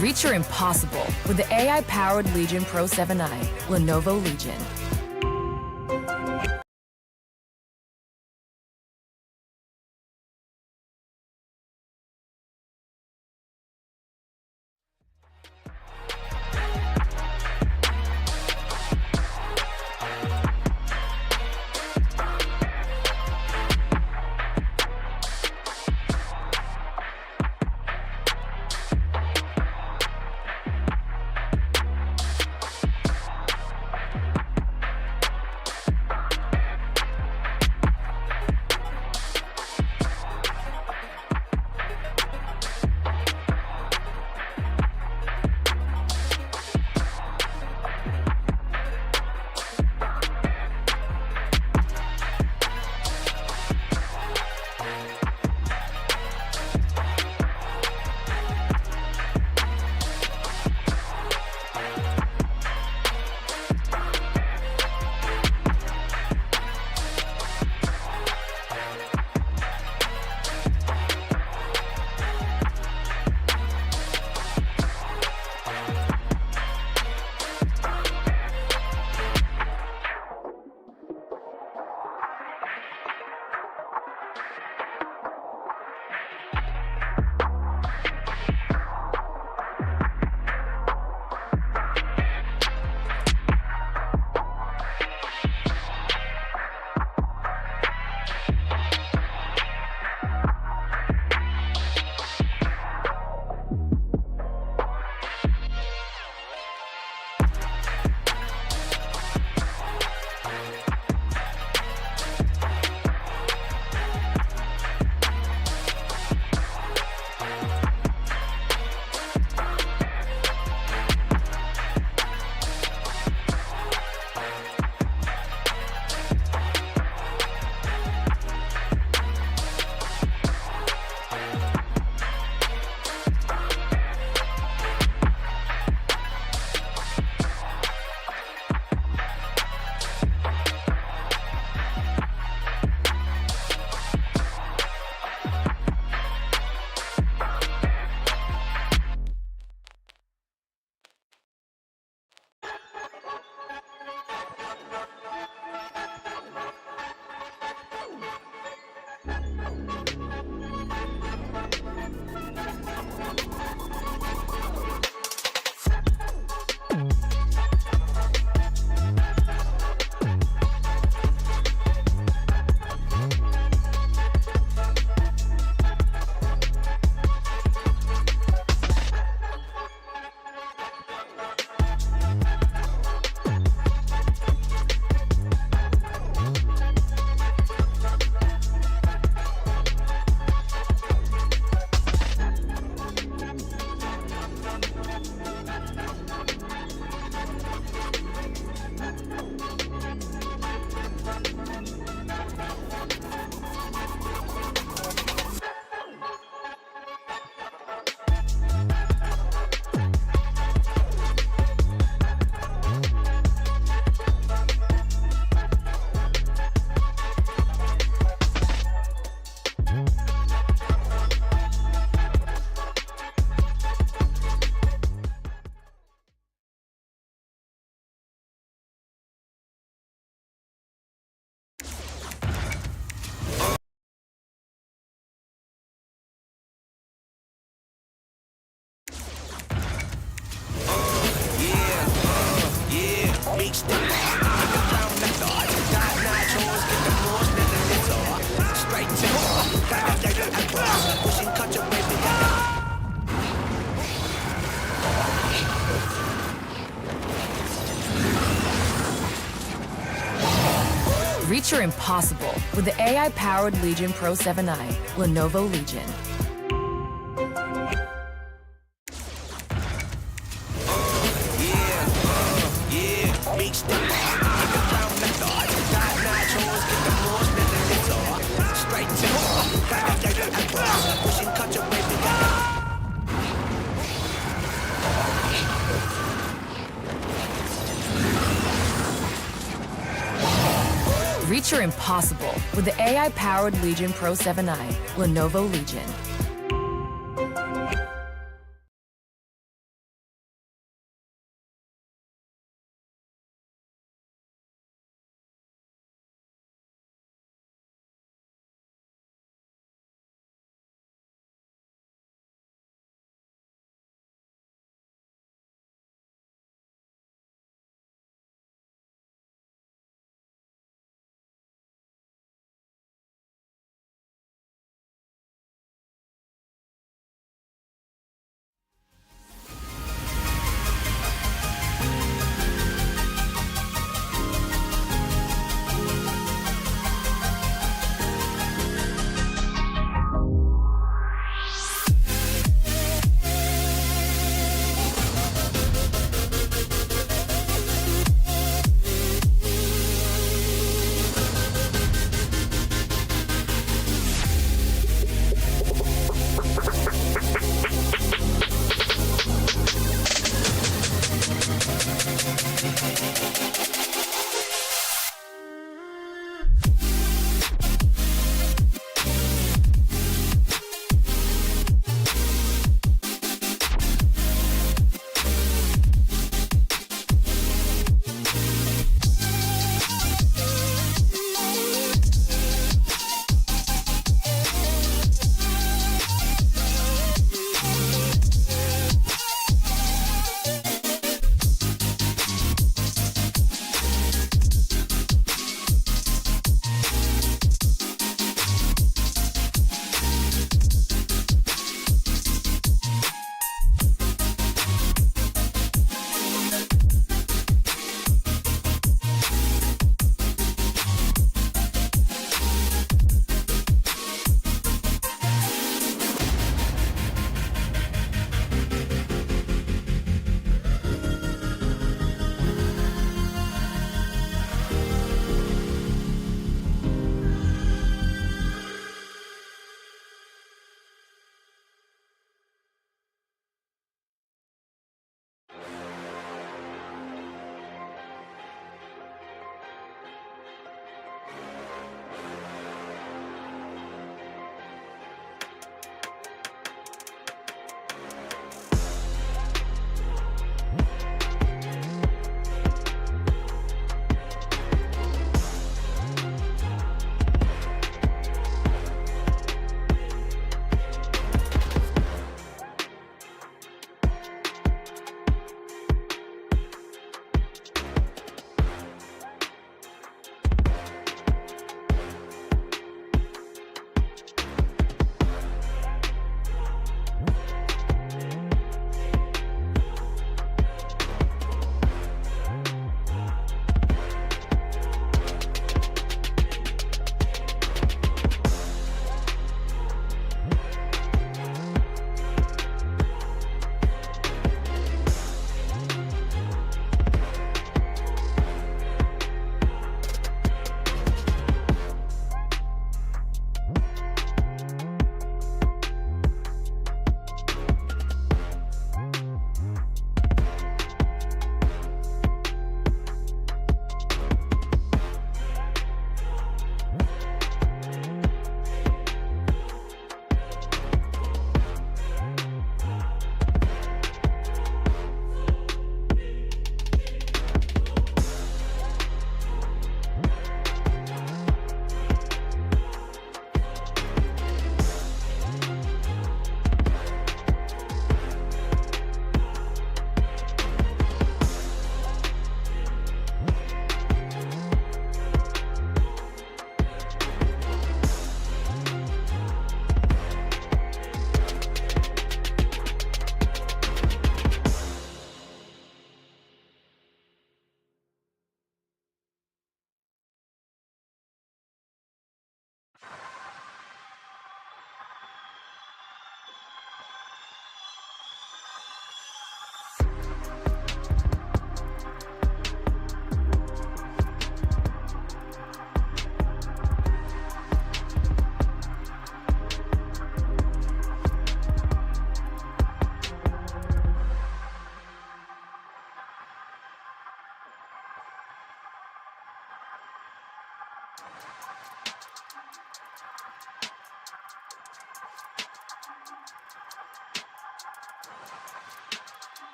Reach your impossible with the AI-powered Legion Pro 7i, Lenovo Legion. Reach your impossible with the AI-powered Legion Pro 7i, Lenovo Legion. Reach your impossible with the AI-powered Legion Pro 7i, Lenovo Legion.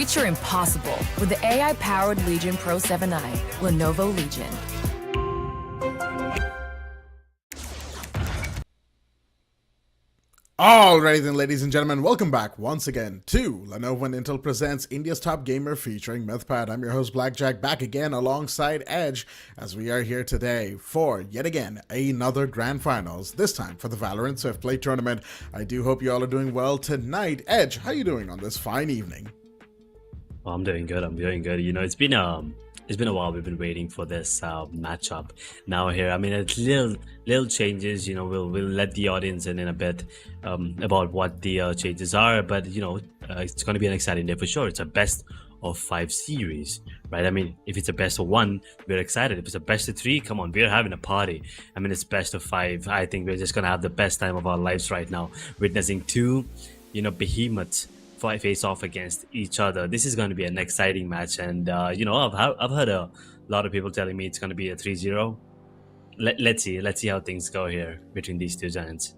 Reach your impossible with the AI-powered Legion Pro 7i, Lenovo Legion. Alrighty then, ladies and gentlemen, welcome back once again to Lenovo and Intel presents India's Top Gamer featuring Mythpat. I'm your host Blackjack, back again alongside Edge as we are here today for, yet again, another Grand Finals, this time for the Valorant Swiftplay tournament. I do hope you all are doing well tonight. Edge, how you doing on this fine evening? Oh, I'm doing good. You know, it's been a while. We've been waiting for this matchup. Now here, I mean, it's little changes. You know, we'll let the audience in a bit about what the changes are. But you know, it's going to be an exciting day for sure. It's a best of 5 series, right? I mean, if it's a best of 1, we're excited. If it's a best of 3, come on, we're having a party. I mean, it's best of 5. I think we're just gonna have the best time of our lives right now, witnessing 2, you know, behemoths face off against each other. This is going to be an exciting match, and you know, I've heard a lot of people telling me it's going to be a 3-0. Let's see how things go here between these two giants.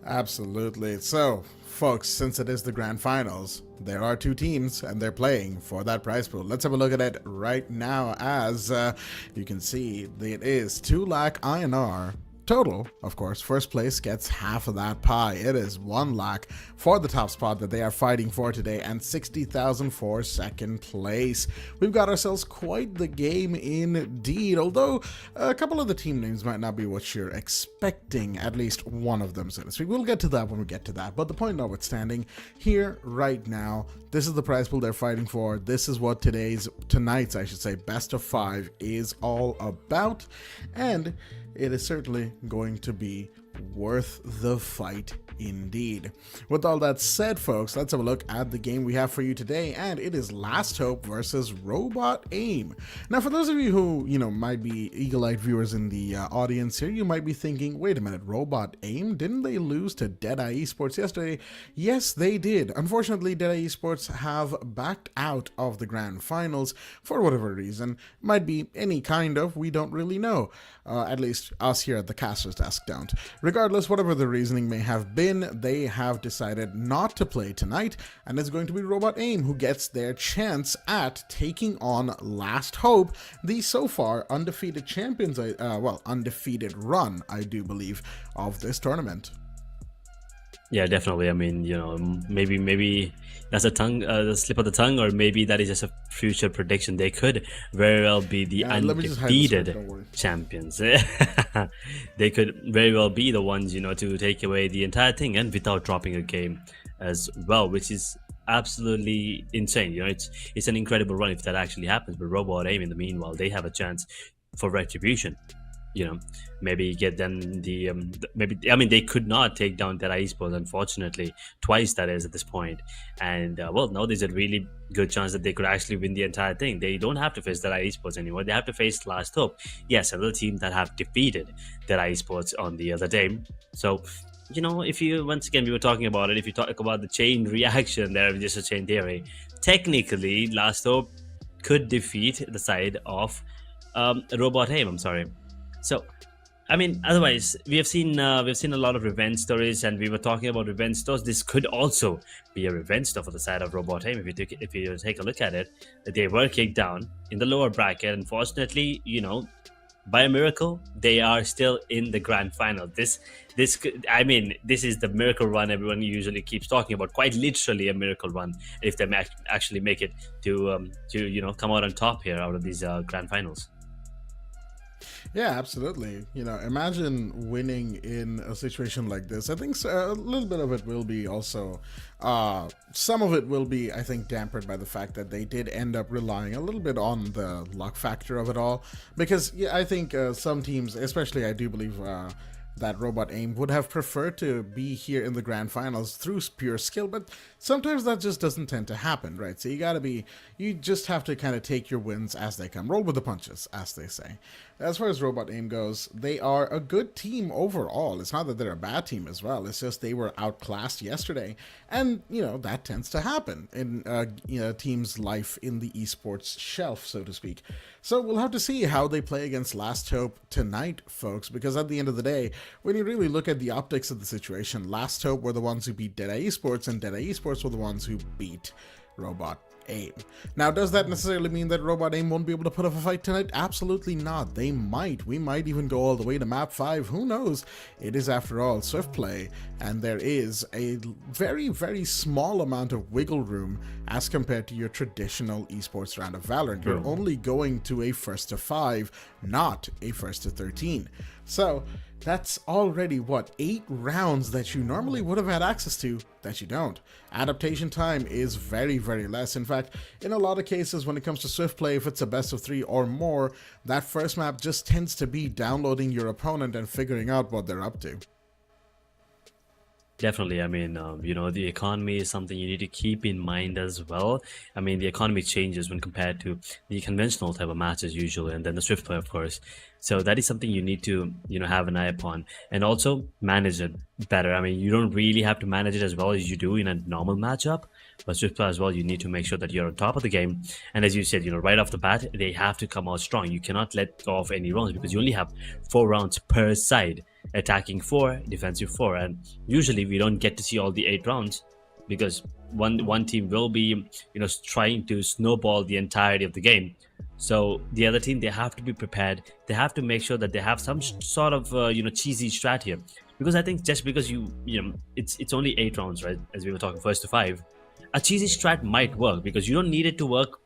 Absolutely. So, folks, since it is the Grand Finals, there are 2 teams and they're playing for that prize pool. Let's have a look at it right now. As you can see, it is 2 lakh INR total. Of course, first place gets half of that pie. It is 1 lakh for the top spot that they are fighting for today, and 60,000 for second place. We've got ourselves quite the game indeed, although a couple of the team names might not be what you're expecting, at least one of them, so to speak. We'll get to that when we get to that, but the point notwithstanding, here right now, this is the prize pool they're fighting for. This is what tonight's best of 5 is all about, and it is certainly going to be worth the fight indeed. With all that said, folks, let's have a look at the game we have for you today, and it is Last Hope versus Robot Aim. Now, for those of you who, you know, might be eagle-eyed viewers in the audience here, you might be thinking, wait a minute, Robot Aim? Didn't they lose to Deadeye Esports yesterday? Yes, they did. Unfortunately, Deadeye Esports have backed out of the Grand Finals for whatever reason. Might be any kind of, we don't really know. At least us here at the caster's desk don't. Regardless, whatever the reasoning may have been, they have decided not to play tonight, and it's going to be Robot Aim who gets their chance at taking on Last Hope, the so far undefeated champions, undefeated run, I do believe, of this tournament. Yeah, definitely. I mean, you know, maybe that's a slip of the tongue, or maybe that is just a future prediction. They could very well be the undefeated champions. They could very well be the ones, you know, to take away the entire thing, and without dropping a game as well, which is absolutely insane. You know, it's an incredible run if that actually happens. But Robot Aim, in the meanwhile, they have a chance for retribution. You know, maybe get them they could not take down Deadeye Esports, unfortunately, twice, that is, at this point. And well, now there's a really good chance that they could actually win the entire thing. They don't have to face Deadeye Esports anymore. They have to face Last Hope. Yes, another team that have defeated Deadeye Esports on the other day. So, you know, if you, once again, we were talking about it, if you talk about the chain reaction there, just a chain theory, technically Last Hope could defeat the side of Robot Aim. I'm sorry. So, I mean, otherwise, we have seen a lot of revenge stories, and we were talking about revenge stories. This could also be a revenge story for the side of Robot Aim. If you take a look at it, they were kicked down in the lower bracket. Unfortunately, you know, by a miracle, they are still in the grand final. This is the miracle run everyone usually keeps talking about. Quite literally a miracle run if they actually make it to you know, come out on top here out of these grand finals. Yeah, absolutely. You know, imagine winning in a situation like this. I think a little bit of it will be also, some of it will be, I think, dampened by the fact that they did end up relying a little bit on the luck factor of it all. Because, yeah, I think some teams, especially I do believe that Robot Aim would have preferred to be here in the grand finals through pure skill, but sometimes that just doesn't tend to happen, right? So you just have to kind of take your wins as they come, roll with the punches, as they say. as far as Robot Aim goes, they are a good team overall. It's not that they're a bad team as well. It's just they were outclassed yesterday. And, that tends to happen in teams' life in the esports shelf, so to speak. So we'll have to see how they play against Last Hope tonight, folks, because at the end of the day, when you really look at the optics of the situation, Last Hope were the ones who beat Deadeye Esports, and Deadeye Esports were the ones who beat Robot Aim. Now, does that necessarily mean that Robot Aim won't be able to put up a fight tonight? Absolutely not. They might. We might even go all the way to map 5. Who knows? It is, after all, Swiftplay, and there is a very, very small amount of wiggle room as compared to your traditional esports round of Valorant. You're only going to a first to 5, not a first to 13. So that's already, 8 rounds that you normally would have had access to that you don't. Adaptation time is very, very less. In fact, in a lot of cases when it comes to Swiftplay, if it's a best of 3 or more, that first map just tends to be downloading your opponent and figuring out what they're up to. Definitely. I mean, the economy is something you need to keep in mind as well. I mean, the economy changes when compared to the conventional type of matches usually, and then the Swiftplay, of course. So that is something you need to, have an eye upon, and also manage it better. I mean, you don't really have to manage it as well as you do in a normal matchup, but Swiftplay as well, you need to make sure that you're on top of the game. And as you said, right off the bat, they have to come out strong. You cannot let go of any rounds because you only have 4 rounds per side. Attacking 4, defensive 4, and usually we don't get to see all the 8 rounds because one team will be trying to snowball the entirety of the game. So the other team, they have to be prepared. They have to make sure that they have some sort of cheesy strat here, because I think just because it's only 8 rounds, right, as we were talking first to 5, a cheesy strat might work because you don't need it to work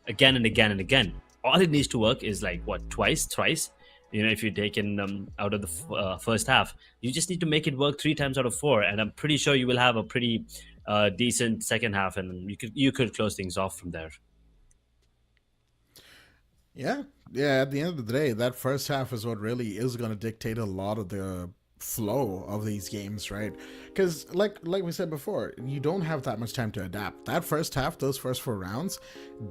again and again and again. All it needs to work is like twice, thrice. If you're taken out of the first half, you just need to make it work 3 times out of 4, and I'm pretty sure you will have a pretty decent second half, and you could close things off from there. Yeah. At the end of the day, that first half is what really is going to dictate a lot of the flow of these games, right? Because like we said before, you don't have that much time to adapt. That first half, those first 4 rounds,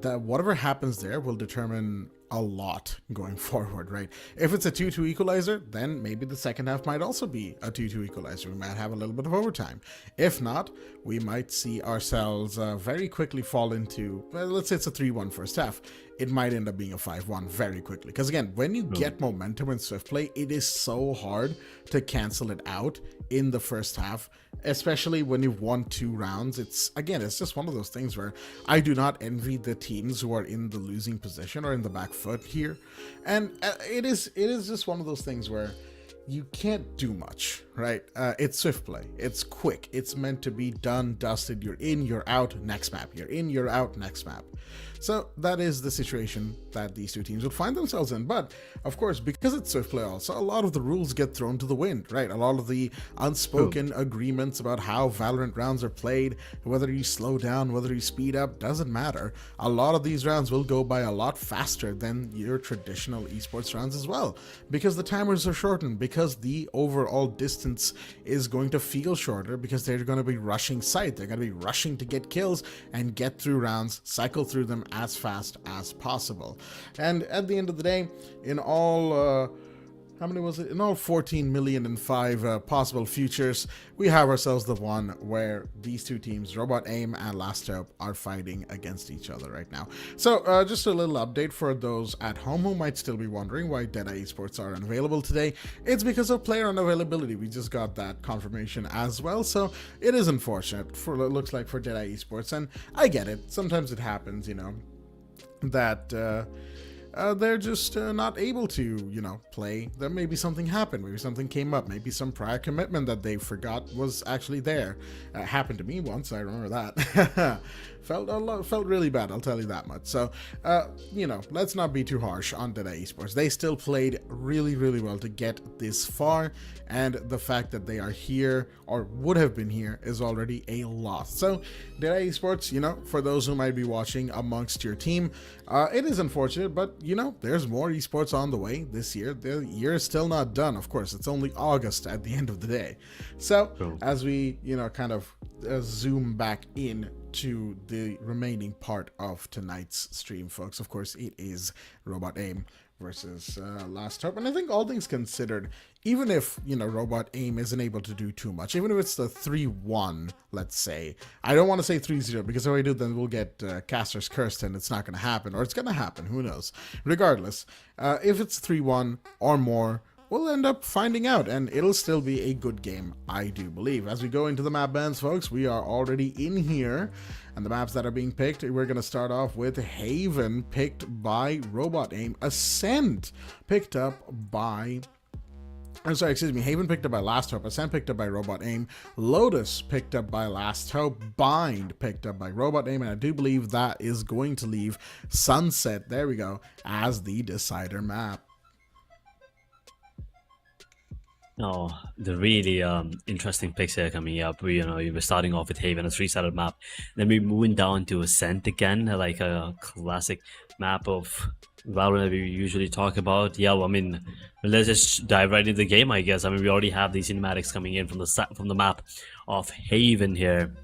that whatever happens there will determine a lot going forward, right? If it's a 2-2 equalizer, then maybe the second half might also be a 2-2 equalizer. We might have a little bit of overtime. If not, we might see ourselves very quickly fall into, let's say it's a 3-1 first half. It might end up being a 5-1 very quickly. Because again, when you get momentum in Swiftplay, it is so hard to cancel it out in the first half, especially when you've won 2 rounds. It's just one of those things where I do not envy the teams who are in the losing position or in the back foot here. And it is just one of those things where you can't do much, right? It's Swiftplay. It's quick. It's meant to be done, dusted. You're in, you're out, next map. You're in, you're out, next map. So that is the situation that these 2 teams would find themselves in. But of course, because it's Swiftplay also, a lot of the rules get thrown to the wind, right? A lot of the unspoken agreements about how Valorant rounds are played, whether you slow down, whether you speed up, doesn't matter. A lot of these rounds will go by a lot faster than your traditional esports rounds as well, because the timers are shortened, because the overall distance is going to feel shorter, because they're going to be rushing site. They're going to be rushing to get kills and get through rounds, cycle through them as fast as possible. And at the end of the day, in all how many was it? In all 14,000,005 possible futures, we have ourselves the one where these 2 teams, Robot Aim and Last Hope, are fighting against each other right now. So just a little update for those at home who might still be wondering why Deadeye Esports are unavailable today. It's because of player unavailability. We just got that confirmation as well. So it is unfortunate, it looks like, for Deadeye Esports. And I get it. Sometimes it happens, that they're just not able to, play. There maybe something happened, maybe something came up, maybe some prior commitment that they forgot was actually there. Happened to me once, I remember that. Felt really bad, I'll tell you that much. So, let's not be too harsh on Deadeye Esports. They still played really, really well to get this far, and the fact that they are here, or would have been here, is already a lot. So, Deadeye Esports, for those who might be watching amongst your team, it is unfortunate, but, there's more esports on the way this year. The year is still not done, of course. It's only August at the end of the day. So, as we, kind of zoom back in to the remaining part of tonight's stream, folks. Of course, it is Robot Aim versus Last Hope. And I think all things considered, even if, robot aim isn't able to do too much, even if it's the 3-1, let's say, I don't want to say 3-0, because if I do, then we'll get Caster's Cursed, and it's not going to happen, or it's going to happen, who knows. Regardless, if it's 3-1 or more, we'll end up finding out, and it'll still be a good game, I do believe. As we go into the map bans, folks, we are already in here, and the maps that are being picked, we're going to start off with Haven, picked by Robot Aim. Ascent, picked up by... Haven picked up by Last Hope, Ascent picked up by Robot Aim, Lotus picked up by Last Hope, Bind picked up by Robot Aim, and I do believe that is going to leave Sunset, there we go, as the decider map. Oh, the really interesting picks here coming up. We were starting off with Haven, a 3-sided map. Then we're moving down to Ascent again, like a classic map of Valorant that we usually talk about. Yeah, well, I mean, let's just dive right into the game, I guess. I mean, we already have these cinematics coming in from the map of Haven here.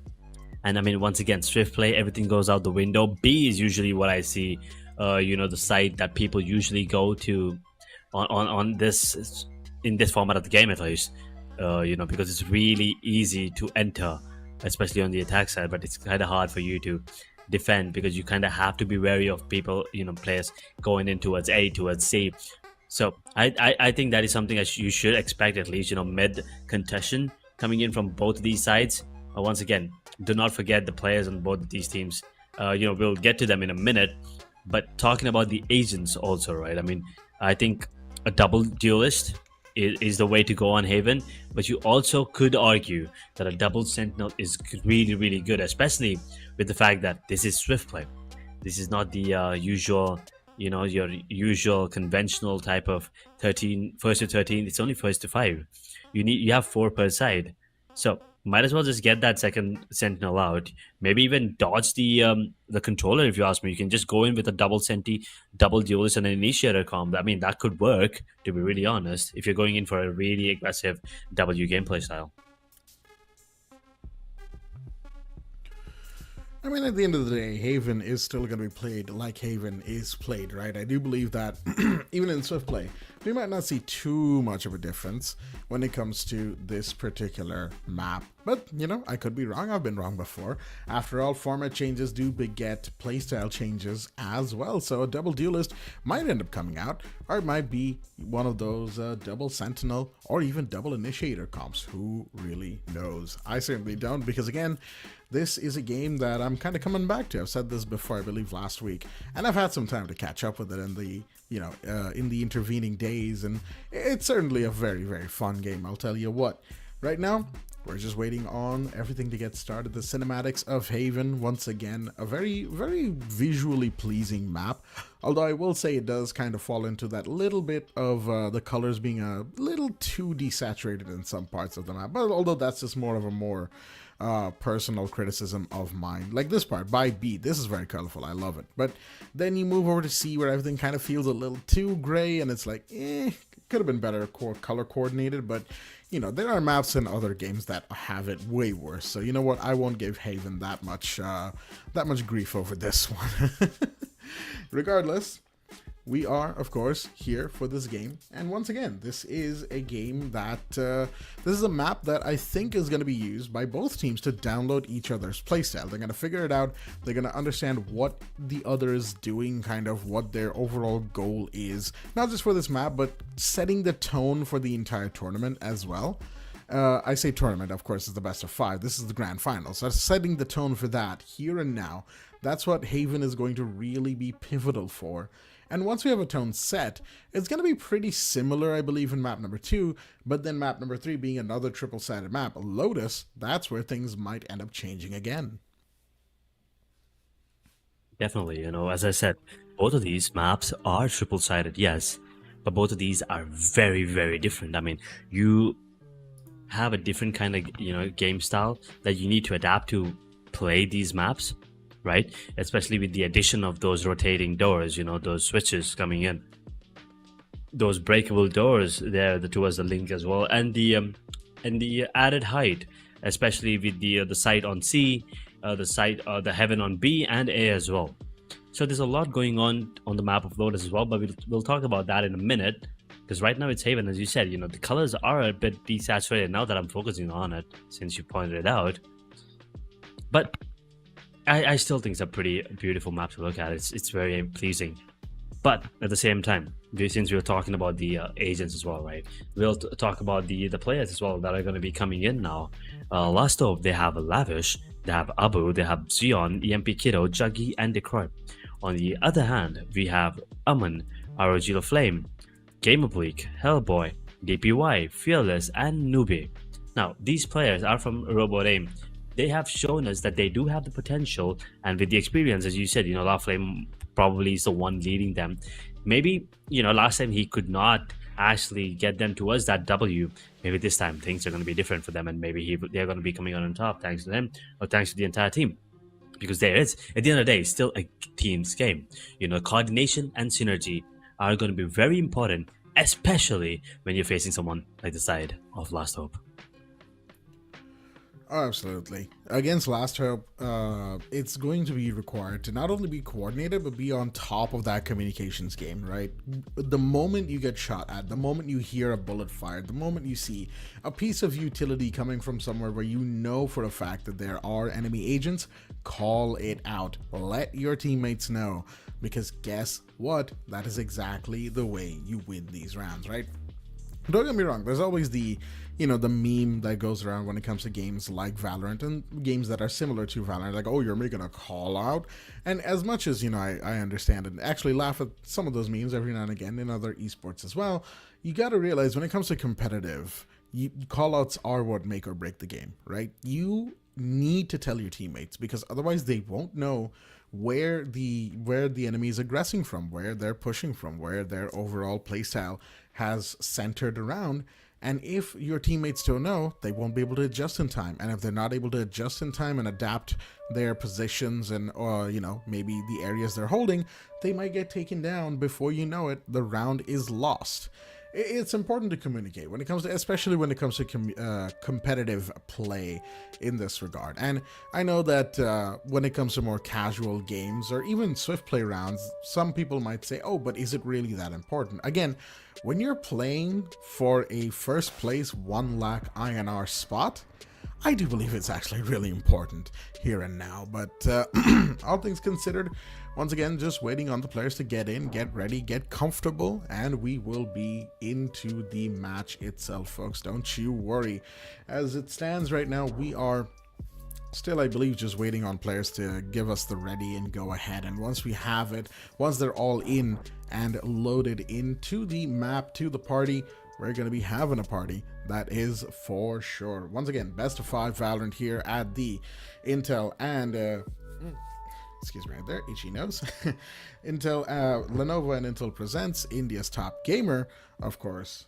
And I mean, once again, Swiftplay, everything goes out the window. B is usually what I see, the site that people usually go to on this... in this format of the game, at least, because it's really easy to enter, especially on the attack side, but it's kind of hard for you to defend, because you kind of have to be wary of people, players going in towards A, towards C. So I think that is something that you should expect, at least, mid contention coming in from both of these sides. Once again, do not forget the players on both of these teams. We'll get to them in a minute, but talking about the agents also, right? I mean, I think a double duelist is the way to go on Haven, but you also could argue that a double sentinel is really, really good, especially with the fact that this is Swiftplay. This is not the usual, your usual conventional type of 13 first to 13. It's only first to 5. You have 4 per side, so might as well just get that second sentinel out. Maybe even dodge the controller, if you ask me. You can just go in with a double senti, double duelist, and an initiator combo. I mean, that could work, to be really honest, if you're going in for a really aggressive W gameplay style. I mean, at the end of the day, Haven is still going to be played like Haven is played, right? I do believe that even in Swiftplay, we might not see too much of a difference when it comes to this particular map. But, I could be wrong. I've been wrong before. After all, format changes do beget playstyle changes as well. So a double duelist might end up coming out, or it might be one of those double sentinel or even double initiator comps. Who really knows? I certainly don't, because again, this is a game that I'm kind of coming back to. I've said this before, I believe last week, and I've had some time to catch up with it in the in the intervening days, and it's certainly a very, very fun game, I'll tell you what. Right now, we're just waiting on everything to get started. The cinematics of Haven, once again, a very, very visually pleasing map. Although I will say it does kind of fall into that little bit of the colors being a little too desaturated in some parts of the map. But although that's just more of a more personal criticism of mine. Like this part, by B, this is very colorful. I love it. But then you move over to C, where everything kind of feels a little too gray, and it's like, could have been better color coordinated, but there are maps in other games that have it way worse. So you know what? I won't give Haven that much grief over this one. Regardless, we are, of course, here for this game. And once again, this is a game that, this is a map that I think is going to be used by both teams to download each other's playstyle. They're going to figure it out. They're going to understand what the other is doing, kind of what their overall goal is. Not just for this map, but setting the tone for the entire tournament as well. I say tournament, of course, is the best of 5. This is the grand final. So setting the tone for that here and now, that's what Haven is going to really be pivotal for. And once we have a tone set, it's going to be pretty similar, I believe, in map number 2, but then map number 3 being another triple-sided map, Lotus, that's where things might end up changing again. Definitely, as I said, both of these maps are triple-sided, yes, but both of these are very, very different. I mean, you have a different kind of, game style that you need to adapt to play these maps. Right, especially with the addition of those rotating doors, those switches coming in, those breakable doors there towards the link as well, and the added height, especially with the site on C, the Heaven on B and A as well. So there's a lot going on the map of Lotus as well, but we'll talk about that in a minute. Because right now it's Haven, as you said, the colors are a bit desaturated now that I'm focusing on it, since you pointed it out. But I still think it's a pretty beautiful map to look at. It's very pleasing. But at the same time, since we were talking about the agents as well, right? We'll talk about the players as well that are going to be coming in now. Last up, they have Lavish, they have Abu, they have Zion, EMP Kiddo, Juggy, and Decroy. On the other hand, we have Amun, Arogila Flame, Gamerbleak, Hellboy, DPY, Fearless, and Newbie. Now, these players are from Robot Aim. They have shown us that they do have the potential, and with the experience, as you said, La Flame probably is the one leading them. Maybe, last time he could not actually get them towards that W. Maybe this time things are going to be different for them, and maybe they're going to be coming on top thanks to them, or thanks to the entire team. Because there is, at the end of the day, still a team's game. Coordination and synergy are going to be very important, especially when you're facing someone like the side of Last Hope. Oh, absolutely. Against Last Hope, it's going to be required to not only be coordinated, but be on top of that communications game, right? The moment you get shot at, the moment you hear a bullet fired, the moment you see a piece of utility coming from somewhere where you know for a fact that there are enemy agents, call it out. Let your teammates know, because guess what? That is exactly the way you win these rounds, right? Don't get me wrong, there's always the meme that goes around when it comes to games like Valorant and games that are similar to Valorant, like, oh, you're making a call out. And as much as, I understand and actually laugh at some of those memes every now and again in other esports as well, you got to realize when it comes to competitive, call outs are what make or break the game, right? You need to tell your teammates, because otherwise they won't know where the enemy is aggressing from, where they're pushing from, where their overall playstyle has centered around. And if your teammates don't know, they won't be able to adjust in time. And if they're not able to adjust in time and adapt their positions and maybe the areas they're holding, they might get taken down before you know it. The round is lost. It's important to communicate when it comes to, especially when it comes to competitive play in this regard. And I know that when it comes to more casual games or even swift play rounds, some people might say, oh, but is it really that important? Again, when you're playing for a first place 1 lakh INR spot, I do believe it's actually really important here and now. But all things considered, once again, just waiting on the players to get in, get ready, get comfortable, and we will be into the match itself, folks. Don't you worry. As it stands right now, we are still, I believe, just waiting on players to give us the ready and go ahead. And once we have it, once they're all in and loaded into the map, to the party, we're going to be having a party. That is for sure. Once again, best of 5 Valorant here at the Intel and excuse me right there, itchy nose. Intel, Lenovo and Intel presents India's Top Gamer, of course,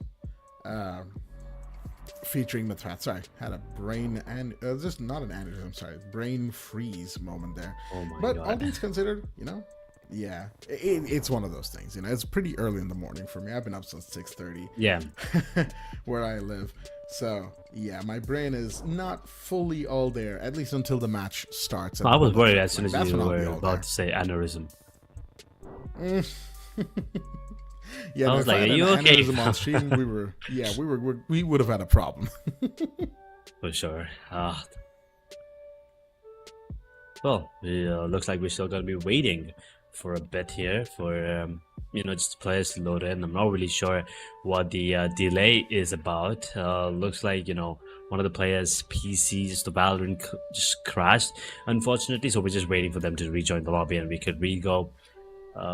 featuring Mythpat. Sorry, had a brain and just not an aneurysm, sorry, brain freeze moment there. Oh my but God. All things considered, yeah, it's one of those things. It's pretty early in the morning for me. I've been up since 6:30. Yeah, where I live. So yeah, my brain is not fully all there, at least until the match starts. I was worried as soon as you were about to say aneurysm. Yeah, I was like, "Are you okay?" On stream, we would have had a problem. For sure. Well, it looks like we're still gonna be waiting for a bit here for just players to load in. I'm not really sure what the delay is about. Looks like one of the players' PCs, the Valorant, just crashed, unfortunately. So we're just waiting for them to rejoin the lobby and we could re-go,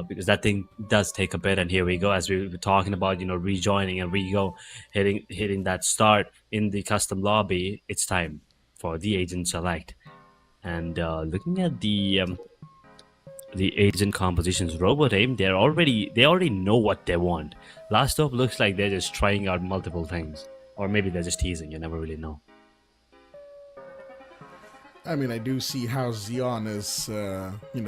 because that thing does take a bit. And here we go, as we were talking about, rejoining and re-go, hitting that start in the custom lobby. It's time for the agent select. And looking at the agent compositions, Robot Aim, they already know what they want. Last Up looks like they're just trying out multiple things, or maybe they're just teasing. You never really know. I mean, I do see how Xeon is,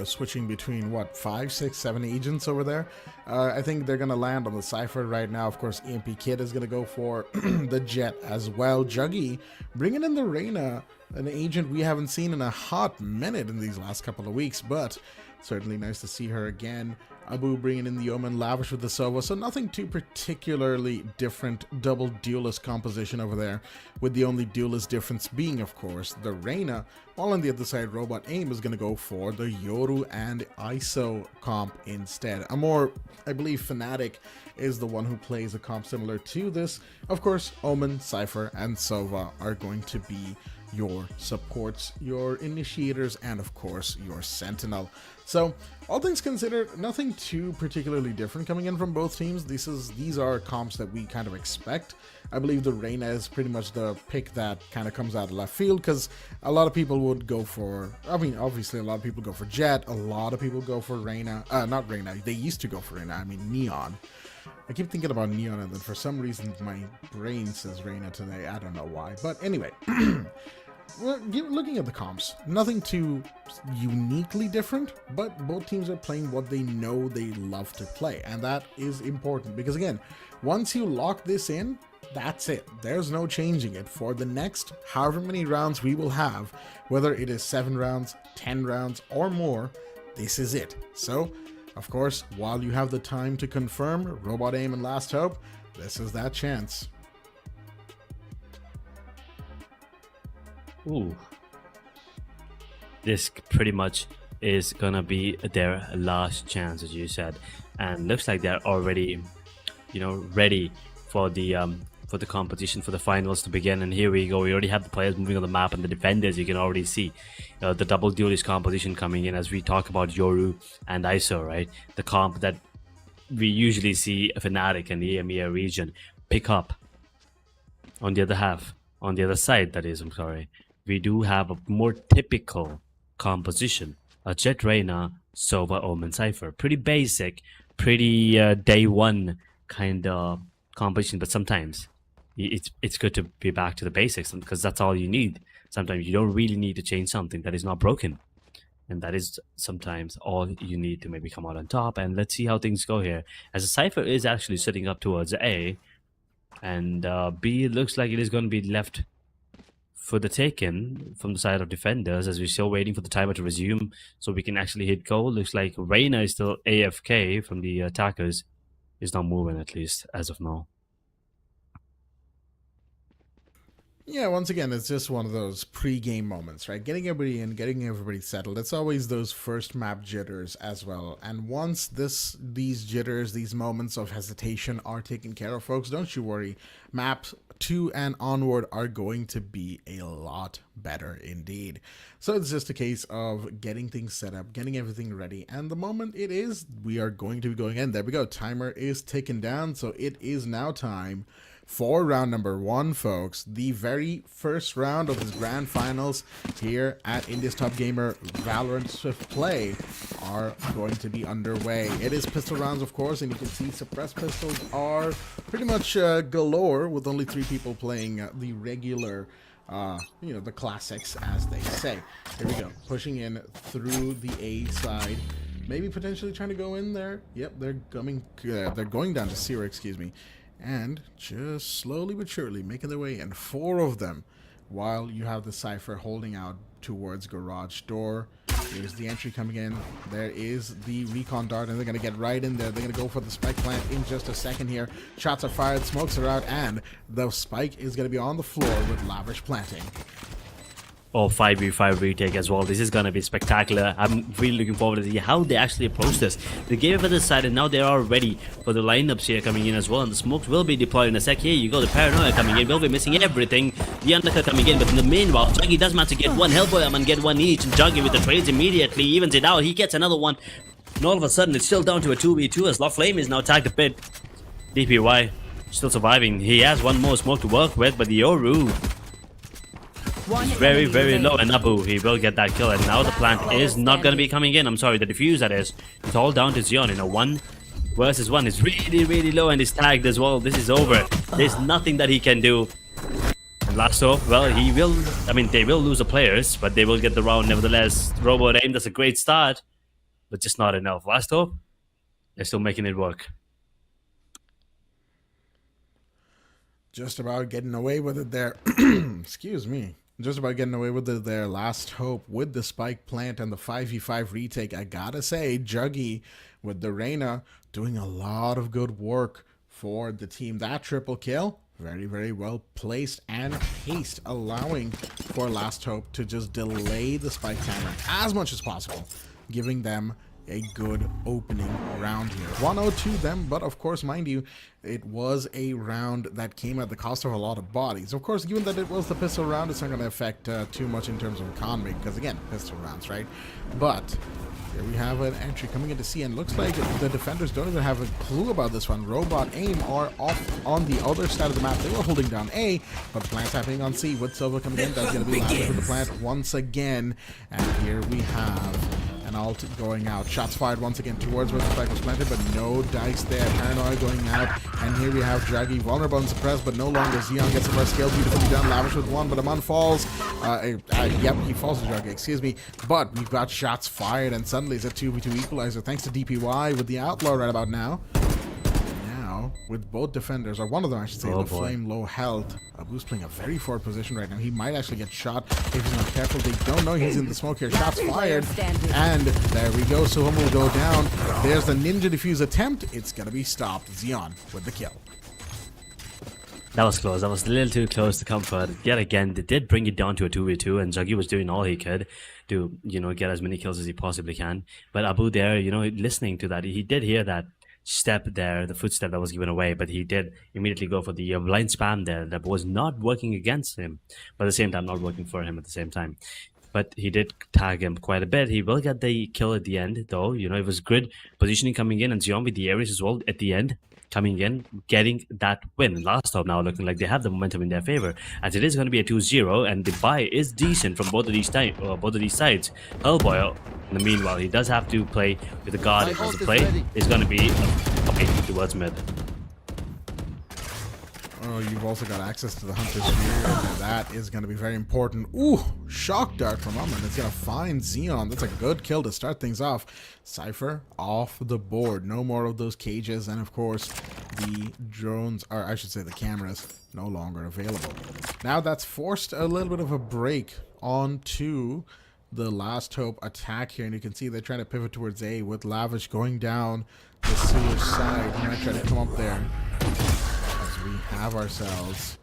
switching between 5, 6, 7 agents over there. I think they're gonna land on the Cypher right now. Of course, EMP Kid is gonna go for the Jet as well. Juggy bringing in the Reyna. an agent we haven't seen in a hot minute in these last couple of weeks, but certainly nice to see her again. Abu bringing in the Omen, Lavish with the Sova, so nothing too particularly different. Double duelist composition over there, with the only duelist difference being, of course, the Reyna, while on the other side, Robot Aim is going to go for the Yoru and ISO comp instead. A more, I believe, Fnatic is the one who plays a comp similar to this. Of course, Omen, Cypher, and Sova are going to be your supports, your initiators, and of course your Sentinel. So all things considered, nothing too particularly different coming in from both teams. These are comps that we kind of expect. I believe the Reyna is pretty much the pick that kind of comes out of left field, because a lot of people would go for, I mean, obviously a lot of people go for Jet, a lot of people go for Reyna, not Reyna, they used to go for Reyna, I mean Neon. I keep thinking about Neon, and then for some reason my brain says Reyna today, I don't know why, but anyway. Well, looking at the comps, nothing too uniquely different, but both teams are playing what they know they love to play, and that is important, because again, once you lock this in, that's it. There's no changing it for the next however many rounds we will have, whether it is 7 rounds, 10 rounds, or more. This is it. So, of course, while you have the time to confirm Robot Aim and Last Hope, this is that chance. Ooh. This pretty much is gonna be their last chance, as you said, and looks like they're already, ready for the competition, for the finals to begin. And here we go. We already have the players moving on the map, and the defenders. You can already see the double duelist composition coming in as we talk about Yoru and ISO, right? The comp that we usually see Fnatic and the EMEA region pick up. On the other side, that is, I'm sorry. We do have a more typical composition. A Jet, Reyna, Sova, Omen, Cypher. Pretty basic, pretty day one kind of composition, but sometimes it's good to be back to the basics, because that's all you need. Sometimes you don't really need to change something that is not broken. And that is sometimes all you need to maybe come out on top. And let's see how things go here. As a Cypher is actually sitting up towards A, and B looks like it is going to be left for the taken from the side of defenders, as we're still waiting for the timer to resume so we can actually hit goal. Looks like Reyna is still AFK from the attackers. Is not moving, at least as of now. Yeah, once again, it's just one of those pre-game moments, right? Getting everybody in, getting everybody settled. It's always those first map jitters as well. And once these jitters, these moments of hesitation are taken care of, folks, don't you worry. Maps 2 and onward are going to be a lot better indeed. So it's just a case of getting things set up, getting everything ready. And the moment it is, we are going to be going in. There we go. Timer is taken down. So it is now time for round number 1, folks. The very first round of this grand finals here at India's Top Gamer Valorant Swiftplay are going to be underway. It is pistol rounds, of course, and you can see suppressed pistols are pretty much galore, with only 3 people playing the regular, the classics, as they say. Here we go, pushing in through the A side. Maybe potentially trying to go in there. Yep, they're going down to 0, excuse me. And just slowly but surely making their way in, 4 of them, while you have the Cypher holding out towards garage door. Here's the entry coming in. There is the recon dart, and they're going to get right in there. They're going to go for the spike plant in just a second here. Shots are fired, smokes are out, and the spike is going to be on the floor with Lavish planting. Or 5v5 retake as well. This is gonna be spectacular. I'm really looking forward to see how they actually approach this. They gave it for this side, and now they are ready for the lineups here coming in as well. And the smokes will be deployed in a sec. Here you go, the paranoia coming in. Will be missing everything. The undercut coming in, but in the meanwhile, Juggy does manage to get one. Hellboy and get one each. And Juggy with the trades immediately evens it out. He gets another one. And all of a sudden, it's still down to a 2v2 as Love Flame is now tagged a bit. DPY still surviving. He has one more smoke to work with, but the Yoru very, very low, and Abu, he will get that kill, and now the plant is not going to be coming in. I'm sorry, the defuse, that is. It's all down to Zion. 1 versus 1 is really, really low, and is tagged as well. This is over. There's nothing that he can do. And last hope, well, they will lose the players, but they will get the round nevertheless. Robot Aim, that's a great start, but just not enough. Last hope, they're still making it work. Just about getting away with it there. Excuse me. just about getting away with their last hope with the spike plant and the 5v5 retake. I gotta say, Juggy with the Reyna doing a lot of good work for the team. That triple kill, very, very well placed and paced, allowing for Last Hope to just delay the spike timer as much as possible, giving them a good opening round here. 1-0 them, but of course, mind you, it was a round that came at the cost of a lot of bodies. Of course, given that it was the pistol round, it's not going to affect too much in terms of economy, because again, pistol rounds, right? But here we have an entry coming into C, and looks like the defenders don't even have a clue about this one. Robot Aim are off on the other side of the map. They were holding down A, but plant's happening on C with Silva coming in. That's going to be Lavish with the plant once again, and here we have an ult going out. Shots fired once again towards where the spike was planted, but no dice there. Paranoid going out, and here we have Draggy vulnerable and suppressed, but no longer. Xeon gets the first kill, beautifully done. Lavish with one, but Aman falls. Yep, he falls to Draggy, excuse me. But we've got shots fired, and suddenly it's a 2v2 equalizer thanks to DPY with the Outlaw right about now. With both defenders, or one of them I should say, the Flame low health. Abu's playing a very forward position right now. He might actually get shot if he's not careful. They don't know he's in the smoke here. Shots fired, and there we go. Soham will go down. There's the ninja defuse attempt. It's gonna be stopped. Xeon with the kill. That was close. That was a little too close to comfort. Yet again, they did bring it down to a 2v2, and Juggy was doing all he could to, get as many kills as he possibly can. But Abu there, listening to that, he did hear that step there, the footstep that was given away, but he did immediately go for the blind spam there that was not working against him, but at the same time not working for him at the same time. But he did tag him quite a bit. He will get the kill at the end though. It was good positioning coming in, and Xion with the Ares as well at the end, coming in, getting that win. Last up now looking like they have the momentum in their favor, as it is going to be a 2-0, and the buy is decent from both of these sides. Hellboy, in the meanwhile, he does have to play with the guard, because the play is going to be okay towards mid. Oh, you've also got access to the Hunter's Spear, and that is going to be very important. Ooh, shock dart from Aman. It's going to find Xeon. That's a good kill to start things off. Cypher off the board. No more of those cages, and of course, the drones, or I should say the cameras, no longer available. Now that's forced a little bit of a break onto the Last Hope attack here, and you can see they're trying to pivot towards A with Lavish going down the sewer side. He might try to come up there. We have ourselves,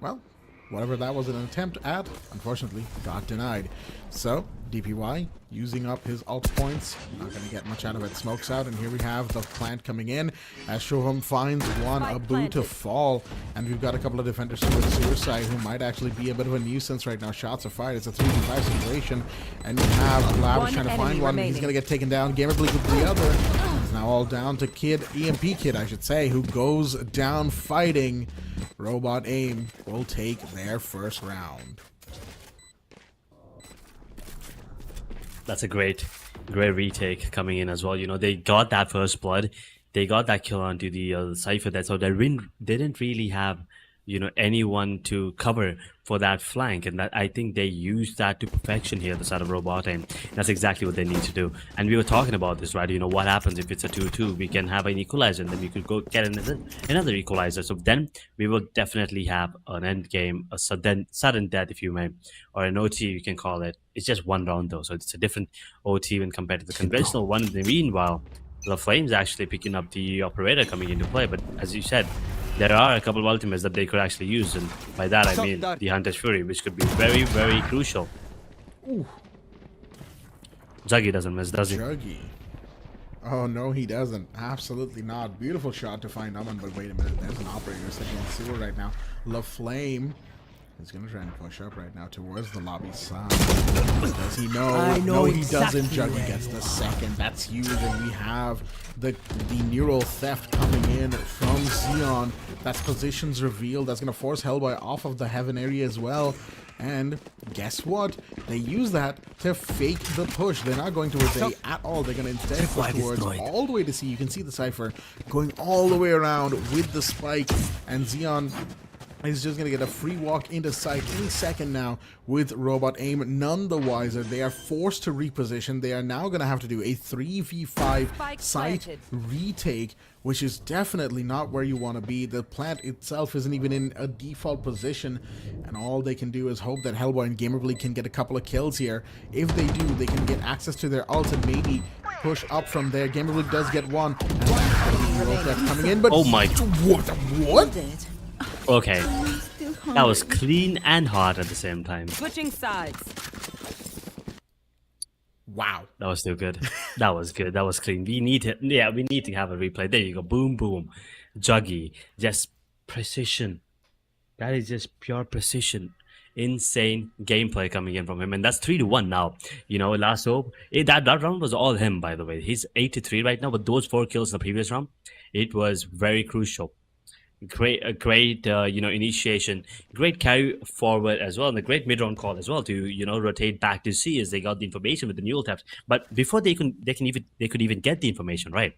well, whatever that was an attempt at, unfortunately got denied. So DPY using up his ult points, not going to get much out of it. Smokes out, and here we have the plant coming in as Shoham finds one Abu to fall, and we've got a couple of defenders to the sewer side who might actually be a bit of a nuisance right now. Shots are fired. It's a 3v5 situation, and you have Lavish trying to find one. He's going to get taken down. Gamer Bleak with the other. It's now all down to EMP Kid, I should say, who goes down fighting. Robot Aim will take their first round. That's a great retake coming in as well. They got that first blood, they got that kill onto the Cypher there, so they didn't really have anyone to cover for that flank, and that I think they used that to perfection here at the side of Robot, and that's exactly what they need to do. And we were talking about this, right? What happens if it's a 2-2? We can have an equalizer, and then we could go get another equalizer. So then we will definitely have an end game, a sudden death, if you may, or an OT, you can call it. It's just one round though, so it's a different OT when compared to the conventional one. In the meanwhile, the Flames actually picking up the operator coming into play, but as you said, there are a couple of ultimates that they could actually use, and by that I mean the Hunter's Fury, which could be very, very crucial. Ooh. Juggy doesn't miss, does he? Juggy. Oh, no, he doesn't. Absolutely not. Beautiful shot to find Aman, but wait a minute. There's an operator sitting in the sewer right now. La Flame is going to try and push up right now towards the lobby side. Does he know? No, he doesn't. Juggy gets the second. That's huge, and we have the neural theft coming in from Xeon. That's positions revealed. That's going to force Hellboy off of the heaven area as well. And guess what? They use that to fake the push. They're not going towards A at all. They're going to instead push towards all the way to C. You can see the Cypher going all the way around with the spike. And Xeon He's just going to get a free walk into sight any second now with Robot Aim. None the wiser. They are forced to reposition. They are now going to have to do a 3v5 site retake, which is definitely not where you want to be. The plant itself isn't even in a default position, and all they can do is hope that Hellboy and Gamerbly can get a couple of kills here. If they do, they can get access to their ult and maybe push up from there. Gamerbly does get one, and that's coming in, but oh my, what? Okay, that was clean and hot at the same time. Switching sides. Wow, that was still good. That was good. That was clean. We need to, yeah, we need to have a replay. There you go. Boom, boom. Juggy, just precision. That is just pure precision. Insane gameplay coming in from him, and that's 3-1 now. You know, last hope. That round was all him, by the way. He's 8-3 right now, but those 4 kills in the previous round, it was very crucial. Great initiation, great carry forward as well, and a great mid-round call as well to rotate back to C as they got the information with the neural taps. But before they could even get the information, right?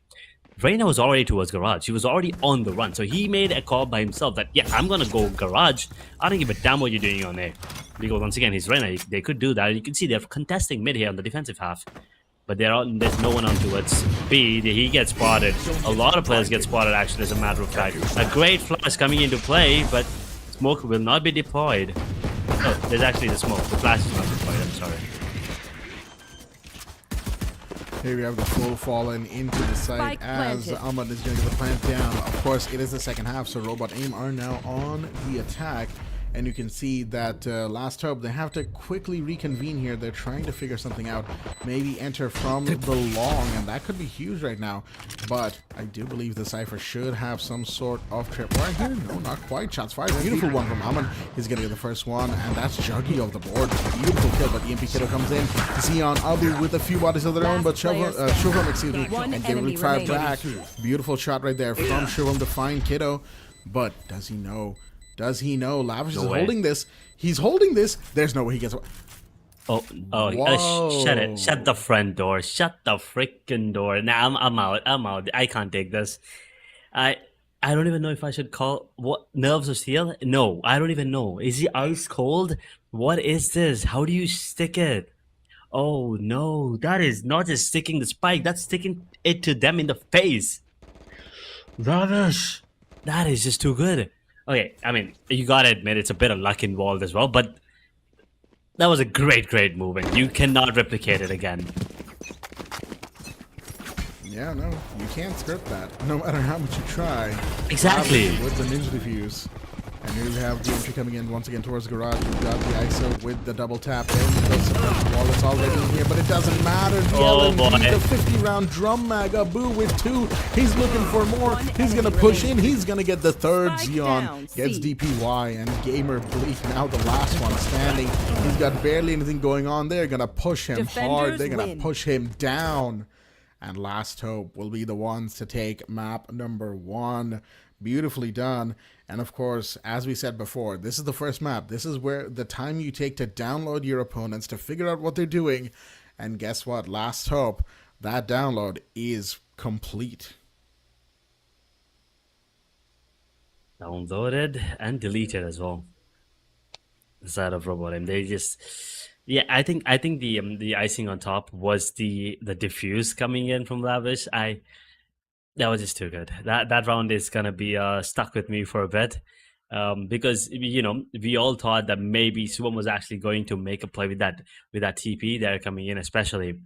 Reyna was already towards garage. He was already on the run, so he made a call by himself that I'm gonna go garage. I don't give a damn what you're doing on there, because once again he's Reyna. They could do that. You can see they're contesting mid here on the defensive half. But there's no one on towards B. He gets spotted. A lot of players get spotted, actually, as a matter of fact. A great flash coming into play, but smoke will not be deployed. Oh, there's actually the smoke. The flash is not deployed, I'm sorry. Here we have the full fallen into the site as Ahmad is going to get the plant down. Of course, it is the second half, so Robot Aim are now on the attack. And you can see that Last Hope, they have to quickly reconvene here. They're trying to figure something out. Maybe enter from the long, and that could be huge right now. But I do believe the Cypher should have some sort of trip right here. No, not quite. Shots fired. Beautiful one from Aman. He's going to get the first one, and that's Juggy off the board. Beautiful kill, but EMP Kiddo comes in. Zion Abu with a few bodies of their own, but Shubham, excuse me, and Gamerbly try back. Beautiful shot right there from Shubham to find Kiddo. But does he know? Does he know? Lavish is holding this. He's holding this. There's no way he gets away. Shut it. Shut the front door. Shut the freaking door. Nah, I'm out. I'm out. I can't take this. I don't even know if I should call what nerves of steel. No, I don't even know. Is he ice cold? What is this? How do you stick it? Oh no, that is not just sticking the spike. That's sticking it to them in the face. Lavish. That is just too good. Okay, I mean, you gotta admit it's a bit of luck involved as well, but that was a great movement. You cannot replicate it again. Yeah, no, you can't script that, no matter how much you try. Exactly. With the ninja defuse. And here we have the entry coming in once again towards the garage. We've got the ISO with the double tap. Wall is already in here, but it doesn't matter. Oh boy. The 50-round drum mag. Abu with 2. He's looking for more. He's going to push in. He's going to get the third. Zion gets DPY, and Gamer Bleak now the last one standing. He's got barely anything going on. They're going to push him hard. They're going to push him down. And Last Hope will be the ones to take map number 1. Beautifully done. And of course, as we said before, this is the first map. This is where the time you take to download your opponents, to figure out what they're doing. And guess what? Last Hope, that download is complete. Downloaded and deleted as well. The side of Robot Aim. They just... Yeah, I think the icing on top was the diffuse coming in from Lavish. That was just too good. That round is gonna be stuck with me for a bit, because we all thought that maybe Suwon was actually going to make a play with that TP there coming in, especially.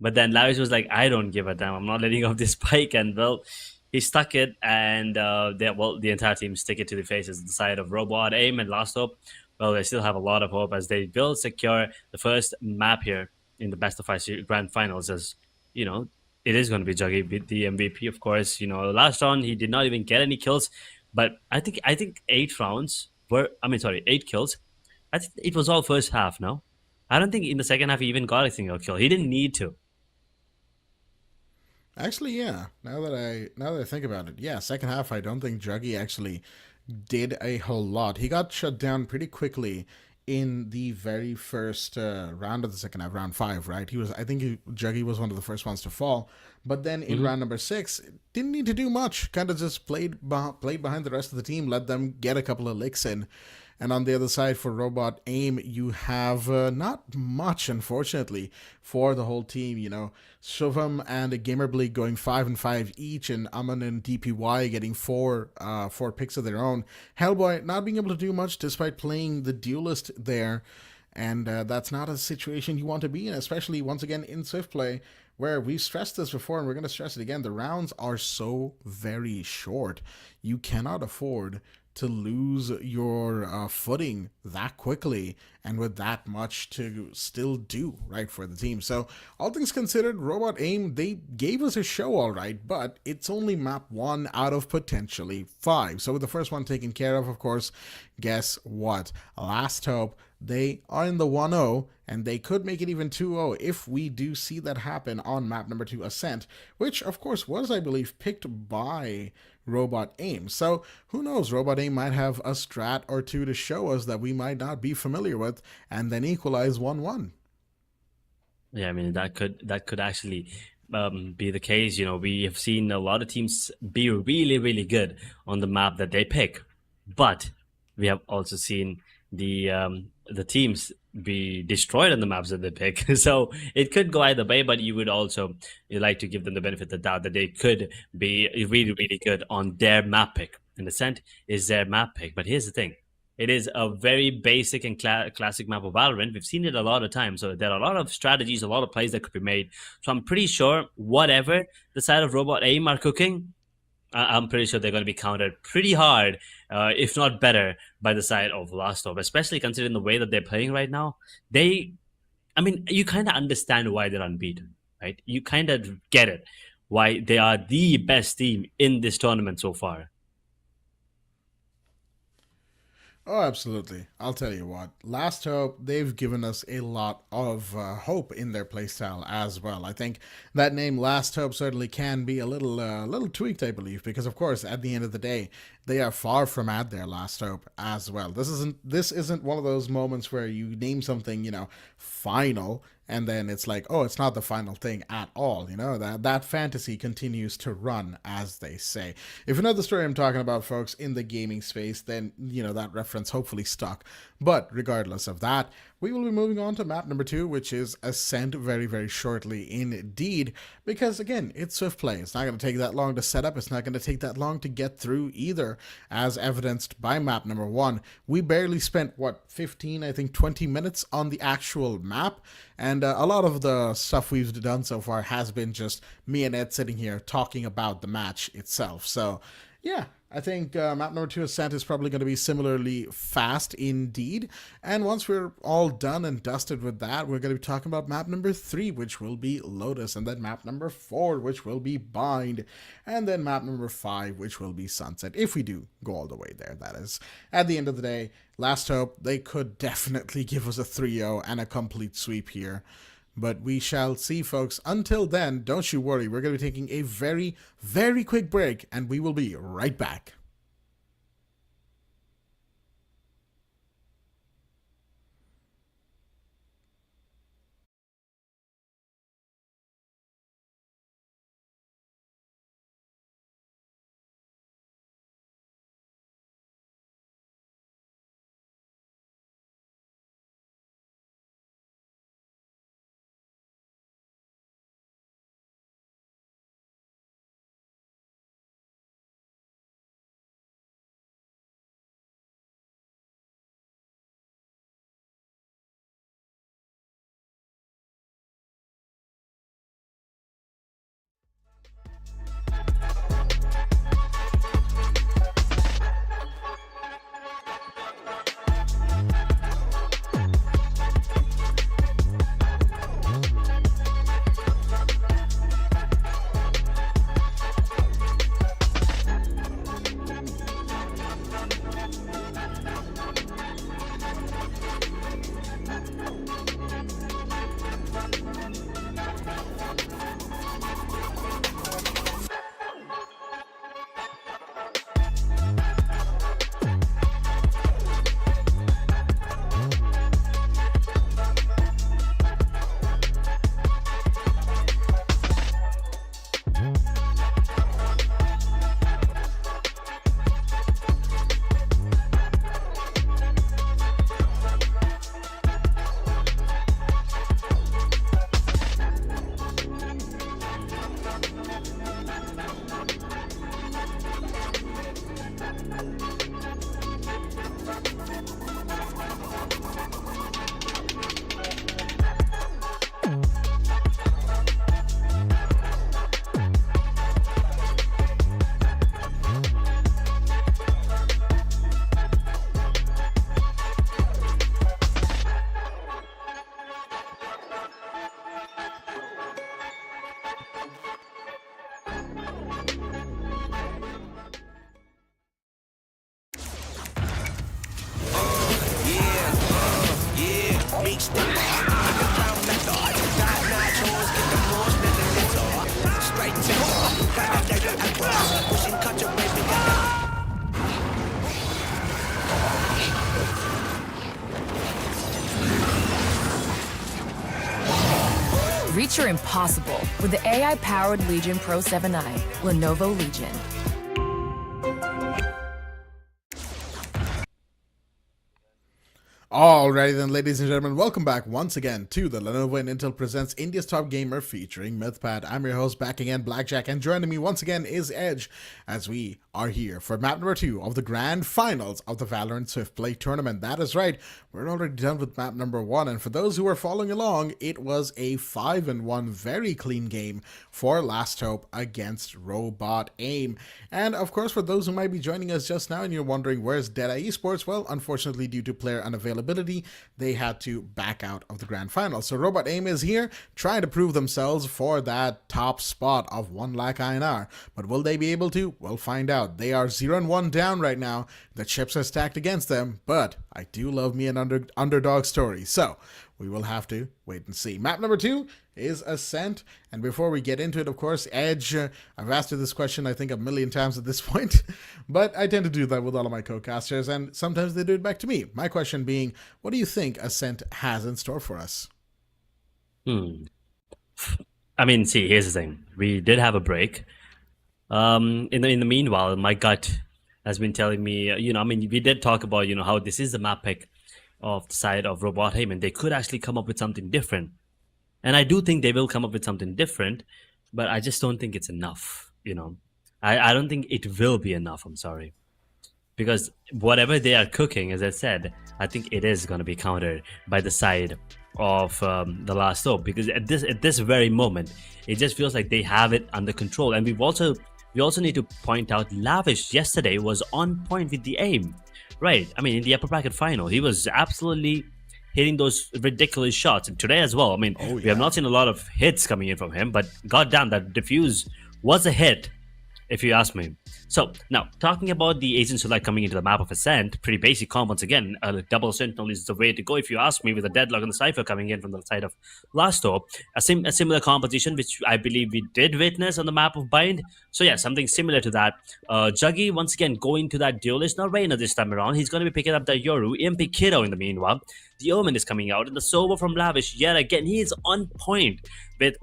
But then Lavish was like, I don't give a damn. I'm not letting off this spike, and well, he stuck it, and the entire team stick it to the faces. The side of Robot Aim and Last Hope. Well, they still have a lot of hope as they will secure the first map here in the best of 5 grand finals. As it is going to be Juggy with the MVP, of course. Last round he did not even get any kills, but I think 8 kills. I think it was all first half. No, I don't think in the second half he even got a single kill. He didn't need to. Actually, yeah. Now that I think about it, yeah. Second half, I don't think Juggy actually did a whole lot. He got shut down pretty quickly in the very first round of the second half, round 5, right? Juggy was one of the first ones to fall. But then in round number 6, didn't need to do much. Kind of just played behind the rest of the team, let them get a couple of licks in. And on the other side for Robot Aim, you have not much, unfortunately, for the whole team. You know, Shubham and Gamerbleak going 5 and 5 each, and Aman and DPY getting four picks of their own. Hellboy not being able to do much despite playing the duelist there. And that's not a situation you want to be in, especially once again in Swiftplay, where we've stressed this before and we're going to stress it again. The rounds are so very short. You cannot afford to lose your footing that quickly and with that much to still do right for the team. So all things considered, Robot Aim, they gave us a show all right, but it's only map 1 out of potentially 5. So with the first one taken care of course, guess what? Last Hope, they are in the 1-0 and they could make it even 2-0 if we do see that happen on map number 2, Ascent, which of course was, I believe, picked by Robot Aim. So who knows, Robot Aim might have a strat or two to show us that we might not be familiar with and then equalize 1-1. Yeah, I mean that could actually be the case. You know, we have seen a lot of teams be really, really good on the map that they pick, but we have also seen the teams be destroyed on the maps that they pick. So it could go either way, but you like to give them the benefit of the doubt that they could be really, really good on their map pick. And Ascent is their map pick. But here's the thing. It is a very basic and classic map of Valorant. We've seen it a lot of times. So there are a lot of strategies, a lot of plays that could be made. So I'm pretty sure whatever the side of Robot Aim are cooking, I'm pretty sure they're going to be countered pretty hard, if not better, by the side of Last Hope, especially considering the way that they're playing right now. You kind of understand why they're unbeaten, right? You kind of get it, why they are the best team in this tournament so far. Oh, absolutely. I'll tell you what. Last Hope, they've given us a lot of hope in their playstyle as well. I think that name Last Hope certainly can be a little tweaked, I believe, because of course, at the end of the day, they are far from at their Last Hope as well. This isn't one of those moments where you name something, final, and then it's like, oh, it's not the final thing at all. That fantasy continues to run, as they say. If you know the story I'm talking about, folks, in the gaming space, then that reference hopefully stuck. But regardless of that, we will be moving on to map number 2, which is Ascent, very, very shortly indeed, because again, it's Swiftplay. It's not going to take that long to set up. It's not going to take that long to get through either, as evidenced by map number 1. We barely spent, 15, I think 20 minutes on the actual map, and a lot of the stuff we've done so far has been just me and Ed sitting here talking about the match itself. So yeah, I think map number 2, Ascent, is probably going to be similarly fast indeed. And once we're all done and dusted with that, we're going to be talking about map number 3, which will be Lotus, and then map number 4, which will be Bind, and then map number 5, which will be Sunset, if we do go all the way there, that is. At the end of the day, Last Hope, they could definitely give us a 3-0 and a complete sweep here. But we shall see, folks. Until then, don't you worry. We're going to be taking a very, very quick break, and we will be right back. Reach your impossible with the AI-powered Legion Pro 7i, Lenovo Legion. Alrighty then, ladies and gentlemen, welcome back once again to the Lenovo and Intel Presents India's Top Gamer featuring Mythpat. I'm your host back again, Blackjack, and joining me once again is Edge, as we are here for map number 2 of the grand finals of the Valorant Swiftplay tournament. That is right, we're already done with map number 1, and for those who are following along, it was a 5-1 very clean game for Last Hope against Robot Aim. And of course, for those who might be joining us just now and you're wondering where's Deadeye Esports, well, unfortunately due to player unavailability, they had to back out of the grand final. So Robot Aim is here trying to prove themselves for that top spot of 1 lakh INR. But will they be able to? We'll find out. They are 0-1 down right now. The chips are stacked against them, but I do love me an underdog story. So we will have to wait and see. Map number 2 is Ascent. And before we get into it, of course, Edge, I've asked you this question I think a million times at this point, but I tend to do that with all of my co-casters, and sometimes they do it back to me. My question being, what do you think Ascent has in store for us? I mean, see, here's the thing. We did have a break. In the meanwhile, my gut has been telling me, we did talk about, how this is the map pick of the side of Robot Aim, and they could actually come up with something different. And I do think they will come up with something different, but I just don't think it's enough, I don't think it will be enough, I'm sorry. Because whatever they are cooking, as I said, I think it is going to be countered by the side of the Last Hope. Because at this very moment, it just feels like they have it under control. And we also need to point out Lavish yesterday was on point with the aim. Right, I mean, in the upper bracket final, he was absolutely hitting those ridiculous shots. And today as well, we have not seen a lot of hits coming in from him, but goddamn, that defuse was a hit, if you ask me. So, now, talking about the Agent Select coming into the map of Ascent, pretty basic comp once again. Double Sentinel is the way to go, if you ask me, with a Deadlock and the Cypher coming in from the side of Last Hope. A similar composition, which I believe we did witness on the map of Bind. So yeah, something similar to that. Juggy, once again, going to that Duelist. Now, Reina this time around, he's going to be picking up the Yoru. EMP Kiddo in the meanwhile. The Omen is coming out, and the Sova from Lavish, yet again, he is on point with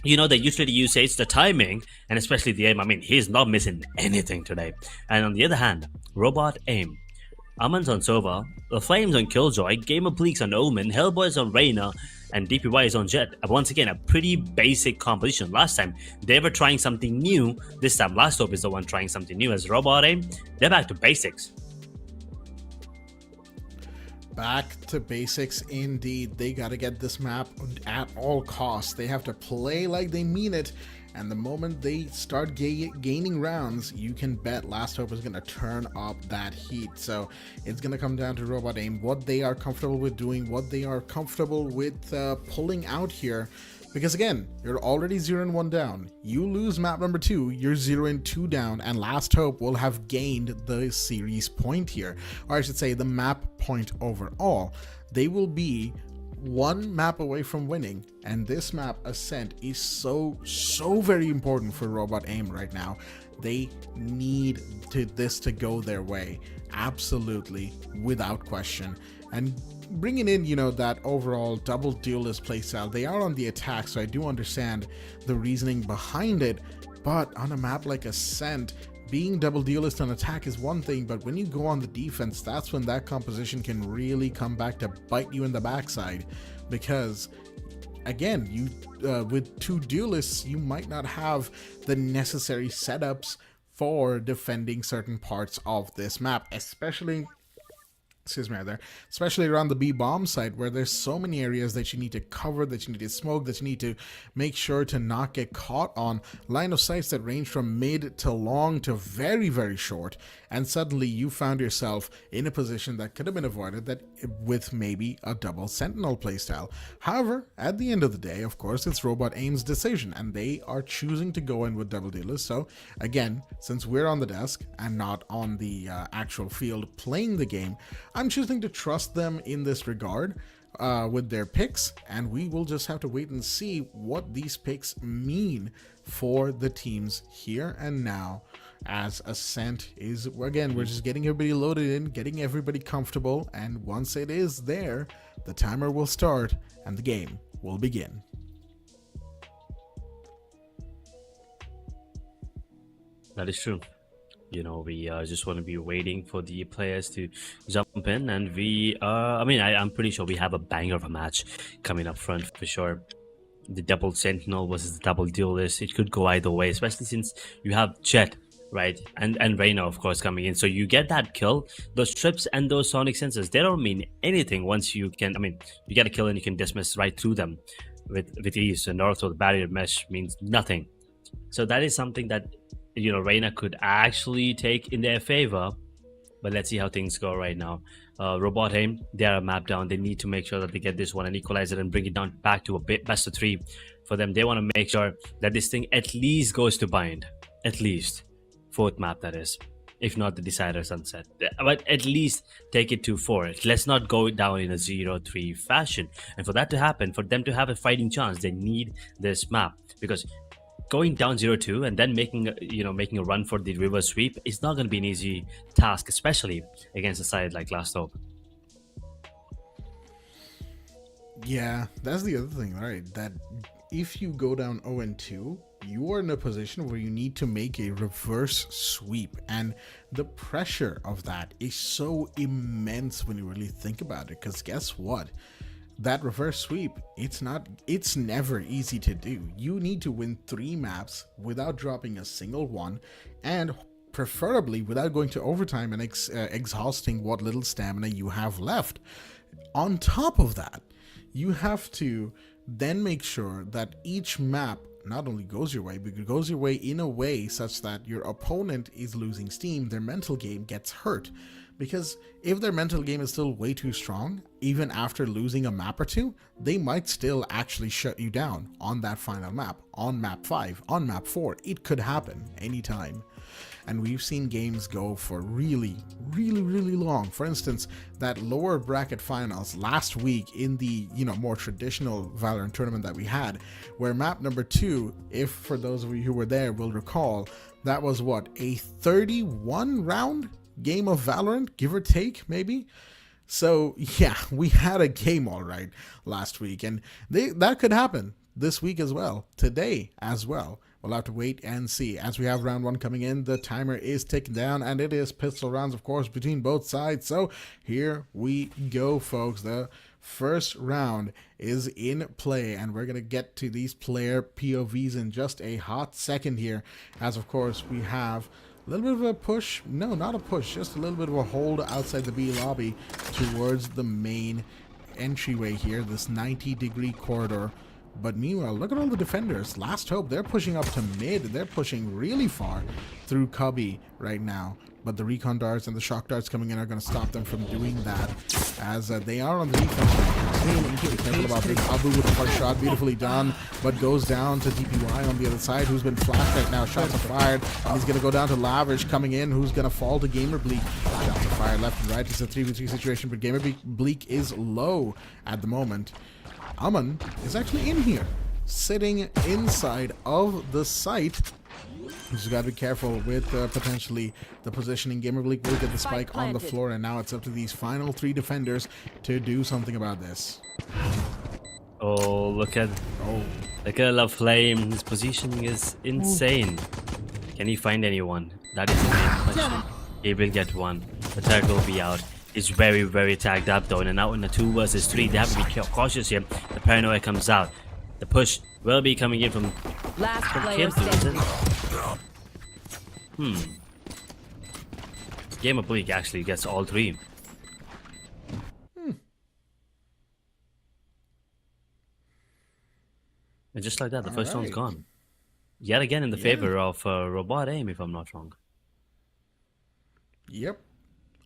the utility usage, the timing, and especially the aim. He's not missing anything today. And on the other hand, Robot Aim. Aman's on Sova, The Flames on Killjoy, Gamer Bleaks on Omen, Hellboy's on Reina, and DPY is on Jet. Once again, a pretty basic composition. Last time, they were trying something new. This time, Last Hope is the one trying something new. As Robot Aim, they're back to basics. Back to basics indeed. They got to get this map at all costs. They have to play like they mean it. And the moment they start gaining rounds, you can bet Last Hope is going to turn up that heat. So it's going to come down to Robot Aim, what they are comfortable with doing, what they are comfortable with pulling out here. Because again, you're already 0-1 down. You lose map number 2, you're 0-2 down, and Last Hope will have gained the series point here. Or I should say the map point overall. They will be 1 map away from winning, and this map, Ascent, is so very important for Robot Aim right now. They need this to go their way, absolutely, without question. And bringing in, that overall double duelist playstyle, they are on the attack, so I do understand the reasoning behind it. But on a map like Ascent, being double duelist on attack is one thing, but when you go on the defense, that's when that composition can really come back to bite you in the backside. Because again, you with 2 duelists, you might not have the necessary setups for defending certain parts of this map, especially around the B bomb site, where there's so many areas that you need to cover, that you need to smoke, that you need to make sure to not get caught on. Line of sights that range from mid to long to very short, and suddenly you found yourself in a position that could have been avoided that with maybe a double sentinel playstyle. However, at the end of the day, of course, it's Robot Aim's decision, and they are choosing to go in with double dealers. So again, since we're on the desk and not on the actual field playing the game, I'm choosing to trust them in this regard with their picks, and we will just have to wait and see what these picks mean for the teams here and now, as Ascent is, again, we're just getting everybody loaded in, getting everybody comfortable, and once it is there, the timer will start and the game will begin. That is true. You know, we just want to be waiting for the players to jump in, and I'm pretty sure we have a banger of a match coming up front for sure. The double sentinel versus the double duelist, it could go either way, especially since you have Jet, right, and Reyna, of course, coming in. So you get that kill. Those trips and those sonic sensors, they don't mean anything once you can. You get a kill and you can dismiss right through them with ease, and also the barrier mesh means nothing. So that is something that, you know, Reyna could actually take in their favor. But let's see how things go right now. Robot Aim, they are mapped down. They need to make sure that they get this one and equalize it and bring it down back to a best of 3 for them. They want to make sure that this thing at least goes to bind. At least. 4th map, that is. If not the Decider Sunset. But at least take it to 4. Let's not go down in a 0-3 fashion. And for that to happen, for them to have a fighting chance, they need this map. Because going down 0-2 and then making a run for the reverse sweep is not going to be an easy task, especially against a side like Last Hope. Yeah, that's the other thing, right? That if you go down 0-2, you are in a position where you need to make a reverse sweep, and the pressure of that is so immense when you really think about it. Because guess what? That reverse sweep, it's never easy to do. You need to win 3 maps without dropping a single one, and preferably without going to overtime and exhausting what little stamina you have left. On top of that, you have to then make sure that each map not only goes your way, but it goes your way in a way such that your opponent is losing steam, their mental game gets hurt. Because if their mental game is still way too strong, even after losing a map or 2, they might still actually shut you down on that final map, on map 5, on map 4. It could happen anytime. And we've seen games go for really, really, really long. For instance, that lower bracket finals last week in the, more traditional Valorant tournament that we had, where map number 2, if for those of you who were there will recall, that was what, a 31 round game of Valorant, give or take, maybe. So yeah, we had a game all right last week, and that could happen this week as well, today as well. We'll have to wait and see. As we have round 1 coming in, the timer is ticking down, and it is pistol rounds, of course, between both sides. So here we go, folks. The first round is in play, and we're going to get to these player POVs in just a hot second here, as of course we have a little bit of a push, no, not a push, just a little bit of a hold outside the B lobby towards the main entryway here, this 90-degree corridor. But meanwhile, look at all the defenders. Last Hope, they're pushing up to mid. They're pushing really far through Cubby right now. But the recon darts and the shock darts coming in are going to stop them from doing that, as they are on the defense. Need to be careful about this. Abu with a hard shot, beautifully done, but goes down to DPY on the other side, who's been flashed right now. Shots are fired, and he's going to go down to Lavish coming in, who's going to fall to Gamer Bleak. Shots are fired left and right. It's a 3v3 situation, but Gamer Bleak is low at the moment. Aman is actually in here, sitting inside of the site. You just got to be careful with potentially the positioning. Gamer Bleak will get the spike on the floor, and now it's up to these final 3 defenders to do something about this. Oh, look at Love Flame. His positioning is insane. Can he find anyone? That is the main question. He will get one. The tag will be out. He's very, very tagged up though, and now in the 2 versus 3, they have to be cautious here. The paranoia comes out. The push will be coming in from last player standing. Game of Bleak actually gets all 3. And just like that, the first round's gone. Yet again in the favor of Robot Aim, if I'm not wrong. Yep.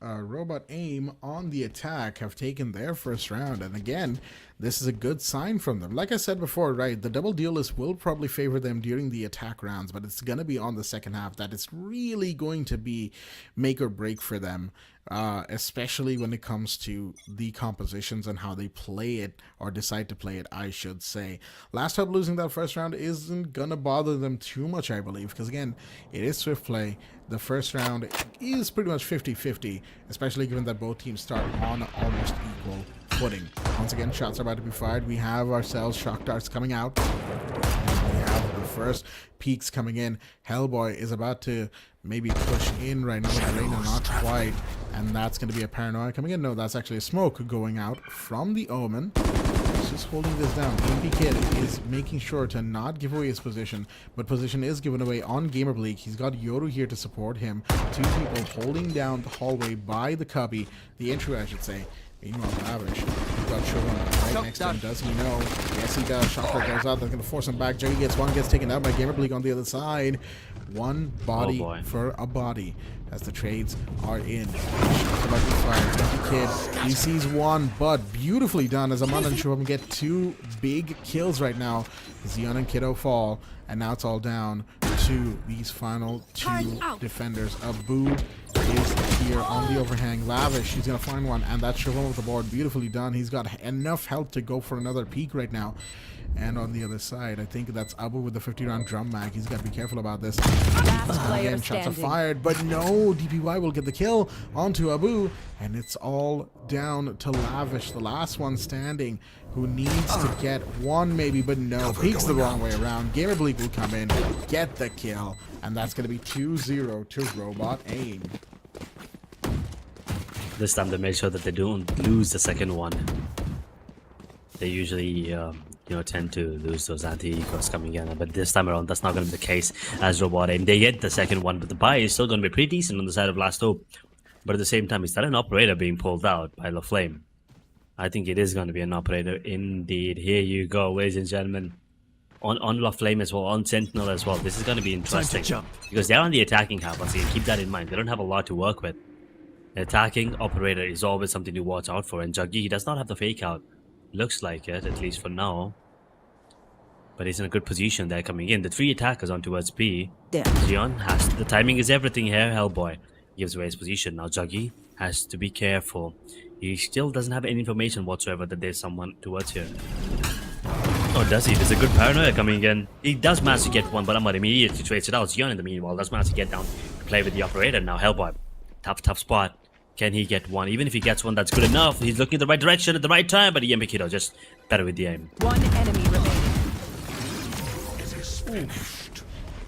Robot Aim on the attack have taken their first round, and again, this is a good sign from them. Like I said before, right, the double duelist will probably favor them during the attack rounds, but it's going to be on the second half that it's really going to be make or break for them, especially when it comes to the compositions and how they play it, or decide to play it, I should say. Last Hope losing that first round isn't going to bother them too much, I believe, because again, it is Swiftplay. The first round is pretty much 50-50, especially given that both teams start on almost equal footing. Once again, shots are about to be fired. We have ourselves shock darts coming out. We have the first peaks coming in. Hellboy is about to maybe push in right now with Reina, not quite, and that's going to be a paranoia coming in. No, that's actually a smoke going out from the Omen. He's just holding this down. MP Kid is making sure to not give away his position, but position is given away on Gamer Bleak. He's got Yoru here to support him. Two people holding down the hallway by the cubby, the entry I should say. Meanwhile, Lavish, he's got Shogun right next to him. Does he know? Yes, he does. Shotgun goes out. They're going to force him back. Juggy gets one, gets taken out by Gamer Bleak on the other side. One body for a body as the trades are in. Shots about to fire. Kid, he sees one, but beautifully done as Amanda and Shubham get two big kills right now. Zion and Kiddo fall, and now it's all down to these final two defenders. Abu is here on the overhang. Lavish, he's gonna find one, and that's Shubham with the board. Beautifully done. He's got enough help to go for another peek right now. And on the other side, I think that's Abu with the 50-round drum mag. He's got to be careful about this. Again, shots are fired, but no, DPY will get the kill onto Abu, and it's all down to Lavish, the last one standing, who needs to get one maybe, but no, peeks the wrong way around. Gamer Bleak will come in, get the kill, and that's going to be 2-0 to Robot Aim. This time they make sure that they don't lose the second one. They usually tend to lose those anti-ecos coming in, but this time around that's not going to be the case as Robot Aim. They get the second one, but the buy is still going to be pretty decent on the side of Last Hope. But at the same time, is that an operator being pulled out by LaFlame? I think it is going to be an operator indeed. Here you go, ladies and gentlemen. On LaFlame as well, on Sentinel as well. This is going to be interesting because they're on the attacking half. Once again, keep that in mind. They don't have a lot to work with. An attacking operator is always something to watch out for, and Juggy, he does not have the fake out. Looks like it, at least for now. But he's in a good position there coming in. The three attackers on towards B. Leon has the timing is everything here. Hellboy gives away his position. Now Juggy has to be careful. He still doesn't have any information whatsoever that there's someone towards here. Oh, does he? There's a good paranoia coming in. He does manage to get one, but Ahmad immediately trades it out. Zion in the meanwhile does manage to get down to play with the operator. Now Hellboy, tough spot. Can he get one? Even if he gets one, that's good enough. He's looking in the right direction at the right time, but the MP Kiddo just better with the aim. One enemy remaining.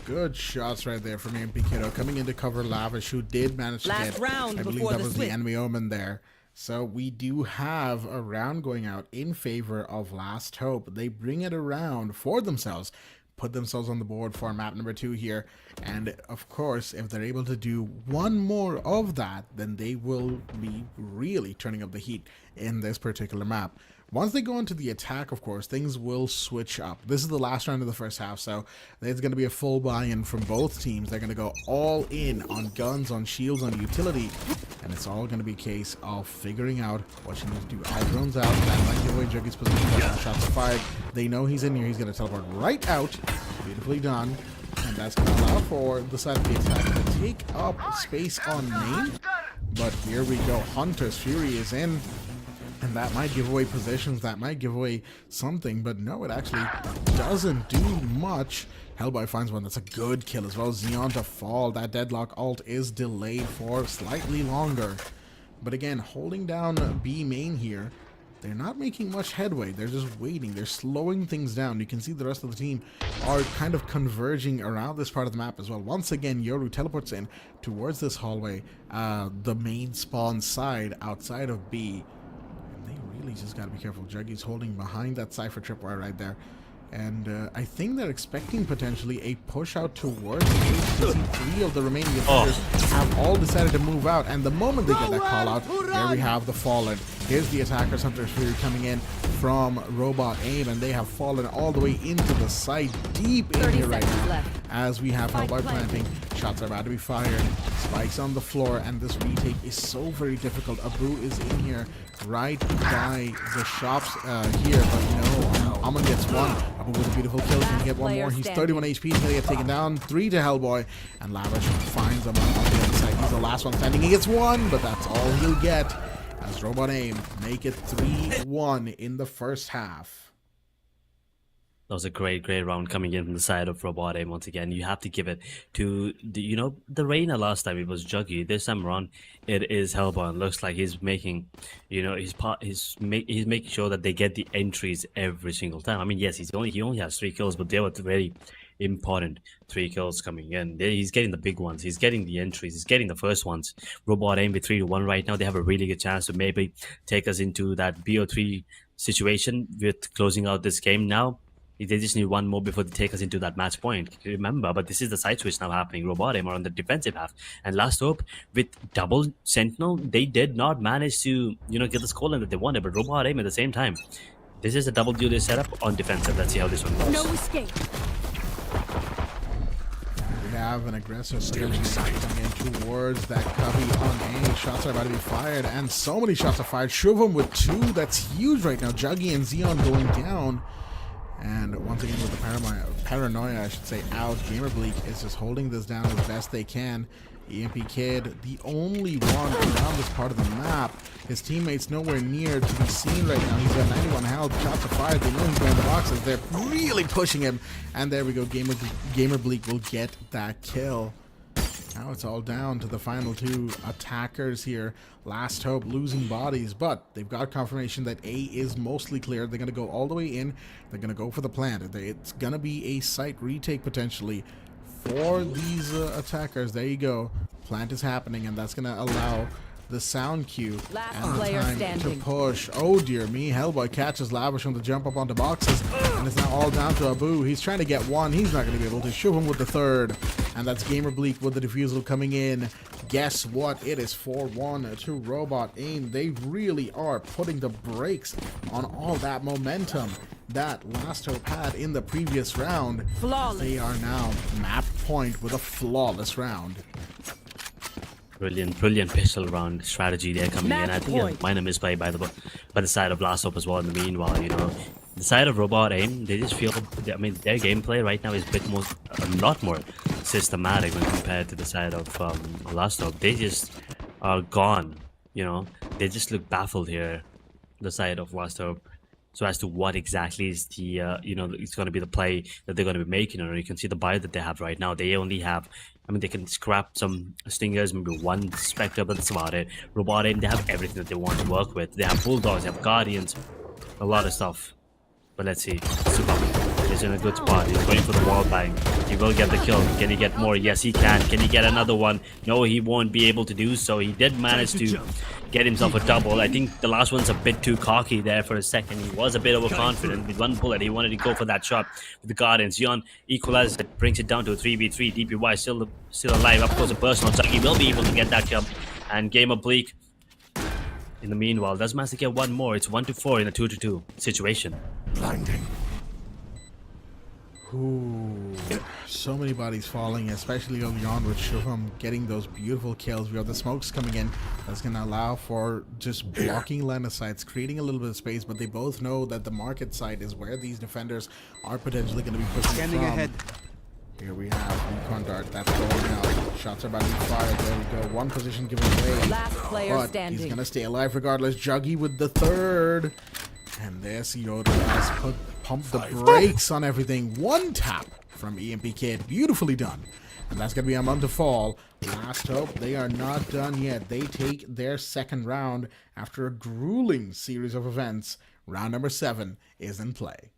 Good shots right there from MP Kiddo coming in to cover Lavish, who did manage to get, I believe that was the enemy Omen there. So we do have a round going out in favor of Last Hope. They bring it around for themselves, put themselves on the board for map number 2 here, and of course if they're able to do one more of that, then they will be really turning up the heat in this particular map. Once they go into the attack, of course, things will switch up. This is the last round of the first half, so there's going to be a full buy-in from both teams. They're going to go all in on guns, on shields, on utility, and it's all going to be a case of figuring out what you need to do. All drones out, that might give away Juggy's position, but shots are fired. They know he's in here. He's going to teleport right out. Beautifully done. And that's going to allow for the side of the attack to take up space on main. But here we go. Hunter's Fury is in. And that might give away positions, that might give away something, but no, it actually doesn't do much. Hellboy finds one. That's a good kill as well. Xeon to fall. That deadlock ult is delayed for slightly longer. But again, holding down B main here, they're not making much headway. They're just waiting. They're slowing things down. You can see the rest of the team are kind of converging around this part of the map as well. Once again, Yoru teleports in towards this hallway, the main spawn side outside of B. Really just gotta be careful. Juggy's holding behind that Cypher tripwire right there. And I think they're expecting potentially a push out towards the 3 of the remaining defenders have all decided to move out. And the moment they get that call out, there we have the Fallen. Here's the attackers, Hunter's Fury coming in from Robot Aim, and they have fallen all the way into the site, deep in here right now. As we have Hellboy planting, shots are about to be fired, spikes on the floor, and this retake is so very difficult. Abu is in here right by the shops here, but no, Aman gets one. Abu with a beautiful kill, can he get one more? He's 31 HP, he's gonna get taken down. 3 to Hellboy, and Lavish finds him on the other side. He's the last one standing. He gets one, but that's all he'll get. As Robot Aim make it 3-1 in the first half. That was a great round coming in from the side of Robot Aim once again. You have to give it to the, the Reina last time it was Juggy. This time around it is Hellboy. And looks like he's making, he's making sure that they get the entries every single time. I mean, yes, he only has 3 kills, but they were very important 3 kills coming in. He's getting the big ones. He's getting the entries. He's getting the first ones. Robot aim with 3-1 right now. They have a really good chance to maybe take us into that BO3 situation with closing out this game now. They just need one more before they take us into that match point. Remember, but this is the side switch now happening. Robot aim are on the defensive half. And last hope, with double Sentinel, they did not manage to, get the scoreline that they wanted. But Robot aim at the same time. This is a double duty setup on defensive. Let's see how this one goes. No escape. We have an aggressive coming in towards that cubby on A. Shots are about to be fired, and so many shots are fired. Shubham with 2. That's huge right now. Juggy and Xeon going down. And once again with the paranoia, I should say, out. Gamerbleak is just holding this down as best they can. EMP Kid, the only one around this part of the map. His teammates nowhere near to be seen right now. He's got 91 health. Shots are fired. They know he's going to the boxes. They're really pushing him. And there we go. Gamerbleak will get that kill. Now it's all down to the final 2 attackers here. Last hope losing bodies, but they've got confirmation that A is mostly clear. They're going to go all the way in. They're going to go for the plant. It's going to be a site retake potentially for these attackers. There you go. Plant is happening, and that's going to allow the sound cue and the time to push. Oh dear me, Hellboy catches Lavish on the jump up onto boxes, and it's now all down to Abu. He's trying to get one. He's not going to be able to shoot him with the third, and that's Gamerbleak with the defusal coming in. Guess what? It is 4-1 to Robot Aim. They really are putting the brakes on all that momentum that Last Hope had in the previous round. Flawless. They are now map point with a flawless round. Brilliant pistol round strategy there coming in. I think a minor misplay by the side of Last Hope as well. In the meanwhile, the side of Robot Aim, they just feel, their gameplay right now is a lot more systematic when compared to the side of Last Hope. They just are gone, they just look baffled here, the side of Last Hope. So as to what exactly is the, it's going to be the play that they're going to be making. Or you can see the buy that they have right now. They only have, they can scrap some Stingers, maybe 1 Spectre, but that's about it. Robot Aim, they have everything that they want to work with. They have Bulldogs, they have Guardians, a lot of stuff. But let's see. Subami is in a good spot. He's going for the wall bang. He will get the kill. Can he get more? Yes, he can. Can he get another one? No, he won't be able to do so. He did manage to get himself a double. I think the last one's a bit too cocky there for a second. He was a bit overconfident with 1 bullet. He wanted to go for that shot with the Guardians. Zion equalizes it, brings it down to a 3v3. DPY still alive. Of course, a personal attack. He will be able to get that kill. And Gamerbleak, in the meanwhile, does manage to get 1 more. It's 1-4 in a 2-2 situation. Blinding. Ooh, so many bodies falling, especially early on with Shubham getting those beautiful kills. We have the smokes coming in. That's going to allow for just blocking line of sights, creating a little bit of space, but they both know that the market side is where these defenders are potentially going to be pushing Standing from. ahead. Here we have Recon Dart. That's going out. Shots are about to be fired. There we go. 1 position given away. Last player but standing. he's going to stay alive regardless. Juggy with the 3rd. And there's Yoda has pumped the brakes on everything. 1 tap from EMP Kid. Beautifully done. And that's going to be a month to fall. Last Hope, they are not done yet. They take their 2nd round after a grueling series of events. Round number 7 is in play.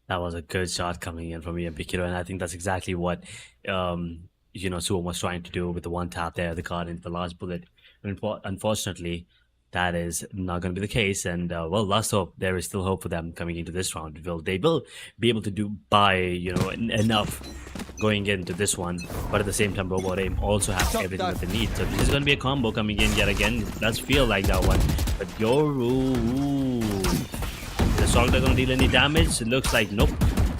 That was a good shot coming in from EMP Kid, and I think that's exactly what Suwon was trying to do with the 1 tap there, the card into the last bullet. Unfortunately, that is not going to be the case, and Last Hope, there is still hope for them coming into this round. They will be able to buy enough going into this one, but at the same time, Robot Aim also have everything that they need. So this is going to be a combo coming in yet again. It does feel like that one, but the Shock not going to deal any damage? It looks like nope.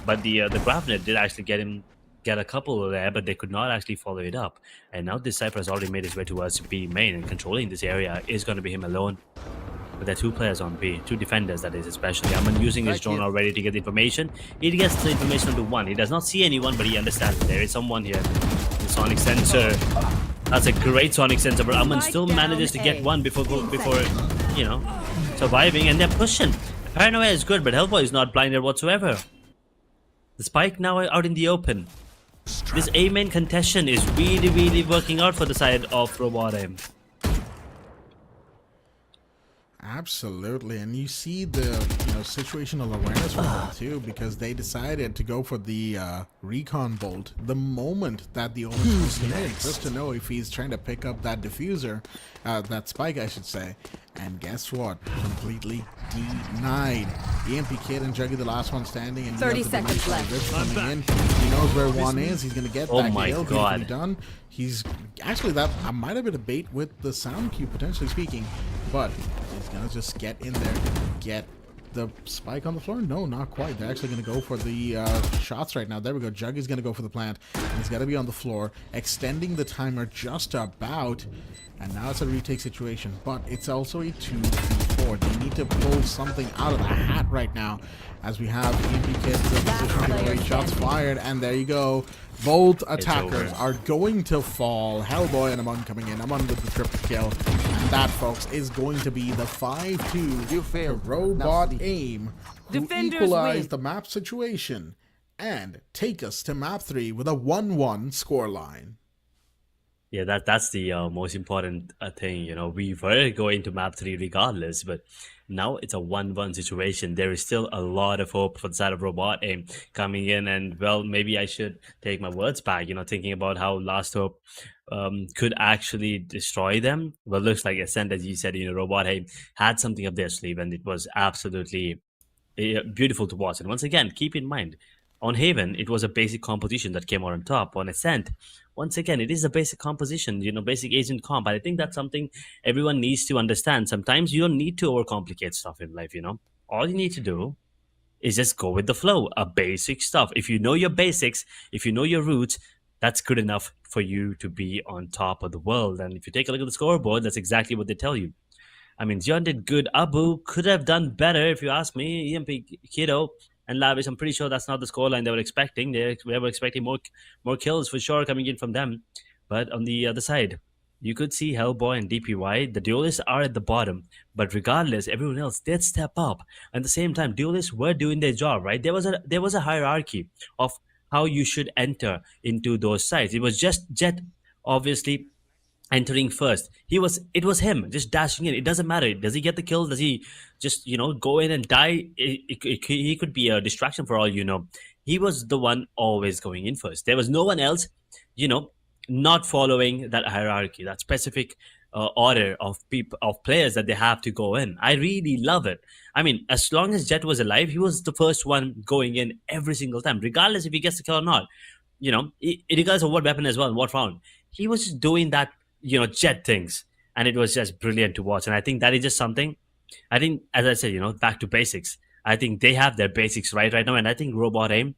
But the Grafnet did actually get a couple there, but they could not actually follow it up. And now this Cypher has already made his way towards B main, and controlling this area is going to be him alone. But there are 2 players on B, 2 defenders that is especially. I'm using his drone already to get the information. He gets the information onto 1. He does not see anyone, but he understands there is someone here. The sonic sensor. That's a great sonic sensor, but Aman still manages to get 1 before surviving, and they're pushing. Paranoia is good, but Hellboy is not blinded whatsoever. The spike now out in the open. This A-main contention is really working out for the side of Robot Aim. Absolutely, and you see the situational awareness from them too, because they decided to go for the recon bolt the moment that the owner was hitting, just to know if he's trying to pick up that diffuser, that spike I should say. And guess what? Completely denied. EMP Kid and Juggy, the last one standing, and 30 seconds left. Coming in. He knows where one is. He's gonna get that kill. God. Done. He's actually, that might have been a bait with the sound cue, potentially speaking, but he's gonna just get in there, get the spike on the floor. No, not quite. They're actually gonna go for the shots right now. There we go. Juggy's gonna go for the plant, and he's got to be on the floor, extending the timer just about. And now it's a retake situation, but it's also a 2v4. They need to pull something out of the hat right now, as we have EMP Kids, shots fired, and there you go. Both attackers are going to fall. Hellboy and Amon coming in. Amon with the triple kill. And that, folks, is going to be the 5-2 You failed. Robot Aim, who Defenders equalize win. the map situation and take us to map 3 with a 1-1 scoreline. Yeah, that's the most important thing. You know, we were going to map 3 regardless, but now it's a 1-1 situation. There is still a lot of hope for the side of Robot Aim coming in, and well, maybe I should take my words back. You know, thinking about how Last Hope could actually destroy them. Well, looks like Ascent, as you said, you know, Robot Aim had something up their sleeve, and it was absolutely beautiful to watch. And once again, keep in mind, on Haven, it was a basic composition that came out on top. On Ascent, once again, it is a basic composition, you know, basic agent comp. And I think that's something everyone needs to understand. Sometimes you don't need to overcomplicate stuff in life, you know. All you need to do is just go with the flow, a basic stuff. If you know your basics, if you know your roots, that's good enough for you to be on top of the world. And if you take a look at the scoreboard, that's exactly what they tell you. I mean, Zion did good. Abu could have done better, if you ask me. EMP Kiddo and Lavish, I'm pretty sure that's not the scoreline they were expecting. They were expecting more kills for sure coming in from them. But on the other side, you could see Hellboy and DPY. The duelists are at the bottom. But regardless, everyone else did step up. At the same time, duelists were doing their job, right? There was a hierarchy of how you should enter into those sites. It was just Jet, obviously, entering first. It was him just dashing in. It doesn't matter, does he get the kill, does he just, you know, go in and die? He could be a distraction for all you know. He was the one always going in first. There was no one else, you know, not following that hierarchy, that specific order of players that they have to go in. I really love it. I mean, as long as Jet was alive, he was the first one going in every single time, regardless if he gets the kill or not. You know, regardless of what weapon as well, what round, he was just doing that, you know, Jet things, and it was just brilliant to watch. And I think that is just something, I think, as I said, you know, back to basics. I think they have their basics right now, and I think Robot Aim,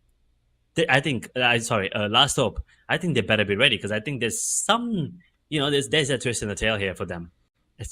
Last Hope, I think they better be ready, because I think there's some, you know, there's a twist in the tail here for them,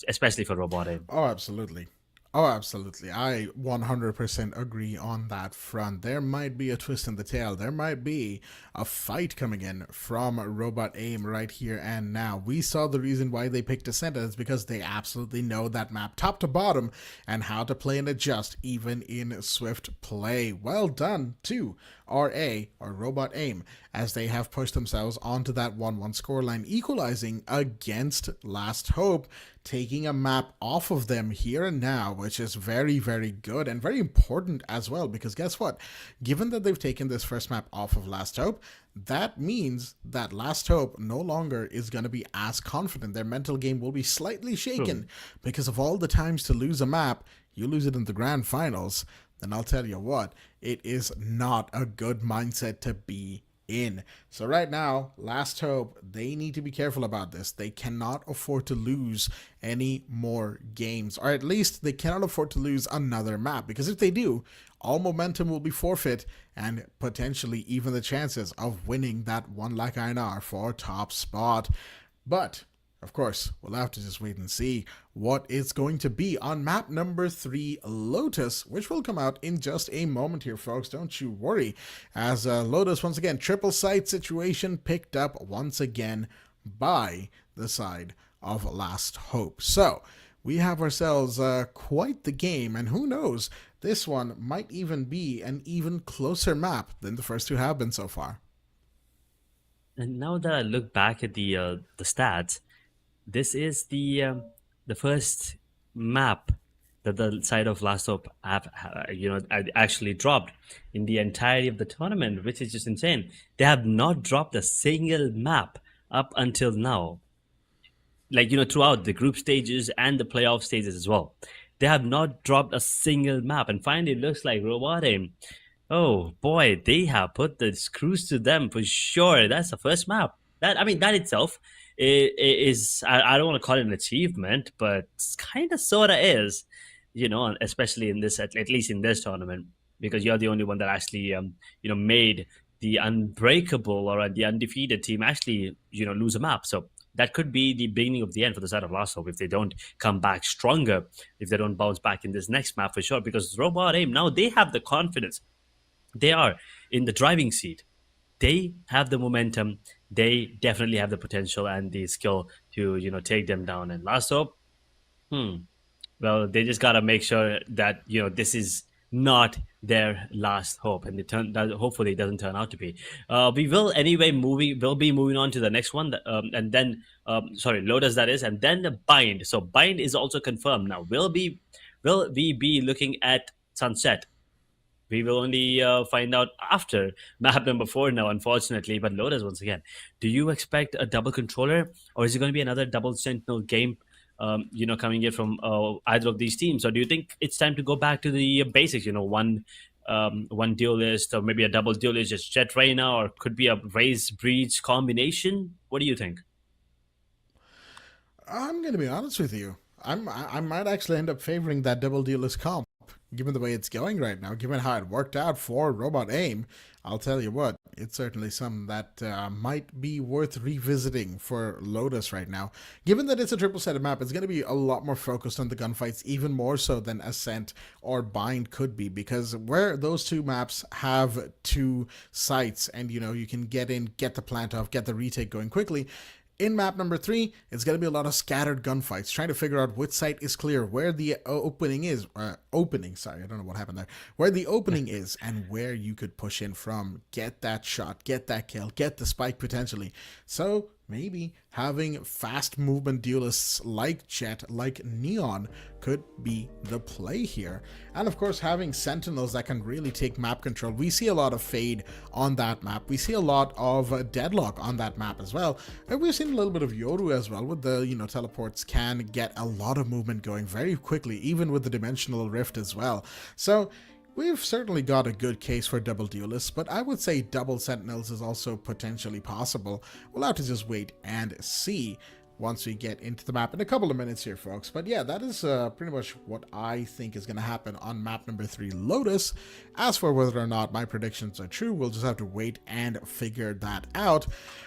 especially for Robot Aim. Oh, absolutely. Oh, absolutely. I 100% agree on that front. There might be a twist in the tail. There might be a fight coming in from Robot Aim right here and now. We saw the reason why they picked Ascent is because they absolutely know that map top to bottom and how to play and adjust even in Swift play. Well done to RA, or Robot Aim, as they have pushed themselves onto that 1-1 scoreline, equalizing against Last Hope, taking a map off of them here and now, which is very, very good and very important as well, because guess what? Given that they've taken this first map off of Last Hope, that means that Last Hope no longer is going to be as confident. Their mental game will be slightly shaken because of all the times to lose a map. You lose it in the grand finals, then I'll tell you what, it is not a good mindset to be in. So right now, Last Hope, they need to be careful about this. They cannot afford to lose any more games, or at least they cannot afford to lose another map, because if they do, all momentum will be forfeit, and potentially even the chances of winning that 1 lakh INR for top spot. But of course, we'll have to just wait and see what it's going to be on map number 3, Lotus, which will come out in just a moment here, folks. Don't you worry. As Lotus, once again, triple site situation picked up once again by the side of Last Hope. So we have ourselves quite the game, and who knows, this one might even be an even closer map than the first two have been so far. And now that I look back at the stats, this is the first map that the side of Last Hope have, actually dropped in the entirety of the tournament, which is just insane. They have not dropped a single map up until now, like, throughout the group stages and the playoff stages as well. They have not dropped a single map, and finally it looks like Robot Aim, oh boy, they have put the screws to them for sure. That's the first map. That itself is, I don't want to call it an achievement, but kind of sort of is, especially in this, at least in this tournament, because you're the only one that actually made the unbreakable or the undefeated team actually lose a map. So that could be the beginning of the end for the side of Last Hope if they don't come back stronger, if they don't bounce back in this next map for sure. Because Robot Aim, now they have the confidence. They are in the driving seat. They have the momentum. They definitely have the potential and the skill to take them down. And Last Hope, well, they just gotta make sure that this is not their last hope, and hopefully it doesn't turn out to be. We will anyway we'll be moving on to the next one, and then Lotus, that is, and then the Bind. So Bind is also confirmed now. Will we be looking at Sunset? We will only find out after map number 4 now, unfortunately. But Lotus, once again, do you expect a double controller, or is it going to be another double Sentinel game coming in from either of these teams? Or do you think it's time to go back to the basics, one duelist, or maybe a double duelist, just Jet Reyna, or could be a Raze Breach combination? What do you think? I'm going to be honest with you. I might actually end up favoring that double duelist comp, given the way it's going right now, given how it worked out for Robot Aim. I'll tell you what, it's certainly something that might be worth revisiting for Lotus right now. Given that it's a triple-sided map, it's going to be a lot more focused on the gunfights, even more so than Ascent or Bind could be, because where those two maps have two sites and, you can get in, get the plant off, get the retake going quickly, in map number 3, it's going to be a lot of scattered gunfights, trying to figure out which site is clear, where the opening is, I don't know what happened there, where the opening is, and where you could push in from, get that shot, get that kill, get the spike potentially. So maybe having fast movement duelists like Jet, like Neon, could be the play here. And of course, having Sentinels that can really take map control. We see a lot of Fade on that map. We see a lot of Deadlock on that map as well. And we've seen a little bit of Yoru as well, with the, teleports can get a lot of movement going very quickly, even with the Dimensional Rift as well. So we've certainly got a good case for double duelists, but I would say double Sentinels is also potentially possible. We'll have to just wait and see once we get into the map in a couple of minutes here, folks. But yeah, that is pretty much what I think is going to happen on map number 3, Lotus. As for whether or not my predictions are true, we'll just have to wait and figure that out.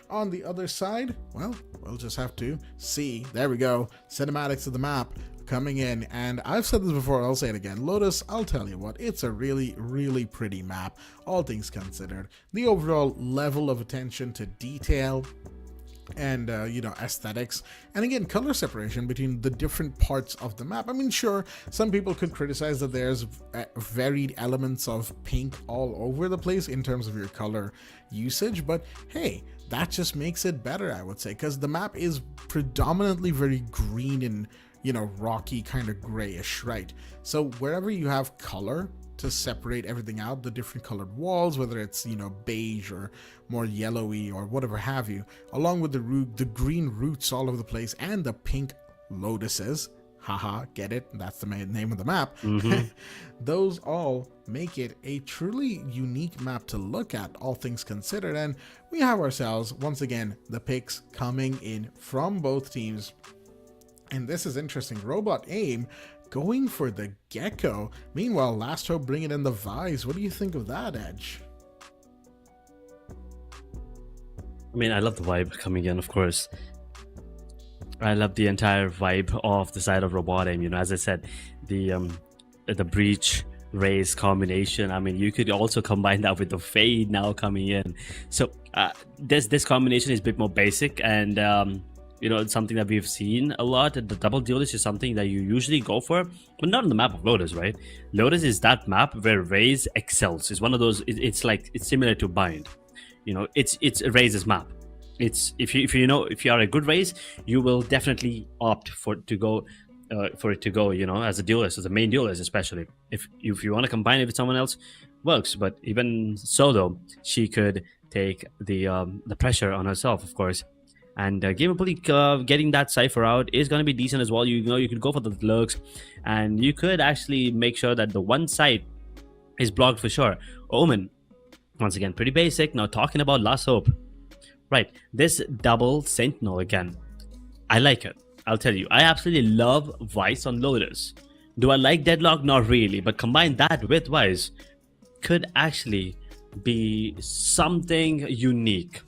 On the other side, well, we'll just have to see. There we go, cinematics of the map coming in, and I've said this before, I'll say it again. Lotus, I'll tell you what, it's a really, really pretty map, all things considered. The overall level of attention to detail and aesthetics, and again, color separation between the different parts of the map. I mean, sure, some people could criticize that there's varied elements of pink all over the place in terms of your color usage, but hey, that just makes it better, I would say, because the map is predominantly very green and rocky, kind of grayish, right? So wherever you have color to separate everything out, the different colored walls, whether it's beige or more yellowy or whatever have you, along with the green roots all over the place and the pink lotuses, haha, get it, that's the name of the map. Those all make it a truly unique map to look at, all things considered. And we have ourselves, once again, the picks coming in from both teams. And this is interesting. Robot Aim going for the Gecko. Meanwhile, Last Hope bringing in the Vise. What do you think of that, Edge? I mean, I love the vibe coming in, of course. I love the entire vibe of the side of Robot Aim. As I said, the Breach Raze combination. I mean, you could also combine that with the Fade now coming in. So this combination is a bit more basic, and it's something that we've seen a lot. The double duelist is something that you usually go for, but not on the map of Lotus, right? Lotus is that map where Raze excels. It's one of those. It's similar to Bind. It's Raze's map. It's if you are a good Raze, you will definitely opt to go for it to go, you know, as a duelist, as a main duelist, especially if you want to combine it with someone else, works. But even so, though, she could take the pressure on herself, of course. And Game of Bleak, getting that cipher out is going to be decent as well. You know, you could go for the lurks, and you could actually make sure that the one side is blocked for sure. Omen, once again, pretty basic. Now talking about Last Hope, right? This double sentinel again, I like it. I'll tell you, I absolutely love Vice on loaders. Do I like Deadlock? Not really, but combine that with Vice could actually be something unique.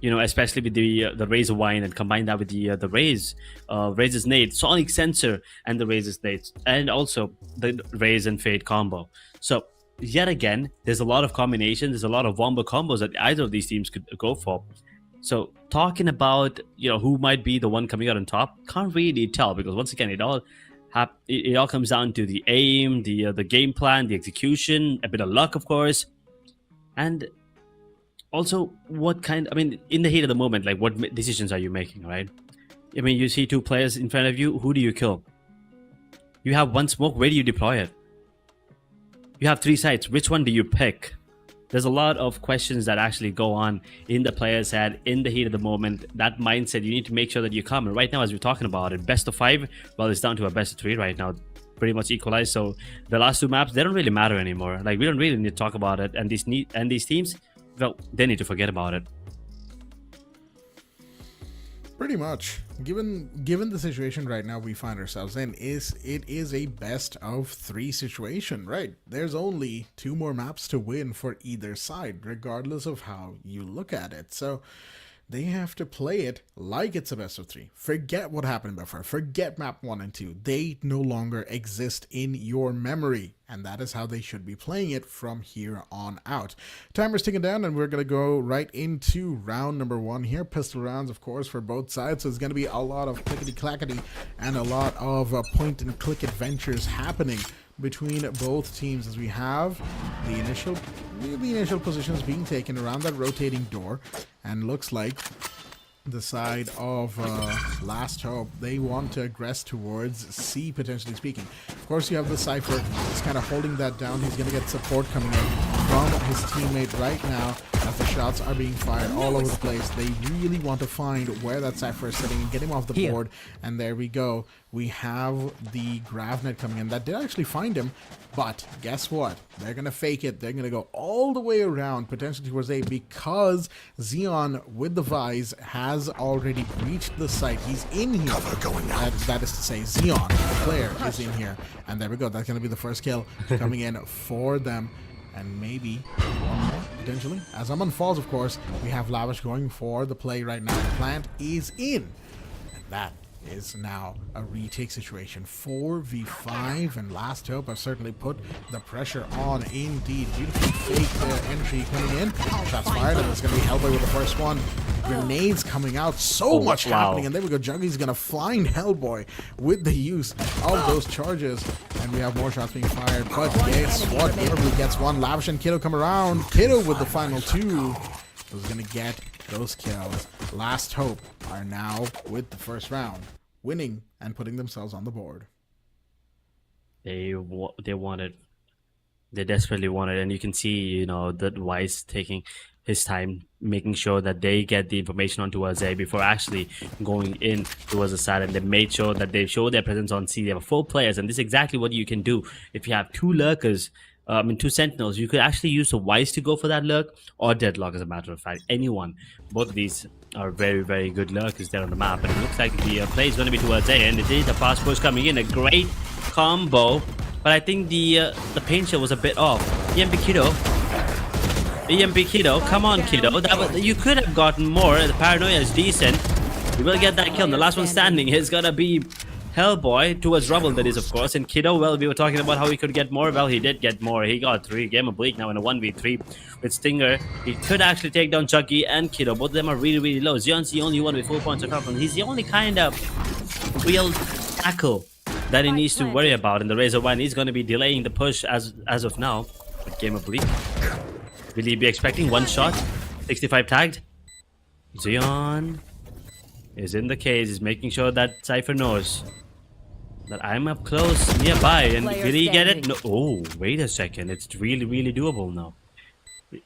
You know, especially with the Razor Wine, and combine that with the Razor's Nade, Sonic Sensor, and the Razor's Nade, and also the Raze and Fade combo. So yet again, there's a lot of combinations. There's a lot of wombo combos that either of these teams could go for. So talking about, you know, who might be the one coming out on top, can't really tell, because once again, it all comes down to the aim, the game plan, the execution, a bit of luck, of course, and also what kind. I mean, in the heat of the moment, like, what decisions are you making, right? I mean, you see two players in front of you. Who do you kill? You have one smoke. Where do you deploy it? You have three sites. Which one do you pick? There's a lot of questions that actually go on in the player's head in the heat of the moment. That mindset, you need to make sure that you come. And right now, as we're talking about it, best of 5, well, it's down to a best of 3 right now, pretty much equalized. So the last 2 maps, they don't really matter anymore. Like, we don't really need to talk about it. And these teams, well, they need to forget about it. Pretty much. Given the situation right now we find ourselves in, it is a best of 3 situation, right? There's only 2 more maps to win for either side, regardless of how you look at it. So they have to play it like it's a best of 3. Forget what happened before. Forget map 1 and 2. They no longer exist in your memory. And that is how they should be playing it from here on out. Timer's ticking down, and we're going to go right into round number 1 here. Pistol rounds, of course, for both sides. So it's going to be a lot of clickety-clackety and a lot of point-and-click adventures happening between both teams, as we have the initial positions being taken around that rotating door. And looks like the side of Last Hope, they want to aggress towards C, potentially speaking. Of course, you have the Cypher. He's kind of holding that down. He's going to get support coming in from his teammate right now as the shots are being fired all over the place. They really want to find where that Cypher is sitting and get him off the board. And there we go. We have the Gravnet coming in. That did actually find him, but guess what? They're going to fake it. They're going to go all the way around, potentially towards A, because Xeon with the Vise has already breached the site. He's in here. Cover going out. That is to say, Xeon, the player, is in here. And there we go. That's going to be the first kill coming in for them. And maybe one more, potentially. As Aman falls, of course, we have Lavish going for the play right now. The plant is in. And that is now a retake situation. 4v5, and Last Hope have certainly put the pressure on indeed. Beautifully fake entry coming in. Shots fired, and it's going to be Hellboy with the first one. Grenades coming out. So much happening. And there we go. Juggy's going to find Hellboy with the use of those charges. And we have more shots being fired. But guess what? Gamerblue gets one. Lavish and Kiddo come around. Kiddo with the final 2. Who's going to get those kills. Last Hope are now with the first round, winning and putting themselves on the board. They want it. They desperately want it, and you can see, you know, that Weiss taking his time, making sure that they get the information onto A before actually going in towards the side, and they made sure that they show their presence on C. They have 4 players, and this is exactly what you can do if you have 2 lurkers. 2 sentinels. You could actually use the Wise to go for that lurk, or Deadlock, as a matter of fact. Anyone. Both of these are very, very good lurkers there on the map. And it looks like the play is going to be towards A. And it is the fast push coming in. A great combo. But I think the paint shell was a bit off. EMP Kiddo. Come on, Kiddo. You could have gotten more. The paranoia is decent. You will get that kill. And the last one standing is going to be Hellboy towards Rubble, that is, of course. And Kiddo, well, we were talking about how he could get more. Well, he did get more. He got 3. Game of Bleak now in a 1v3 with Stinger. He could actually take down Chucky and Kiddo. Both of them are really, really low. Xeon's the only one with 4 points of top, and he's the only kind of real tackle that he needs to worry about. And the Razor One is going to be delaying the push as of now with Game of Bleak. Will he be expecting 1 shot? 65 tagged. Xeon is in the case. He's making sure that Cypher knows. that I'm up close nearby, and Player will he get it? standing. No. Oh, wait a second. It's really, really doable now.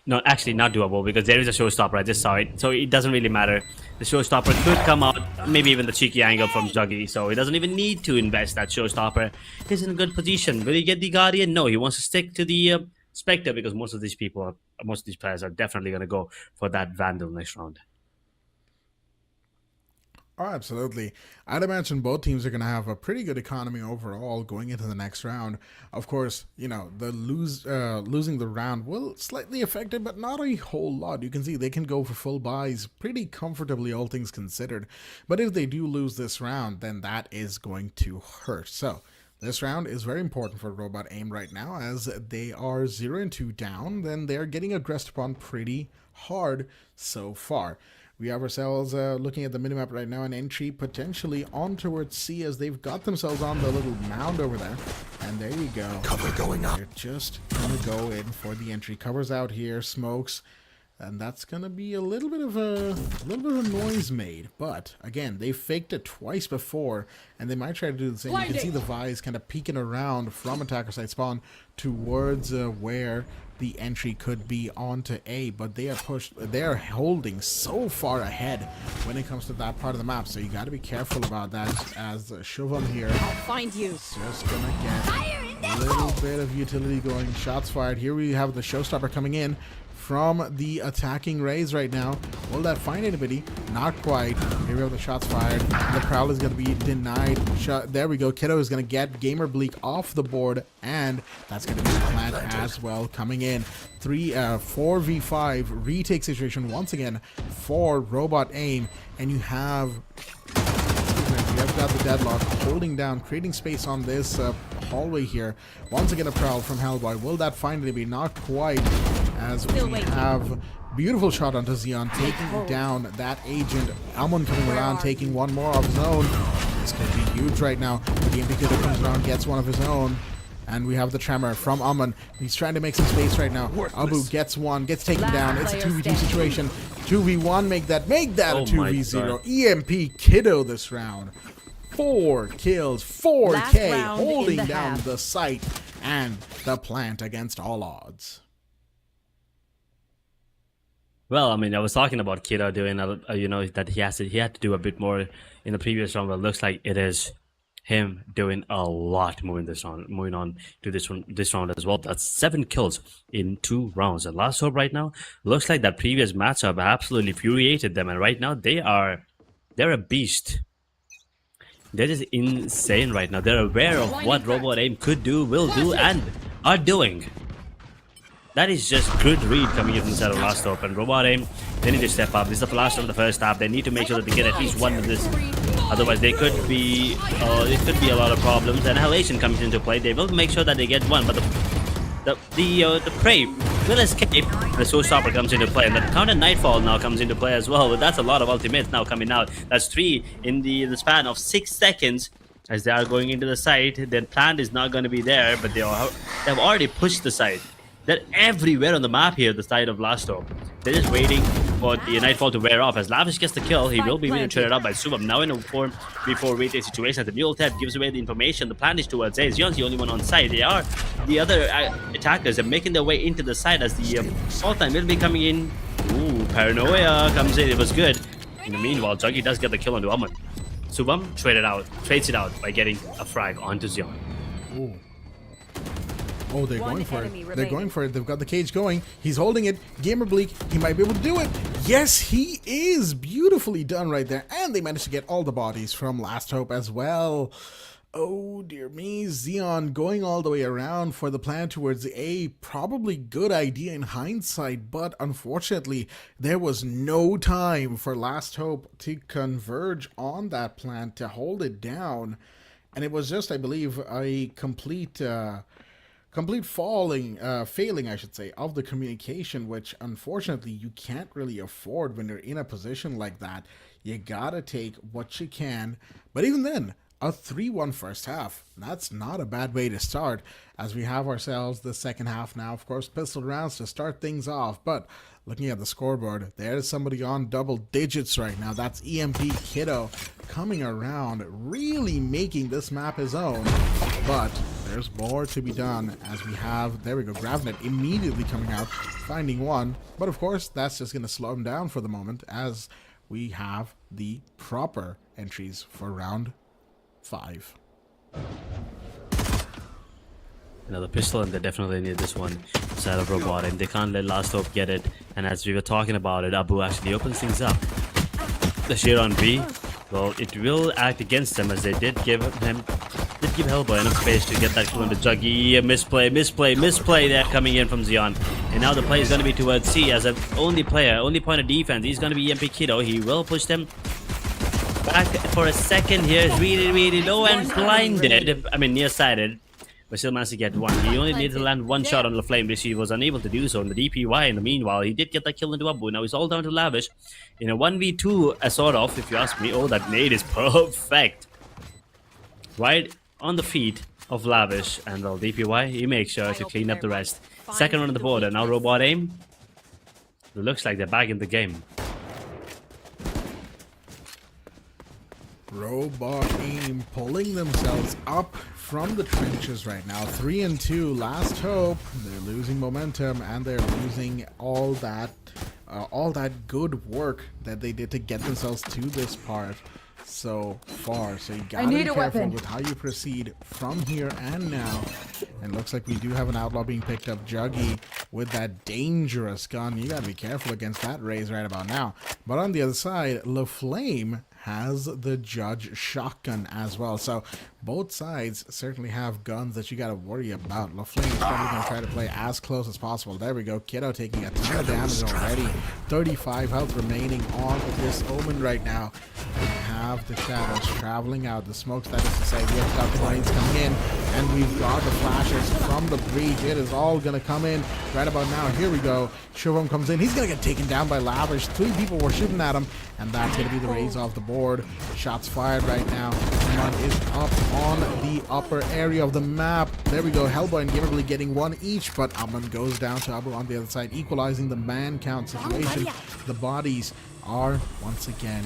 No, actually not doable because there is a showstopper. I just saw it, so it doesn't really matter. The showstopper could come out, maybe even the cheeky angle from Juggy, so he doesn't even need to invest that showstopper. He's in a good position. Will he get the Guardian? No, he wants to stick to the Spectre because most of these players are definitely going to go for that Vandal next round. Oh, absolutely. I'd imagine both teams are going to have a pretty good economy overall going into the next round. Of course, you know, the losing the round will slightly affect it, but not a whole lot. You can see they can go for full buys pretty comfortably, all things considered. But if they do lose this round, then that is going to hurt. So this round is very important for Robot Aim right now, as they are 0-2 down. Then they're getting aggressed upon pretty hard so far. We have ourselves looking at the minimap right now, an entry potentially on towards C, as they've got themselves on the little mound over there. And there you go. Cover going up. They're just going to go in for the entry. Covers out here, smokes. And that's going to be a little bit of a noise made. But again, they faked it twice before, and they might try to do the same. You can see the Vise kind of peeking around from attacker side spawn towards where the entry could be onto A, but they are holding so far ahead when it comes to that part of the map. So you got to be careful about that, as Shivam here I'll find you. is just going to get a little bit of utility going. Shots fired. Here we have the showstopper coming in from the attacking Rays right now. Will that find anybody? Not quite. Here we have the shots fired. The Prowl is going to be denied. There we go. Kiddo is going to get Gamer Bleak off the board, and that's going to be the plant as well coming in. 4v5 retake situation once again for Robot Aim, and you have got the Deadlock holding down, creating space on this hallway here. Once again, a Prowl from Hellboy. Will that find anybody? Not quite, as we have beautiful shot onto Xeon, taking down that agent. Almond coming around, taking one more of his own. This could be huge right now. The MP Kiddo comes around, gets one of his own. And we have the Tremor from Aman. He's trying to make some space right now. Abu gets one, gets taken down. It's a 2v2 situation. 2v1, make that a 2v0. EMP Kiddo this round. 4 kills, 4K, holding down the site and the plant against all odds. Well, I mean, I was talking about Kiddo doing, you know, that he had to do a bit more in the previous round, but it looks like it is him doing a lot more in this round, moving on to this round as well. That's 7 kills in 2 rounds. And Last Hope right now looks like that previous matchup absolutely infuriated them, and right now they're a beast. They're just insane right now. They're aware of what Robot Aim could do, will do, and are doing. That is just good read coming in inside of Last Hope, and Robot Aim, they need to step up. This is the last of the first half. They need to make sure that they get at least one of this. Otherwise, they could be it could be a lot of problems. And Halation comes into play. They will make sure that they get one, but the prey will escape. The showstopper comes into play, and the counter Nightfall now comes into play as well. But that's a lot of ultimates now coming out. That's 3 in the span of 6 seconds. As they are going into the site, their plan is not going to be there, but they've already pushed the site. They're everywhere on the map here, the side of Last Hope. They're just waiting for the Nightfall to wear off. As Lavish gets the kill, he will be traded up by Subam. Now in a 4v4 retake situation, the Mule Tab gives away the information. The plan is towards A. Zion's the only one on site. The other attackers are making their way into the site as the all-time will be coming in. Ooh, Paranoia comes in. It was good. In the meanwhile, Juggy does get the kill onto Aman. Subam trades it out by getting a frag onto Zion. Ooh. Oh, they're going for it. They're going for it. They've got the cage going. He's holding it. Gamer Bleak, he might be able to do it. Yes, he is. Beautifully done right there. And they managed to get all the bodies from Last Hope as well. Oh, dear me. Xeon going all the way around for the plan towards A. Probably good idea in hindsight, but unfortunately, there was no time for Last Hope to converge on that plan to hold it down. And it was just, I believe, a complete failing, I should say, of the communication, which unfortunately you can't really afford when you're in a position like that. You gotta take what you can. But even then, a 3-1 first half, that's not a bad way to start, as we have ourselves the second half now. Of course, pistol rounds to start things off, but looking at the scoreboard, there's somebody on double digits right now. That's EMP Kiddo coming around, really making this map his own. But there's more to be done as we have, there we go, Gravnet immediately coming out, finding one. But of course, that's just going to slow him down for the moment as we have the proper entries for round 5. Another pistol, and they definitely need this one side of robot, and they can't let Last Hope get it. And as we were talking about it, Abu actually opens things up. The share on B, well, it will act against them as they did give Hellboy enough space to get that kill into Juggy. Misplay there coming in from Xeon. And now the play is going to be towards C as an only point of defense. He's going to be EMP Kiddo. He will push them back for a second here. It's really low and blinded. I mean, nearsighted. But still managed to get one. He only needed to land one shot on the flame, which he was unable to do so in the DPY. In the meanwhile, he did get that kill into Abu. Now he's all down to Lavish in a 1v2, sort of, if you ask me. Oh, that nade is perfect. Right on the feet of Lavish, and well, DPY, he makes sure to clean up the rest. Second one on the board, and now Robot Aim. It looks like they're back in the game. Robot Aim pulling themselves up from the trenches right now. 3 and 2, Last Hope. They're losing momentum, and they're losing all that good work that they did to get themselves to this part so far. So you gotta be careful with how you proceed from here and now. And looks like we do have an outlaw being picked up, Juggy, with that dangerous gun. You gotta be careful against that raise right about now. But on the other side, LaFlame has the Judge shotgun as well. So both sides certainly have guns that you got to worry about. LaFlame is probably going to try to play as close as possible. There we go. Kiddo taking a ton of damage already. 35 health remaining on this Omen right now. We have the shadows traveling out. The smokes, that is to say, we have got the planes coming in. And we've got the flashes from the breach. It is all going to come in right about now. Here we go. Shivam comes in. He's going to get taken down by Lavish. 3 people were shooting at him. And that's going to be the raise off the board. Shots fired right now. Someone is up on the upper area of the map. There we go. Hellboy and Gamerly getting 1 each, but Aman goes down to Abu on the other side, equalizing the man count situation. The bodies are once again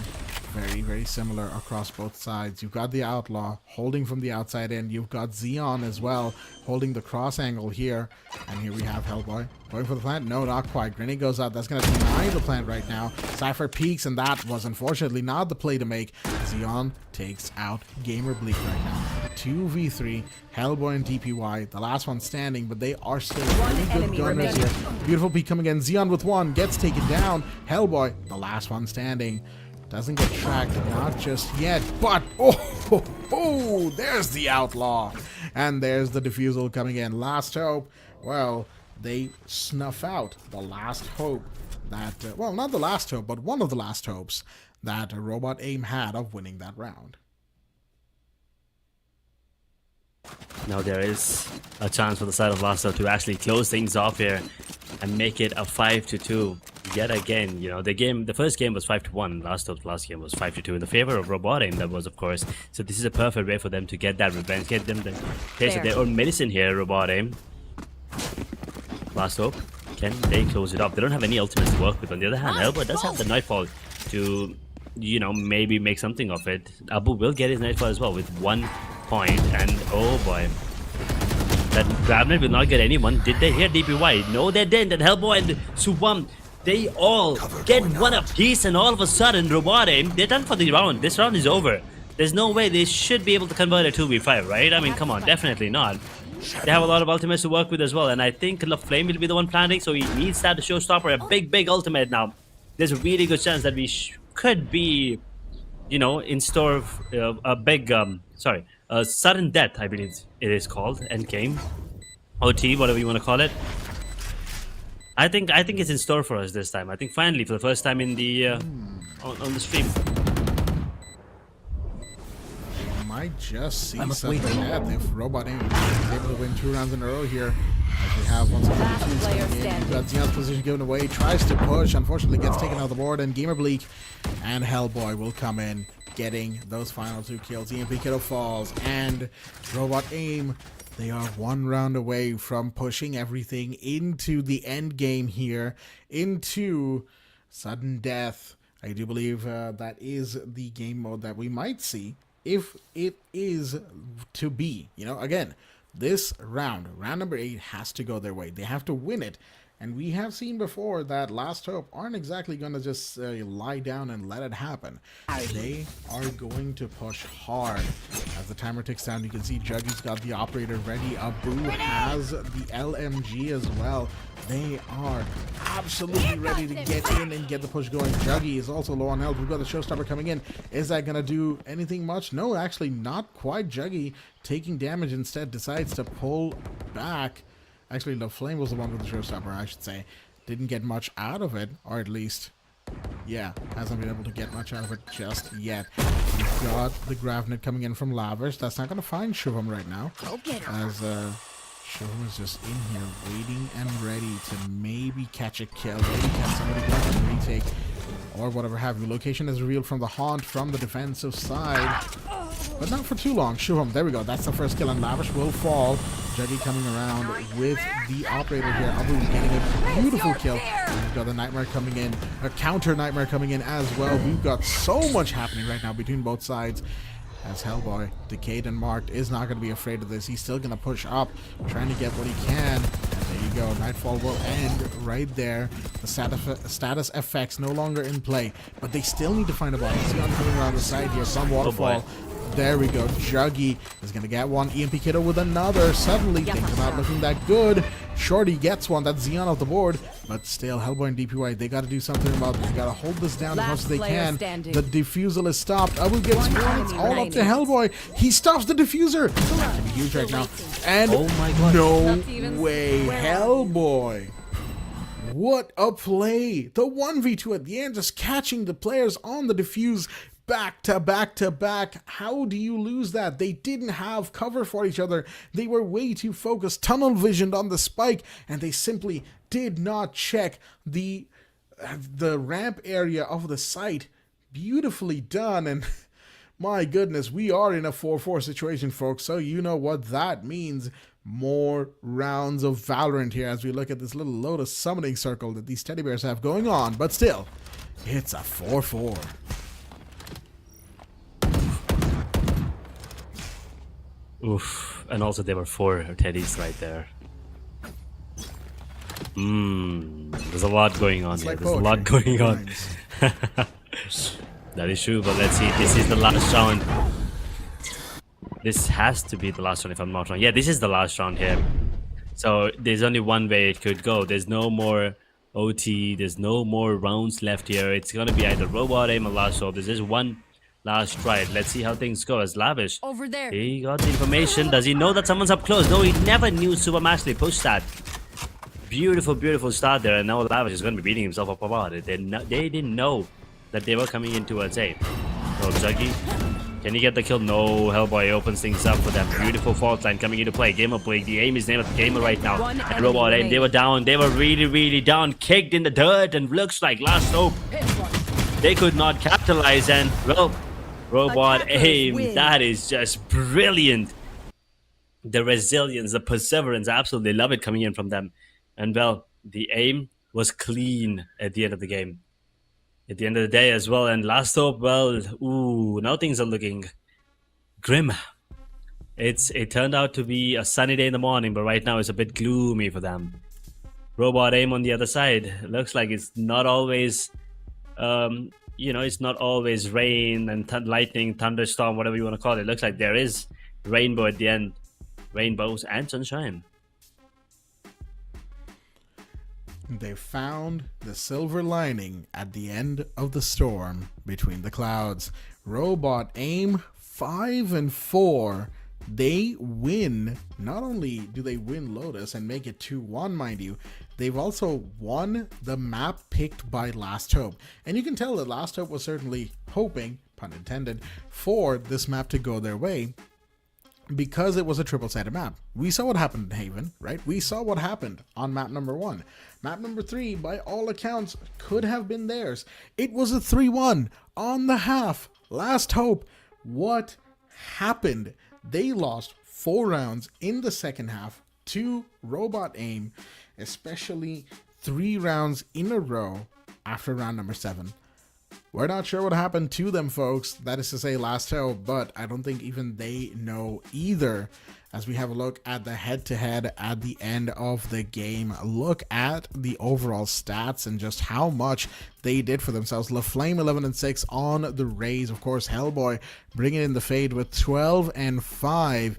very similar across both sides. You've got the Outlaw holding from the outside in. You've got Xeon as well holding the cross angle here. And here we have Hellboy going for the plant. No, not quite. Grenade goes out. That's going to deny the plant right now. Cypher peeks, and that was unfortunately not the play to make. Xeon takes out Gamer Bleak right now. 2v3, Hellboy and DPY, the last one standing, but they are still really good gunners here. Beautiful peek coming in. Xeon with 1 gets taken down. Hellboy, the last one standing. Doesn't get tracked, not just yet, but oh, there's the Outlaw. And there's the defusal coming in. Last Hope, well, they snuff out the last hope that, well, not the last hope, but one of the last hopes that Robot Aim had of winning that round. Now there is a chance for the side of Last Hope to actually close things off here and make it a 5-2 yet again. You know, the first game was 5-1. Last Hope's last game was 5-2 in the favor of Robot Aim. That was, of course. So this is a perfect way for them to get that revenge, get them the taste of their own medicine here. Robot Aim. Last Hope, can they close it up? They don't have any ultimates to work with. On the other hand, Hellboy does have the Nightfall to, you know, maybe make something of it. Abu will get his Nightfall as well with 1 point, and oh boy, that Gravnet will not get anyone. Did they hear DPY? No, they didn't. And Hellboy and Subam, they all get 1 apiece, and all of a sudden, Robot Aim, they're done for the round. This round is over. There's no way they should be able to convert a 2v5, right? I mean, come on, definitely not. They have a lot of ultimates to work with as well, and I think LaFlame will be the one planting, so he needs that showstopper, a big ultimate now. There's a really good chance that we could be, you know, in store of a big, sudden death, I believe it is called, endgame, OT, whatever you want to call it. I think it's in store for us this time. I think finally, for the first time in the on the stream. Might just see something death if Robot Aim is able to win 2 rounds in a row here. As we have once again we've got Xeon's position given away, tries to push, unfortunately gets taken off the board, and Gamer Bleak and Hellboy will come in, getting those final 2 kills. EMP Kiddo falls, and Robot Aim They are one round away from pushing everything into the end game here, into sudden death. I do believe that is the game mode that we might see if it is to be. You know, again, this round number 8 has to go their way. They have to win it. And we have seen before that Last Hope aren't exactly going to just lie down and let it happen. They are going to push hard. As the timer ticks down, you can see Juggy's got the operator ready. Abu has the LMG as well. They are absolutely ready to get in and get the push going. Juggy is also low on health. We've got the showstopper coming in. Is that going to do anything much? No, actually not quite. Juggy taking damage instead decides to pull back. Actually, the Flame was the one with the showstopper, I should say. Didn't get much out of it, or at least, yeah, hasn't been able to get much out of it just yet. We've got the Gravnet coming in from Lavish. That's not going to find Shubham right now, as Shubham is just in here waiting and ready to maybe catch a kill, maybe catch somebody catch a retake, or whatever have you. Location is revealed from the Haunt from the defensive side, but not for too long. Shubham, there we go. That's the first kill, and Lavish will fall. Juggy coming around with the operator here. Abu getting a beautiful kill. We've got the Nightmare coming in, a counter Nightmare coming in as well. We've got so much happening right now between both sides. As Hellboy, Decayed and Marked is not going to be afraid of this. He's still going to push up, trying to get what he can. And there you go. Nightfall will end right there. The status effects no longer in play, but they still need to find a body. See, I'm coming around the side here. Some waterfall. There we go. Juggy is going to get one. EMP Kiddo with another. Suddenly, things are not looking that good. Shorty gets one. That's Xeon off the board. But still, Hellboy and DPY, they got to do something about it. They got to hold this down as much as they can. The diffusal is stopped. Abu gets one. It's all up to Hellboy. He stops the diffuser. It's going to be huge right now. And oh my God, no way. Hellboy. What a play. The 1v2 at the end, just catching the players on the diffuse. Back to back to back. How do you lose that? They didn't have cover for each other. They were way too focused, tunnel visioned on the spike, and they simply did not check the ramp area of the site. Beautifully done, and my goodness, we are in a 4-4 situation, folks, so you know what that means. More rounds of Valorant here as we look at this little Lotus summoning circle that these teddy bears have going on, but still, it's a 4-4. Oof, and also there were 4 teddies right there. There's a lot going on here. There's a lot going on. That is true, but let's see. This is the last round. This has to be the last round if I'm not wrong. Yeah, this is the last round here. So there's only one way it could go. There's no more OT. There's no more rounds left here. It's going to be either Robot Aim or Last Hope. There's just one last try. Let's see how things go. As Lavish, over there, he got the information. Does he know that someone's up close? No, he never knew Super Masley pushed that. Beautiful, beautiful start there, and now Lavish is going to be beating himself up about it. They didn't know that they were coming in towards A. So Juggy, can he get the kill? No. Hellboy opens things up with that beautiful fault line coming into play. Gamer play. The aim is named at the Gamer right now. And Robot Aim, they were down. They were really, really down. Kicked in the dirt, and looks like Last Hope. They could not capitalize, and well, Robot Aim, that is just brilliant. The resilience, the perseverance, I absolutely love it coming in from them. And well, the aim was clean at the end of the game. At the end of the day as well. And Last Hope, well, ooh, now things are looking grim. It turned out to be a sunny day in the morning, but right now it's a bit gloomy for them. Robot Aim on the other side, looks like it's not always it's not always rain and lightning, thunderstorm, whatever you want to call it. It looks like there is rainbow at the end. Rainbows and sunshine. They found the silver lining at the end of the storm between the clouds. Robot Aim 5-4. They win. Not only do they win Lotus and make it 2-1, mind you, they've also won the map picked by Last Hope. And you can tell that Last Hope was certainly hoping, pun intended, for this map to go their way, because it was a triple-sided map. We saw what happened in Haven, right? We saw what happened on map number 1. Map number 3, by all accounts, could have been theirs. It was a 3-1 on the half. Last Hope. What happened? They lost 4 rounds in the second half to robot aim, especially 3 rounds in a row after round number 7. We're not sure what happened to them, folks. That is to say, Last Hope, but I don't think even they know either. As we have a look at the head-to-head at the end of the game, look at the overall stats and just how much they did for themselves. LaFlame 11-6 on the Rays. Of course, Hellboy bringing in the fade with 12-5.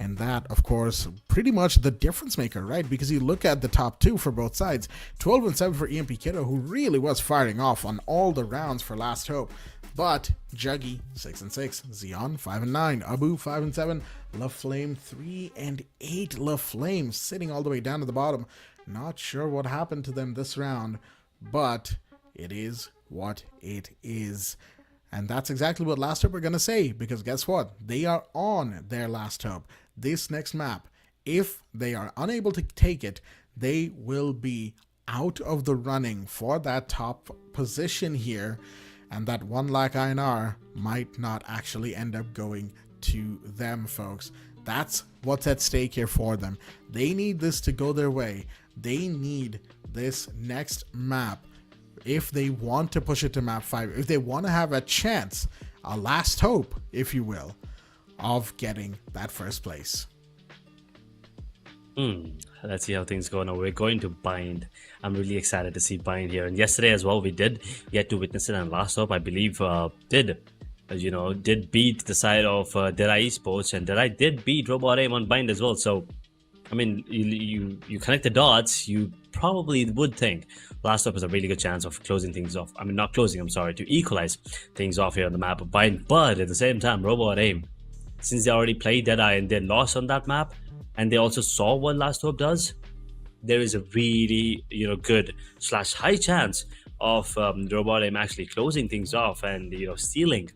And that, of course, pretty much the difference maker, right? Because you look at the top 2 for both sides. 12-7 for EMP Kiddo, who really was firing off on all the rounds for Last Hope. But Juggy 6-6, Xeon 5-9, Abu 5-7, LaFlame 3-8. LaFlame sitting all the way down to the bottom. Not sure what happened to them this round, but it is what it is. And that's exactly what Last Hope are going to say, because guess what? They are on their Last Hope. This next map, if they are unable to take it, they will be out of the running for that top position here. And that 1 lakh INR might not actually end up going to them, folks. That's what's at stake here for them. They need this to go their way. They need this next map if they want to push it to map 5, if they want to have a chance, a last hope, if you will, of getting that first place. Let's see how things go now. We're going to Bind. I'm really excited to see Bind here. And yesterday as well, we did get to witness it. And Last Hope, I believe, did beat the side of Derai Esports. And Derai did beat Robot Aim on Bind as well. So, I mean, you connect the dots, you probably would think Last Hope has a really good chance of closing things off. I mean, not closing, I'm sorry, to equalize things off here on the map of Bind. But at the same time, Robot Aim, since they already played Deadeye and they lost on that map, and they also saw what Last Hope does, there is a really, good / high chance of Robot Aim actually closing things off and, stealing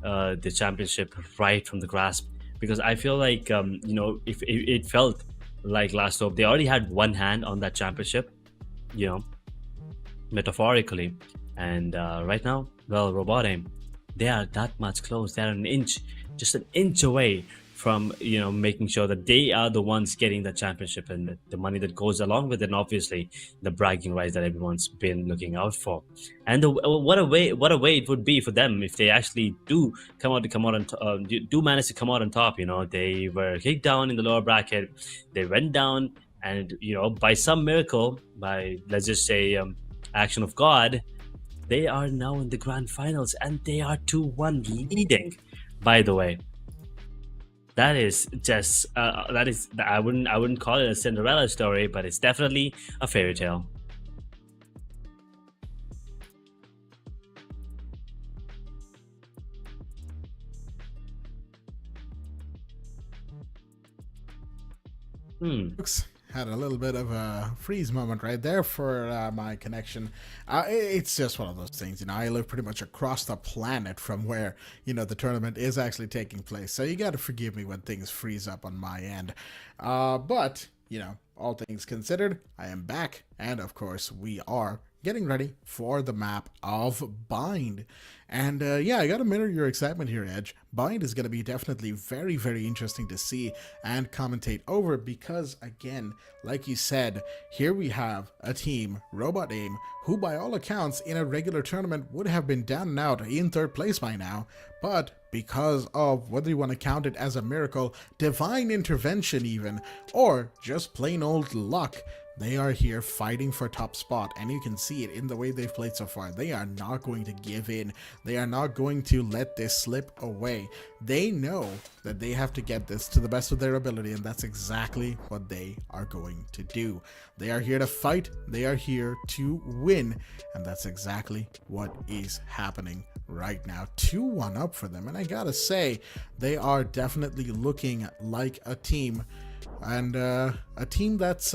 the championship right from the grasp. Because I feel like, if it felt like Last Hope, they already had one hand on that championship, metaphorically. And right now, well, Robot Aim, they are that much close. They are just an inch away from making sure that they are the ones getting the championship and the money that goes along with it, and obviously the bragging rights that everyone's been looking out for. And what a way it would be for them if they actually do manage to come out on top. They were kicked down in the lower bracket, they went down, and by some miracle, by let's just say action of God, they are now in the grand finals and they are 2-1 leading, by the way. That is just I wouldn't call it a Cinderella story, but it's definitely a fairy tale. Had a little bit of a freeze moment right there for my connection. It's just one of those things, I live pretty much across the planet from where, the tournament is actually taking place. So you got to forgive me when things freeze up on my end. But, all things considered, I am back. And of course, we are getting ready for the map of Bind. And yeah, I gotta mirror your excitement here, Edge. Bind is gonna be definitely very, very interesting to see and commentate over because, again, like you said, here we have a team, Robot Aim, who by all accounts in a regular tournament would have been down and out in 3rd place by now, but because of whether you want to count it as a miracle, divine intervention even, or just plain old luck, they are here fighting for top spot, and you can see it in the way they've played so far. They are not going to give in. They are not going to let this slip away. They know that they have to get this to the best of their ability, and that's exactly what they are going to do. They are here to fight. They are here to win, and that's exactly what is happening right now. 2-1 up for them, and I gotta say, they are definitely looking like a team, and a team that's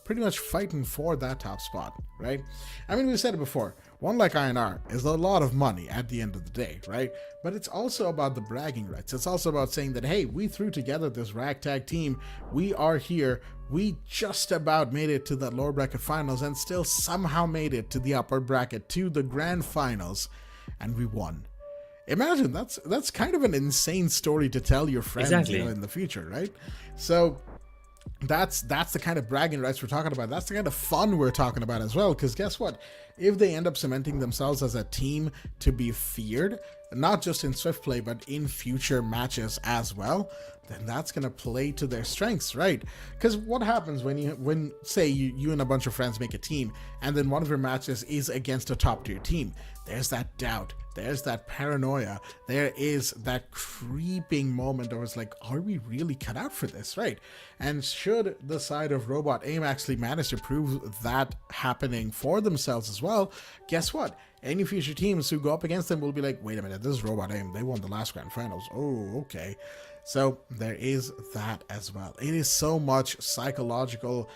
pretty much fighting for that top spot, right? I mean, we said it before, 1 lakh INR is a lot of money at the end of the day, right? But it's also about the bragging rights. It's also about saying that, hey, we threw together this ragtag team. We are here. We just about made it to the lower bracket finals and still somehow made it to the upper bracket, to the grand finals, and we won. Imagine that's kind of an insane story to tell your friends in the future, right? So that's the kind of bragging rights we're talking about. That's the kind of fun we're talking about as well, because guess what, if they end up cementing themselves as a team to be feared, not just in Swiftplay but in future matches as well, then that's going to play to their strengths, right? Because what happens when say you and a bunch of friends make a team and then one of your matches is against a top tier team? There's that doubt, there's that paranoia, there is that creeping moment of it's like, are we really cut out for this, right? And should the side of Robot Aim actually manage to prove that happening for themselves as well, guess what? Any future teams who go up against them will be like, wait a minute, this is Robot Aim, they won the last grand finals. Oh, okay. So there is that as well. It is so much psychological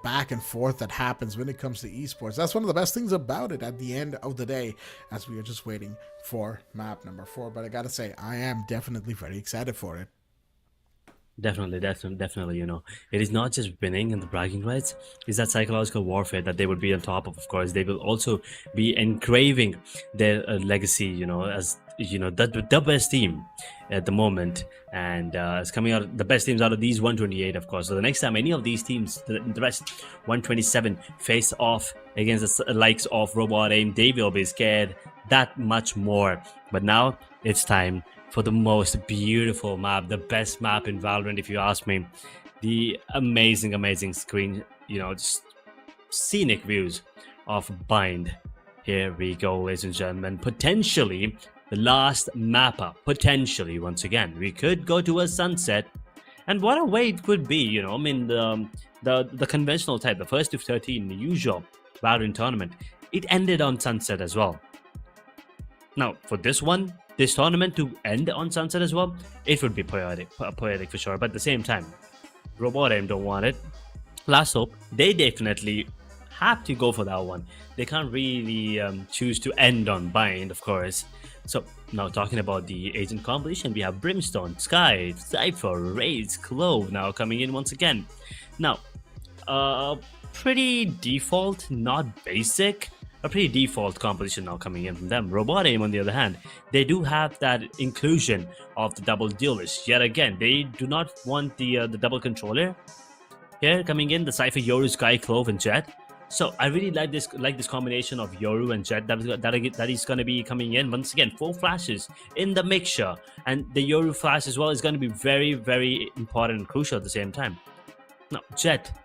back and forth that happens when it comes to esports. That's one of the best things about it at the end of the day, as we are just waiting for map number 4. But I gotta say, I am definitely very excited for it. Definitely, you know, it is not just winning and the bragging rights, it's that psychological warfare that they would be on top of course. They will also be engraving their legacy, you know, as, you know, the best team at the moment, and it's coming out the best teams out of these 128, of course. So the next time any of these teams, the rest 127, face off against the likes of Robot Aim, they will be scared that much more. But now it's time for the most beautiful map, the best map in Valorant, if you ask me. The amazing screen, you know, just scenic views of Bind. Here we go, ladies and gentlemen. Potentially the last mapper. Potentially, once again, we could go to a sunset, and what a way it could be. You know, I mean, the conventional type, the first to 13, the usual Valorant tournament, it ended on sunset as well. Now for this tournament to end on sunset as well, it would be poetic for sure. But at the same time, Robot Aim don't want it. Last Hope, they definitely have to go for that one. They can't really choose to end on Bind, of course. So now talking about the agent competition, we have Brimstone, Sky, Cypher, Raids, Clove now coming in once again. Now, pretty default, not basic. A pretty default competition now coming in from them. Robot Aim, on the other hand, they do have that inclusion of the double dealers. Yet again, they do not want the double controller here coming in. The Cypher, Yoru, Sky, Clove, and Jet. So I really like this combination of Yoru and Jet that is going to be coming in. Once again, 4 flashes in the mixture, and the Yoru flash as well is going to be very important and crucial at the same time. Now Jet,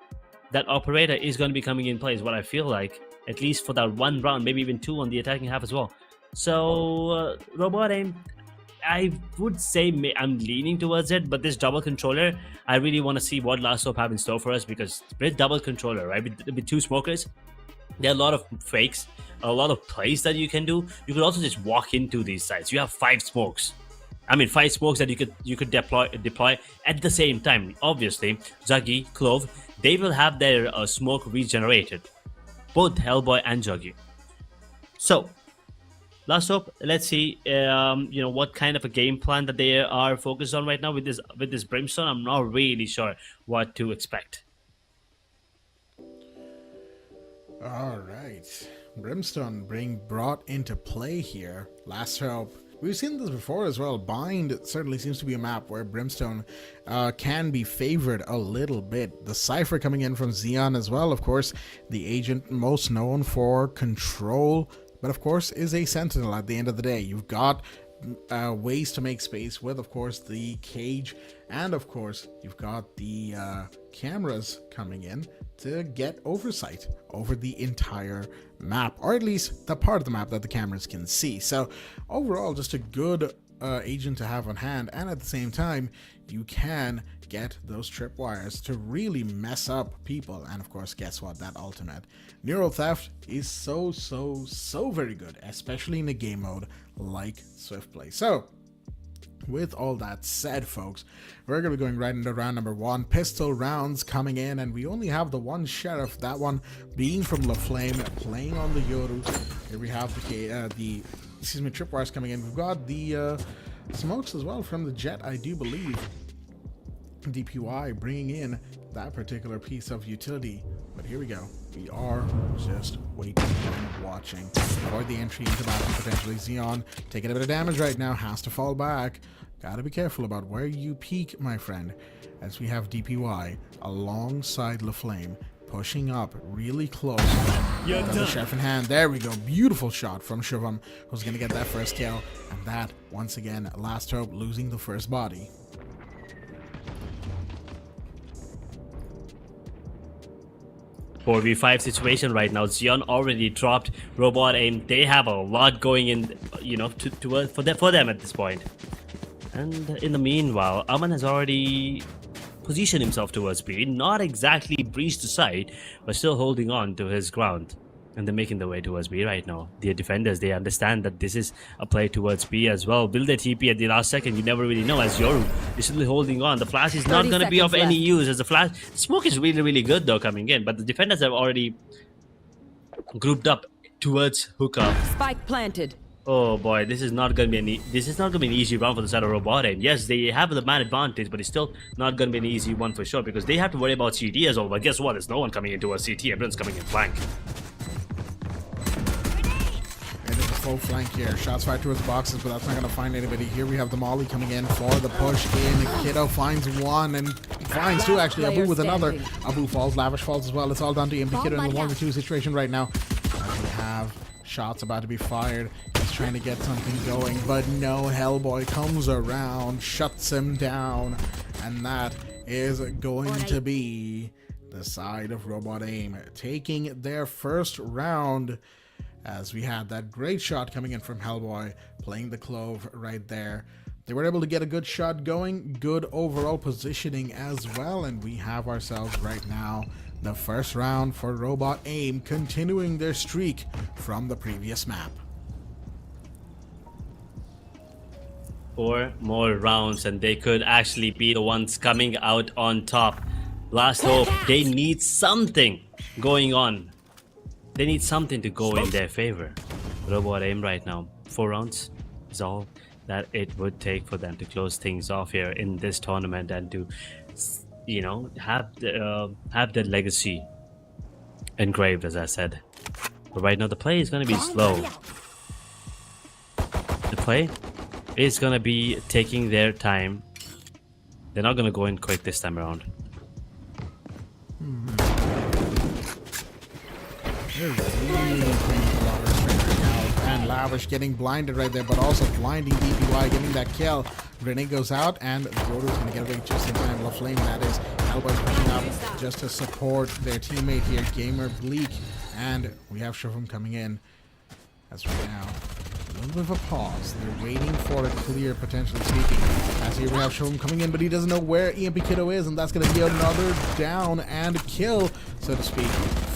that operator, is going to be coming in play, is what I feel like. At least for that one round, maybe even 2 on the attacking half as well. So Robot Aim, I would say I'm leaning towards it, but this double controller, I really want to see what Last Hope have in store for us, because with double controller, right, with 2 smokers, there are a lot of fakes, a lot of plays that you can do. You could also just walk into these sites. You have 5 smokes. I mean, 5 smokes that you could deploy at the same time. Obviously, Zuggy, Clove, they will have their smoke regenerated. Both Hellboy and Juggy. So, Last Hope, let's see, you know, what kind of a game plan that they are focused on right now with this Brimstone. I'm not really sure what to expect. All right, Brimstone being brought into play here. Last Hope. We've seen this before as well. Bind certainly seems to be a map where Brimstone can be favored a little bit. The Cypher coming in from Xeon as well, of course, the agent most known for control, but of course is a sentinel at the end of the day. You've got ways to make space with, of course, the cage, and of course you've got the cameras coming in to get oversight over the entire map, or at least the part of the map that the cameras can see. So overall, just a good agent to have on hand, and at the same time you can get those tripwires to really mess up people. And of course, guess what, that ultimate neural theft is so very good, especially in a game mode like Swiftplay. So with all that said, folks, we're going to be going right into round number 1. Pistol rounds coming in, and we only have the one sheriff, that one being from LaFlame, playing on the Yoru. Here we have the tripwires coming in. We've got the smokes as well from the Jet, I do believe. DPY bringing in that particular piece of utility But here we go. We are just waiting and watching for the entry into battle. Potentially Xeon taking a bit of damage right now, has to fall back. Gotta be careful about where you peek, my friend, as we have DPY alongside LaFlame pushing up really close. Got the chef in hand. There we go. Beautiful shot from Shivam, who's gonna get that first kill. And that, once again, Last Hope losing the first body. For V5 situation right now, Xeon already dropped robot aim. They have a lot going in, you know, for them at this point. And in the meanwhile, Aman has already positioned himself towards B. Not exactly breached the site, but still holding on to his ground. And they're making their way towards B right now. The defenders, they understand that this is a play towards B as well. Build their TP at the last second, you never really know, as Yoru is still holding on. The flash is not going to be of any use, as the smoke is really, really good though coming in. But the defenders have already grouped up towards Hookah. Spike planted. Oh boy, this is not gonna be an easy round for the side of Robot Aim. Yes, they have the man advantage, but it's still not gonna be an easy one for sure, because they have to worry about CT as well. But guess what? There's no one coming into a CT. Everyone's coming in flank. It is a full flank here. Shots fired towards boxes, but that's not gonna find anybody. Here we have the Molly coming in for the push in. Kiddo finds one and finds two actually. Abu with another. Abu falls. Lavish falls as well. It's all down to MP Kiddo in the 1v2 situation right now. And we have shots about to be fired. He's trying to get something going, but no, Hellboy comes around, shuts him down, and that is going to be the side of Robot Aim taking their first round, as we had that great shot coming in from Hellboy, playing the Clove right there. They were able to get a good shot going, good overall positioning as well, and we have ourselves right now the first round for Robot Aim, continuing their streak from the previous map. 4 more rounds and they could actually be the ones coming out on top. Last hope. They need something going on. They need something to go in their favor. Robot Aim right now, 4 rounds is all that it would take for them to close things off here in this tournament and to, you know, have their legacy engraved, as I said. But right now the play is going to be slow. The play is going to be taking their time. They're not going to go in quick this time around. They're really playing Lavish right now. And Lavish getting blinded right there, but also blinding DPY, getting that kill. Grenade goes out, and Rotor's going to get away just in time. LaFlame, that is. Hellboy pushing up just to support their teammate here, Gamer Bleak. And we have Shivam coming in. As right now, a little bit of a pause. They're waiting for a clear, potentially speaking. As here we have Shivam coming in, but he doesn't know where EMP Kiddo is, and that's going to be another down and kill, so to speak,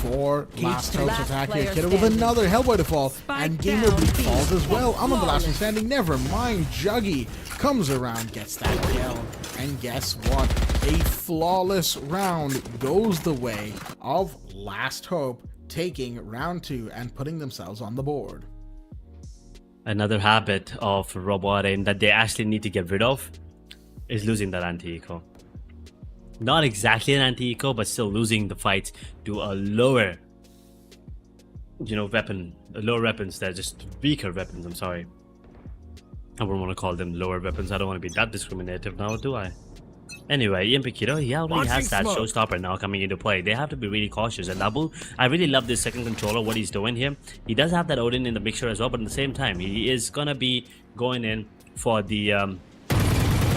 for Last Hope's attack here. Kiddo with another Hellboy to fall, and Gamer Bleak falls as well. I'm on the last one standing. Never mind. Juggy comes around, gets that kill, and guess what? A flawless round goes the way of Last Hope, taking round 2 and putting themselves on the board. Another habit of Robot Aim that they actually need to get rid of is losing that anti-eco. Not exactly an anti-eco, but still losing the fight to a lower, you know, weapon. Lower weapons, they're just weaker weapons, I'm sorry. I wouldn't want to call them lower weapons. I don't want to be that discriminative now, do I? Anyway, EMP Kiddo, he already has that showstopper now coming into play. They have to be really cautious. And Abu, I really love this second controller, what he's doing here. He does have that Odin in the mixture as well, but at the same time, he is gonna be going in for the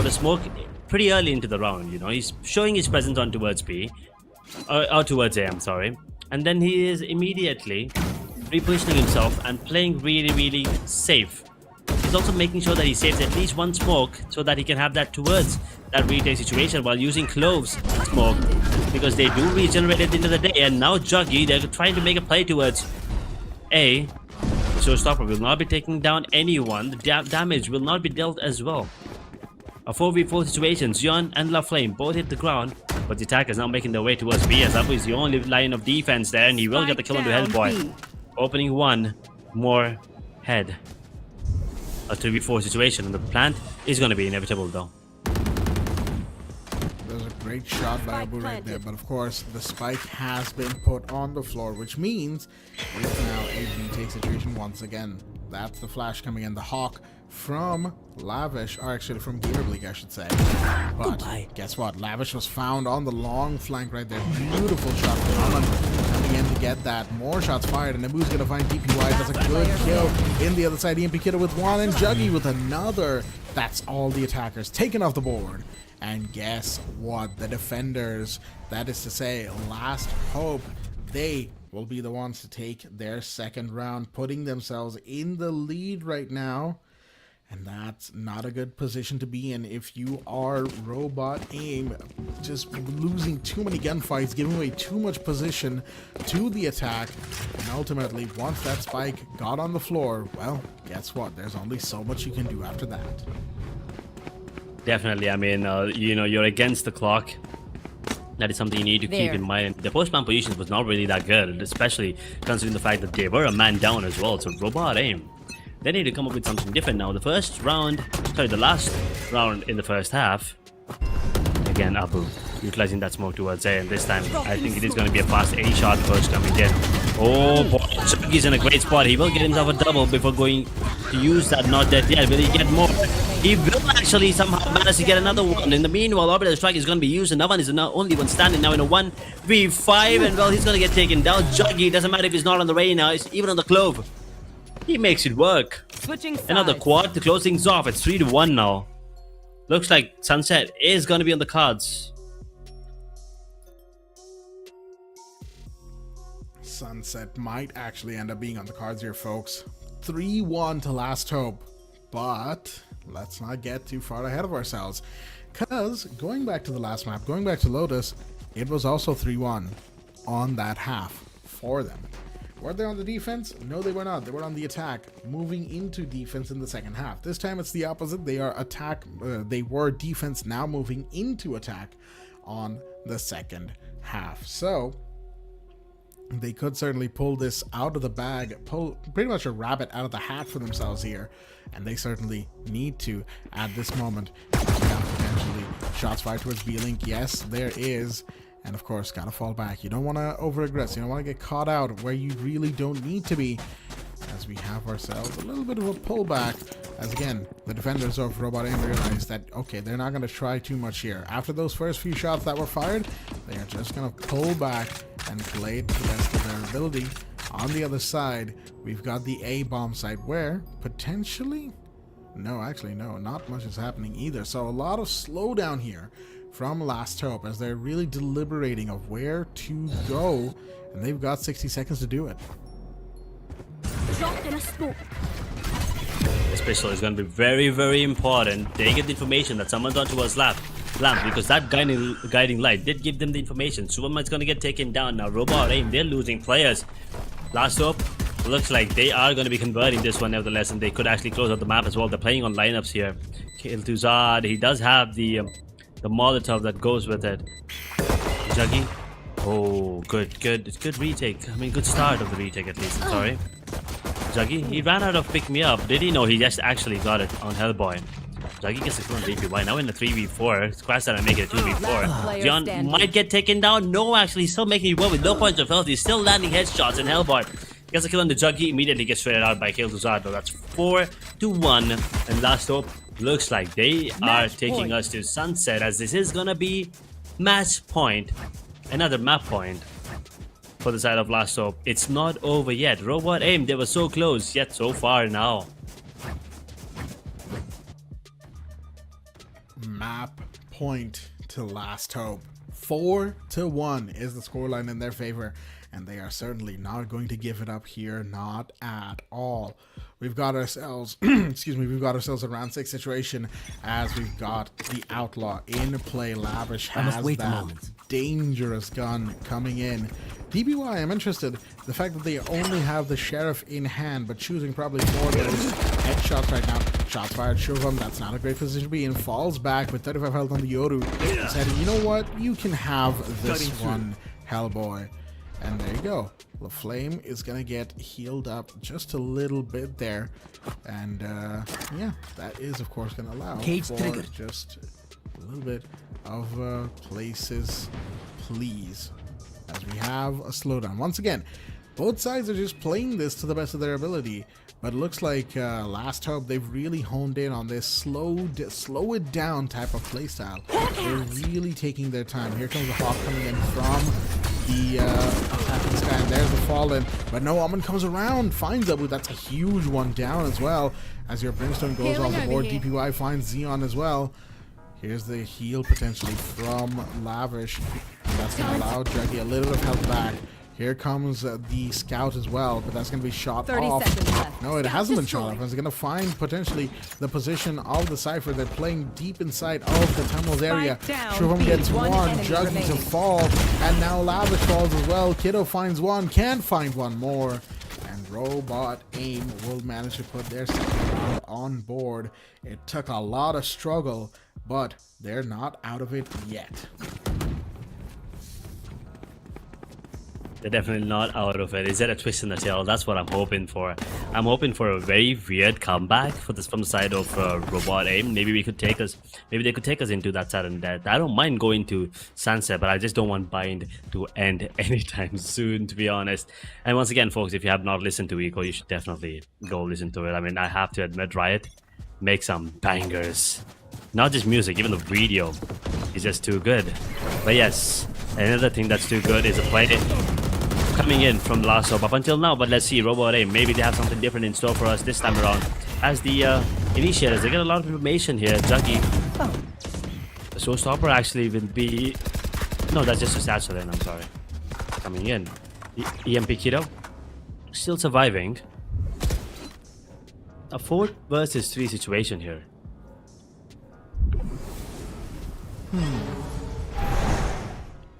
smoke pretty early into the round. You know, he's showing his presence on towards B, or towards A, I'm sorry. And then he is immediately repositioning himself and playing really, really safe. He's also making sure that he saves at least one smoke so that he can have that towards that retake situation while using Clove's smoke, because they do regenerate at the end of the day. And now Juggy, they're trying to make a play towards A. Showstopper will not be taking down anyone. The damage will not be dealt as well. A 4v4 situation, Xion and LaFlame both hit the ground, but the attacker is now making their way towards B, as Abu is the only line of defense there, and he will get the kill into Hellboy, opening one more head. A 3v4 situation, and the plant is going to be inevitable though. There's was a great shot by Abu right there, but of course the spike has been put on the floor, which means it's now a retake situation once again. That's the flash coming in, the hawk from Lavish, or actually from Gamerbleak, I should say. But guess what? Lavish was found on the long flank right there. Beautiful shot from Aman coming in to get that. More shots fired, and Abu's gonna find DPY. That's a good kill in the other side. EMP Kiddo with one, and Juggy with another. That's all the attackers taken off the board. And guess what? The defenders, that is to say, Last Hope, they will be the ones to take their second round, putting themselves in the lead right now. And that's not a good position to be in if you are Robot Aim, just losing too many gunfights, giving away too much position to the attack. And ultimately, once that spike got on the floor, well, guess what? There's only so much you can do after that. Definitely. I mean, you know, you're against the clock. That is something you need to keep in mind. The post-man position was not really that good, especially considering the fact that they were a man down as well. So Robot Aim, they need to come up with something different now. The last round in the first half, again, Abu utilizing that smoke towards A, and this time I think it is going to be a fast A shot first coming in. Oh boy, he's in a great spot. He will get himself a double before going to use that not dead yet. Will he get more? He will actually somehow manage to get another one. In the meanwhile, Orbital Strike is going to be used, and Navan is the only one standing now in a 1v5, and well, he's going to get taken down. Juggy, doesn't matter if he's not on the Ray now, he's even on the Clove. He makes it work. Another quad to close things off. It's 3-1 now. Looks like Sunset is going to be on the cards. Sunset might actually end up being on the cards here, folks. 3-1 to Last Hope. But let's not get too far ahead of ourselves, because going back to the last map, going back to Lotus, it was also 3-1 on that half for them. Were they on the defense? No, they were not. They were on the attack, moving into defense in the second half. This time it's the opposite. They are they were defense, now moving into attack on the second half. So they could certainly pull this out of the bag, pull pretty much a rabbit out of the hat for themselves here, and they certainly need to at this moment. Now potentially shots fired towards B-Link. Yes, there is. And of course, gotta fall back. You don't want to over-aggress. You don't want to get caught out where you really don't need to be, as we have ourselves a little bit of a pullback. As again, the defenders of Robot Aim realize that, okay, they're not going to try too much here. After those first few shots that were fired, they are just going to pull back and play it to the best of their ability. On the other side, we've got the A-bomb site where potentially, no, actually, no, not much is happening either. So a lot of slowdown here from Last Hope as they're really deliberating of where to go, and they've got 60 seconds to do it. This pistol is going to be very, very important. They get the information that someone's on towards lamp, because that guiding light did give them the information. Superman's going to get taken down now. Robot Aim, they're losing players. Last Hope, looks like they are going to be converting this one nevertheless, and they could actually close out the map as well. They're playing on lineups here. Kiltuzad, he does have the Molotov that goes with it. Juggy, oh, good retake. I mean, good start of the retake at least. I'm sorry. Juggy, he ran out of pick me up. Did he? No, he just actually got it on Hellboy. Juggy gets a kill on DPY. Now in the 3v4. Squash that and make it a 2v4. John might get taken down. No, actually, he's still making it well with no points of health. He's still landing headshots, and Hellboy gets a kill on the Juggy. Immediately gets traded out by Kiltuzad. That's 4-1. And Last Hope, looks like they are taking us to Sunset, as this is gonna be match point. Another map point for the side of Last Hope. It's not over yet. Robot Aim, they were so close, yet so far now. Map point to Last Hope. 4-1 is the scoreline in their favor, and they are certainly not going to give it up here, not at all. We've got ourselves, we've got ourselves a round 6 situation, as we've got the Outlaw in play. Lavish has that dangerous gun coming in. DBY, I'm interested. The fact that they only have the Sheriff in hand, but choosing probably more those headshots right now. Shots fired, Shubham, that's not a great position to be in. Falls back with 35 health on the Yoru. Said, you know what? You can have this one, Hellboy. And there you go. The Flame is going to get healed up just a little bit there. And yeah, that is, of course, going to allow for just a little bit of places, please, as we have a slowdown. Once again, both sides are just playing this to the best of their ability, but it looks like Last Hope, they've really honed in on this slow it down type of playstyle. They're really taking their time. Here comes the Hawk coming in from the attacking sky, and there's the Fallen, but no, Omen comes around, finds Abu. That's a huge one down as well, as your Brimstone goes off the board. DPY finds Xeon as well. Here's the heal potentially from Lavish, and that's going to allow Juggy a little bit of health back. Here comes the Scout as well, but that's going to be shot 30 off. seconds left. No, it Scout hasn't been destroyed. shot off. It's going to find potentially the position of the Cypher. They're playing deep inside of the tunnels area. down, Shubham B. gets One one, enemy Juggy to remaining. fall, and now Lavish falls as well. Kiddo finds one, can find one more, and Robot Aim will manage to put their second round on board. It took a lot of struggle, but they're not out of it yet. They're definitely not out of it. Is that a twist in the tail? That's what I'm hoping for. I'm hoping for a very weird comeback for this from the side of Robot Aim. Maybe they could take us into that sudden death. I don't mind going to Sunset, but I just don't want Bind to end anytime soon, to be honest. And once again, folks, if you have not listened to Eco, you should definitely go listen to it. I mean, I have to admit, Riot make some bangers. Not just music, even the video is just too good. But yes, another thing that's too good is a play coming in from Last Hope up until now. But let's see, Robot Aim, maybe they have something different in store for us this time around. As the initiators, they get a lot of information here. Juggy, the showstopper actually will be... No, that's just a satchel then, I'm sorry. Coming in. The EMP Kiddo, still surviving. A 4 versus 3 situation here.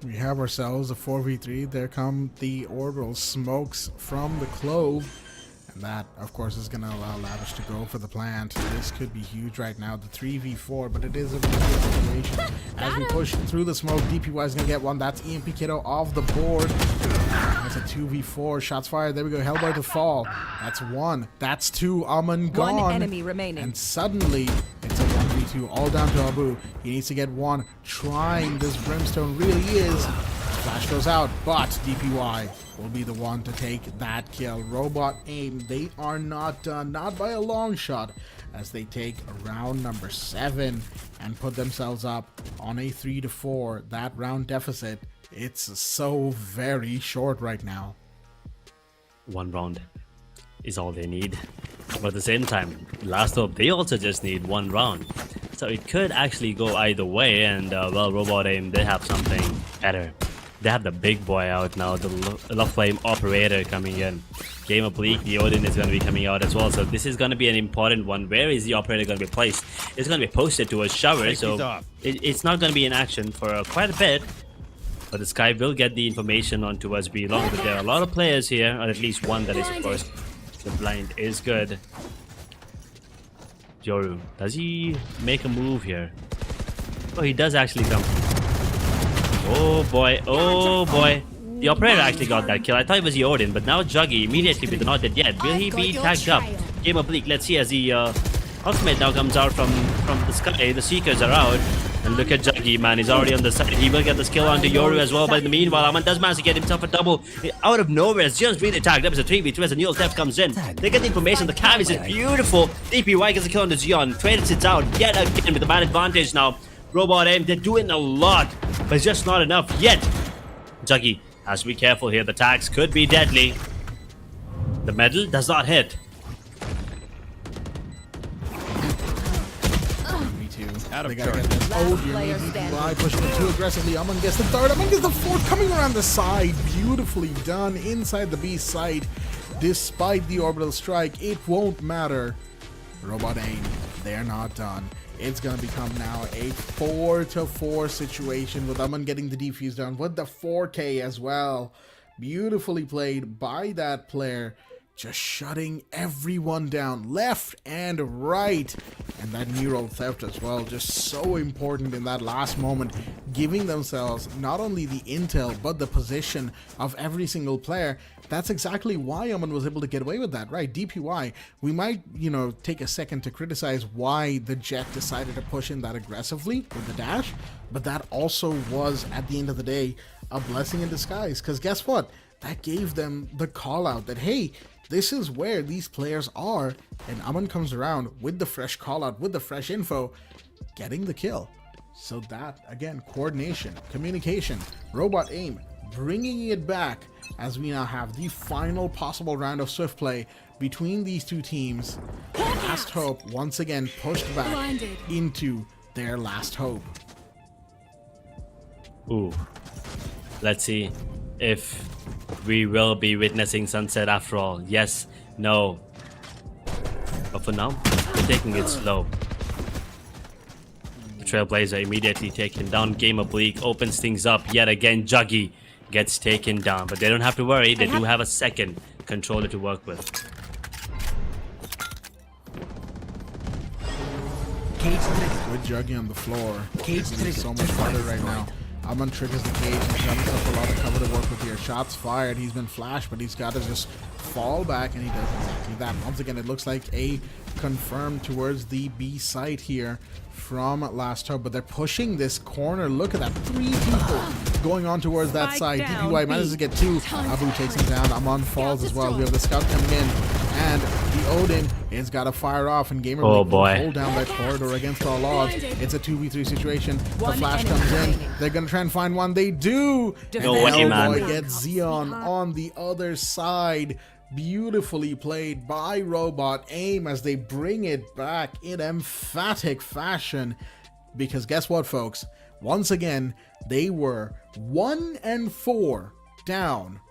We have ourselves a 4v3. There come the orbital smokes from the Clove. And that, of course, is going to allow Lavish to go for the plant. This could be huge right now, the 3v4, but it is a really good situation. As we push through the smoke, DPY is going to get one. That's EMP Kiddo off the board. That's a 2v4. Shots fired. There we go. Hellboy to fall. That's one. That's two. Amun gone. One enemy remaining. And suddenly, it's a 1v2. All down to Abu. He needs to get one. Trying. This Brimstone really is. Flash goes out, but DPY will be the one to take that kill. Robot Aim, they are not done, not by a long shot, as they take round number 7 and put themselves up on a 3-4. That round deficit, it's so very short right now. One round is all they need. But at the same time, Last Hope, they also just need one round. So it could actually go either way, and well, Robot Aim, they have something better. They have the big boy out now, the Love Flame Operator coming in. Game of Bleak, the Odin is going to be coming out as well. So this is going to be an important one. Where is the Operator going to be placed? It's going to be posted to a shower, so it's not going to be in action for quite a bit. But the Sky will get the information onto us be long. But there are a lot of players here, or at least one that is, of course. The blind is good. Joru, does he make a move here? Oh, he does actually come. Oh boy, oh boy. The Operator actually got that kill. I thought it was the Odin, but now Juggy immediately with the not dead yet. Will he be tagged up? Game of Bleak, let's see as the ultimate now comes out from the sky. The Seekers are out. And look at Juggy, man. He's already on the side. He will get the skill onto Yoru as well. But in the meanwhile, Aman does manage to get himself a double out of nowhere. It's just really tagged up as a 3v2 as a Neil Theft comes in. They get the information. The Cavis is beautiful. DPY gets a kill on the Xeon. Traded sits out yet again with the man advantage now. Robot Aim, they're doing a lot, but it's just not enough yet. Juggy has to be careful here. The tags could be deadly. The medal does not hit. They gotta get this. Oh, dear me, DPY pushing it too aggressively. Aman gets the third. Aman gets the fourth, coming around the side. Beautifully done inside the Beast side. Despite the orbital strike, it won't matter. Robot Aim, they're not done. It's going to become now a 4-4 situation with Aman getting the defuse done with the 4K as well. Beautifully played by that player. Just shutting everyone down left and right. and that neural theft as well, just so important in that last moment, giving themselves not only the intel but the position of every single player. That's exactly why Omen was able to get away with that, right? DPY, we might, take a second to criticize why the Jet decided to push in that aggressively with the dash, but that also was, at the end of the day, a blessing in disguise, because guess what? That gave them the call out that, hey, this is where these players are, and Aman comes around with the fresh call out, with the fresh info, getting the kill. So that, again, coordination, communication, robot aim, bringing it back as we now have the final possible round of Swiftplay between these two teams. Last Hope once again pushed back into their last hope. Ooh, let's see if we will be witnessing sunset after all. Yes, no. But for now, we're taking it slow. The Trailblazer immediately taken down. Game Oblique opens things up yet again. Juggy gets taken down, but they don't have to worry. They do have a second controller to work with. With Juggy on the floor, it's so much harder right now. Aman triggers the cage. He's got himself a lot of cover to work with here. Shots fired. He's been flashed, but he's got to just fall back, and he does exactly that. Once again, it looks like a confirmed towards the B site here from Last Hope, but they're pushing this corner. Look at that. 3 people going on towards that side. DPY manages to get 2. Abu takes him down. Aman falls as well. We have the scout coming in, and the Odin is got to fire off, and Gamer will hold down that corridor against all odds. It's a 2v3 situation. The flash comes in. They're going to try and find one. They do. No way, man. Hellboy gets Xeon on the other side. Beautifully played by Robot Aim as they bring it back in emphatic fashion. Because guess what, folks? Once again, they were 1-4 down,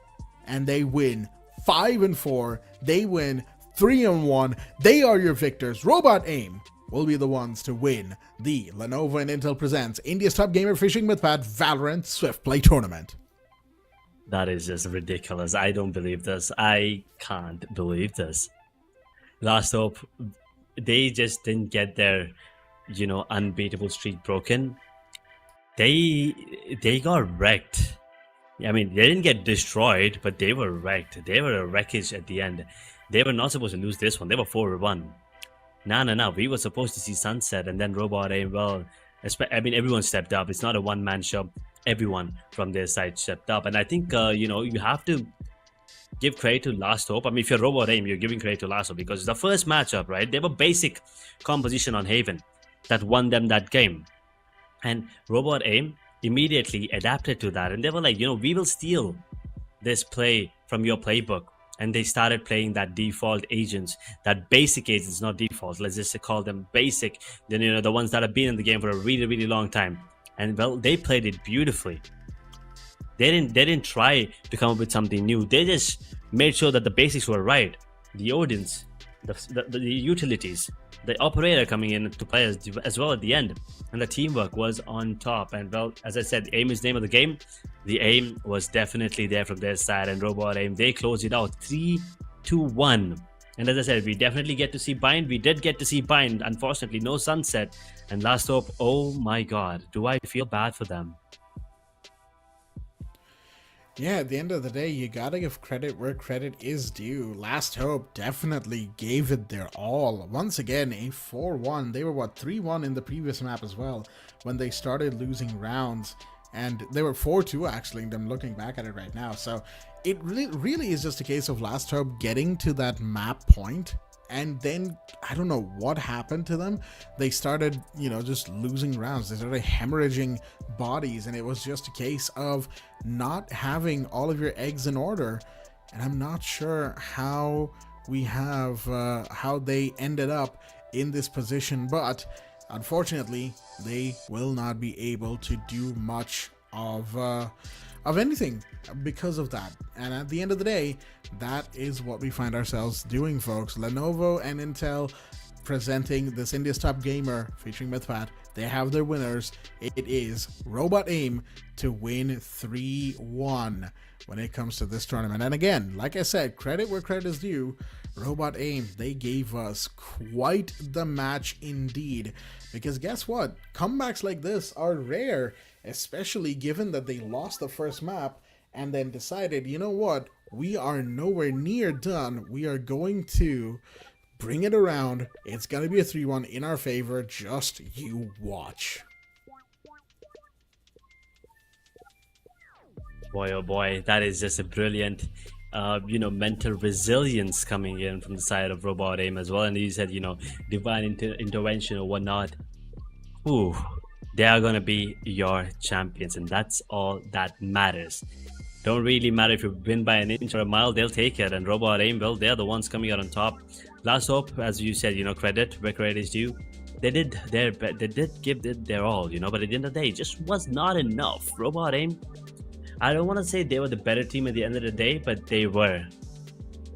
and they win 5-4. They win 3-1. They are your victors. Robot Aim will be the ones to win the Lenovo and Intel presents India's top gamer fishing Mythpat Valorant Swiftplay tournament. That is just ridiculous. I don't believe this. I can't believe this. Last Hope, they just didn't get their, unbeatable streak broken. They got wrecked. I mean, they didn't get destroyed, but they were wrecked. They were a wreckage at the end. They were not supposed to lose this one. They were 4-1. No. We were supposed to see sunset, and then Robot Aim, well, everyone stepped up. It's not a one-man show. Everyone from their side stepped up, and I think you have to give credit to Last Hope. I mean, if you're Robot Aim, you're giving credit to Last Hope because it's the first matchup, right? They were basic composition on Haven that won them that game, and Robot Aim immediately adapted to that, and they were like, we will steal this play from your playbook. And they started playing that default agents, that basic agents, not default. Let's just call them basic. Then, the ones that have been in the game for a really, really long time. And well, they played it beautifully. They didn't try to come up with something new. They just made sure that the basics were right. The Odins, the utilities, the operator coming in to play as well at the end. And the teamwork was on top. And well, as I said, aim is the name of the game. The aim was definitely there from their side. And Robot Aim, they closed it out 3-1. And as I said, we definitely get to see Bind. We did get to see Bind. Unfortunately, no sunset. And Last Hope, oh my god, do I feel bad for them. Yeah, at the end of the day, you gotta give credit where credit is due. Last Hope definitely gave it their all. Once again, a 4-1. They were, 3-1 in the previous map as well when they started losing rounds. And they were 4-2 actually, and I'm looking back at it right now. So it really is just a case of Last Hope getting to that map point, and then I don't know what happened to them. They started, just losing rounds. They started hemorrhaging bodies, and it was just a case of not having all of your eggs in order. And I'm not sure how they ended up in this position, but unfortunately, they will not be able to do much of anything because of that. And at the end of the day, that is what we find ourselves doing, folks. Lenovo and Intel presenting this India's Top Gamer featuring Mythpat. They have their winners. It is Robot Aim to win 3-1 when it comes to this tournament. And again, like I said, credit where credit is due. Robot Aim, they gave us quite the match indeed. Because guess what? Comebacks like this are rare, especially given that they lost the first map and then decided, you know what? We are nowhere near done. We are going to bring it around. It's going to be a 3-1 in our favor. Just you watch. Boy, oh boy, that is just a brilliant, mental resilience coming in from the side of Robot Aim as well. And you said, divine intervention or whatnot. Ooh, they are going to be your champions, and that's all that matters. Don't really matter if you win by an inch or a mile, they'll take it. And Robot Aim, well, they're the ones coming out on top. Last hope, as you said, credit where credit is due. They did give their all, but at the end of the day, it just was not enough. Robot Aim, I don't want to say they were the better team at the end of the day, but they were,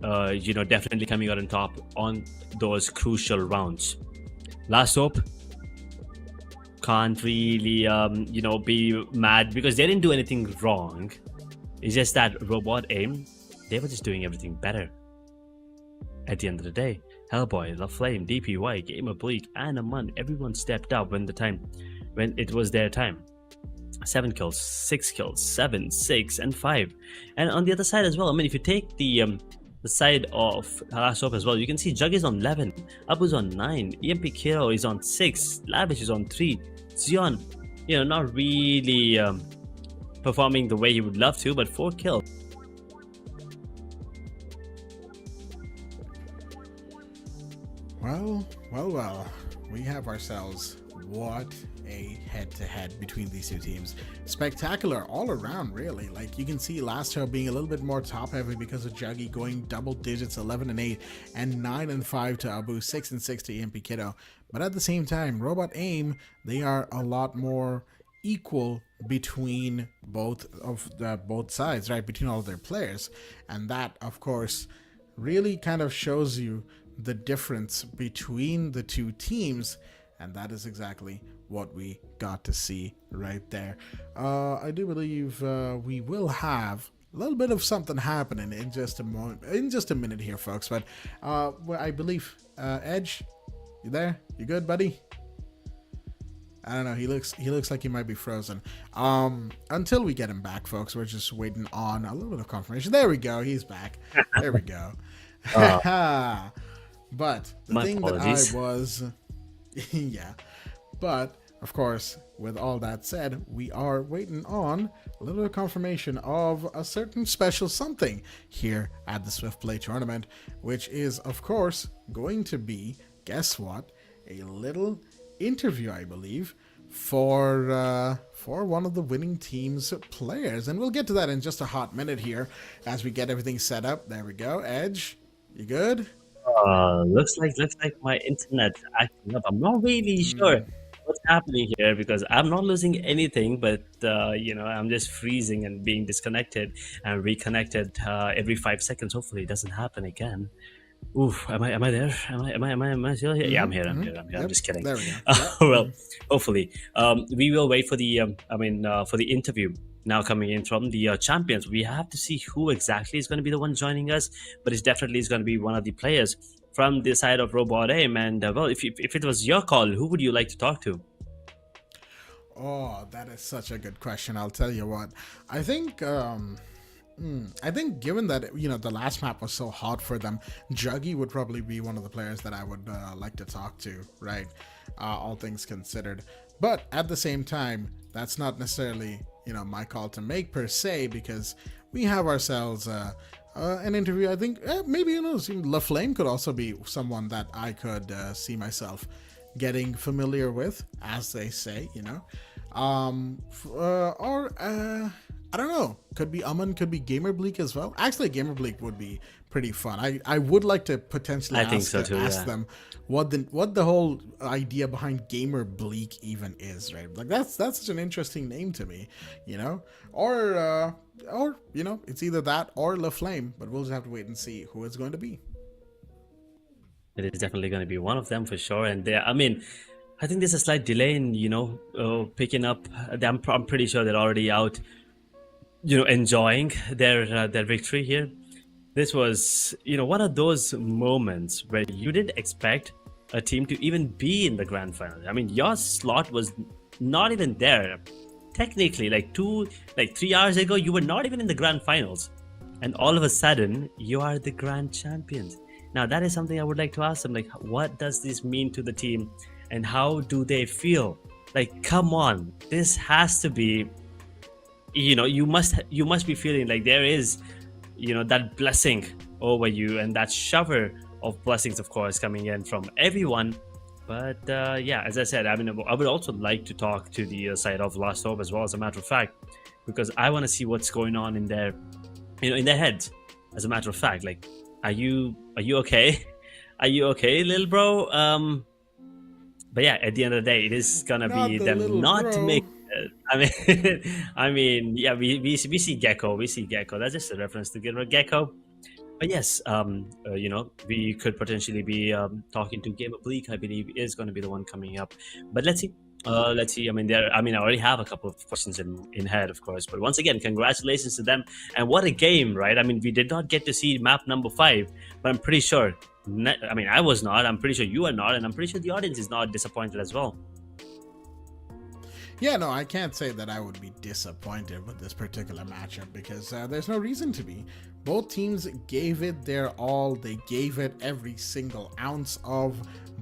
definitely coming out on top on those crucial rounds. Last hope, can't really, be mad because they didn't do anything wrong. It's just that Robot Aim, they were just doing everything better. At the end of the day, Hellboy, La Flame, DPY, Gamer Bleak, and Aman, everyone stepped up when it was their time. 7 kills, 6 kills, 7, 6, and 5. And on the other side as well, I mean, if you take the side of Last Hope as well, you can see Jug is on 11, Abu's on 9, EMP Kiro is on 6, Lavish is on 3, Zion, not really performing the way he would love to, but 4 kills. Well, we have ourselves what a head-to-head between these two teams. Spectacular all around, really. Like, you can see Last Hope being a little bit more top-heavy because of Juggy going double digits, 11 and 8, and 9 and 5 to Abu, 6 and 6 to EMP Kiddo. But at the same time, Robot Aim, they are a lot more equal between both sides, right? Between all of their players. And that, of course, really kind of shows you the difference between the two teams, and that is exactly what we got to see right there. I do believe we will have a little bit of something happening in just a minute here, folks. But I believe Edge, you there? You good, buddy? I don't know. He looks like he might be frozen. Until we get him back, folks, we're just waiting on a little bit of confirmation. There we go. He's back. There we go. But the thing apologies. That I was, yeah. But of course, with all that said, we are waiting on a little bit of confirmation of a certain special something here at the Swiftplay tournament, which is, of course, going to be, guess what, a little interview, I believe, for one of the winning team's players. And we'll get to that in just a hot minute here as we get everything set up. There we go. Edge, you good? Looks like my internet's acting up. I'm not really sure what's happening here because I'm not losing anything, but I'm just freezing and being disconnected and reconnected every 5 seconds. Hopefully it doesn't happen again. Oof, am I there? Am I still here? Yeah, I'm here. Yep. I'm just kidding. There we go. Well, hopefully. We will wait for the for the interview now coming in from the champions. We have to see who exactly is going to be the one joining us, but it's definitely is going to be one of the players from the side of Robot Aim. And well, if it was your call, who would you like to talk to? Oh, that is such a good question. I'll tell you what. I think given that the last map was so hot for them, Juggy would probably be one of the players that I would like to talk to, right? All things considered. But at the same time, that's not necessarily my call to make per se, because we have ourselves an interview. I think maybe La Flame could also be someone that I could see myself getting familiar with, as they say, or I don't know. Could be Aman, could be Gamer Bleak as well. Actually, Gamer Bleak would be pretty fun. I would like to potentially ask them what the whole idea behind Gamer Bleak even is, right? Like that's such an interesting name to me, or it's either that or La Flame, but we'll just have to wait and see who it's going to be. It is definitely going to be one of them for sure. And I think there's a slight delay in picking up. I'm pretty sure they're already out enjoying their victory here. this was, one of those moments where you didn't expect a team to even be in the grand final. I mean, your slot was not even there. Technically, like 3 hours ago, you were not even in the grand finals. And all of a sudden, you are the grand champions. Now, that is something I would like to ask them. Like, what does this mean to the team? And how do they feel? Like, come on. This has to be, you must be feeling like there is, that blessing over you, and that shower of blessings, of course, coming in from everyone. But yeah, as I said, I mean, I would also like to talk to the side of Last Hope as well, as a matter of fact, because I want to see what's going on in their, in their heads. As a matter of fact, like, are you okay? Are you okay, little bro? But yeah, at the end of the day, it is gonna be them not to make. I mean, yeah, we see Gecko. We see Gecko. That's just a reference to Gecko. But yes, we could potentially be talking to Game of Bleak. I believe is going to be the one coming up. But let's see. Let's see. I mean, I already have a couple of questions in head, of course. But once again, congratulations to them. And what a game, right? I mean, we did not get to see map number 5, but I'm pretty sure. I mean, I was not. I'm pretty sure you are not, and I'm pretty sure the audience is not disappointed as well. Yeah, no, I can't say that I would be disappointed with this particular matchup because there's no reason to be. Both teams gave it their all. They gave it every single ounce of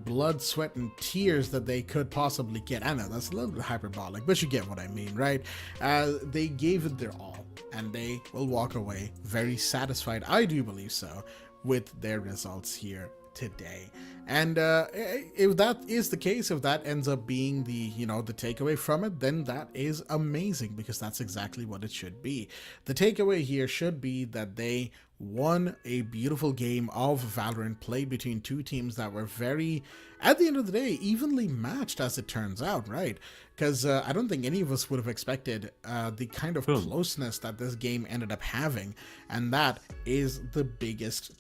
blood, sweat, and tears that they could possibly get. I know that's a little bit hyperbolic, but you get what I mean, right? They gave it their all, and they will walk away very satisfied, I do believe so, with their results here today. And if that is the case, if that ends up being the the takeaway from it, then that is amazing, because that's exactly what it should be. The takeaway here should be that they won a beautiful game of Valorant played between two teams that were very, at the end of the day, evenly matched, as it turns out, right? Because I don't think any of us would have expected the kind of closeness that this game ended up having, and that is the biggest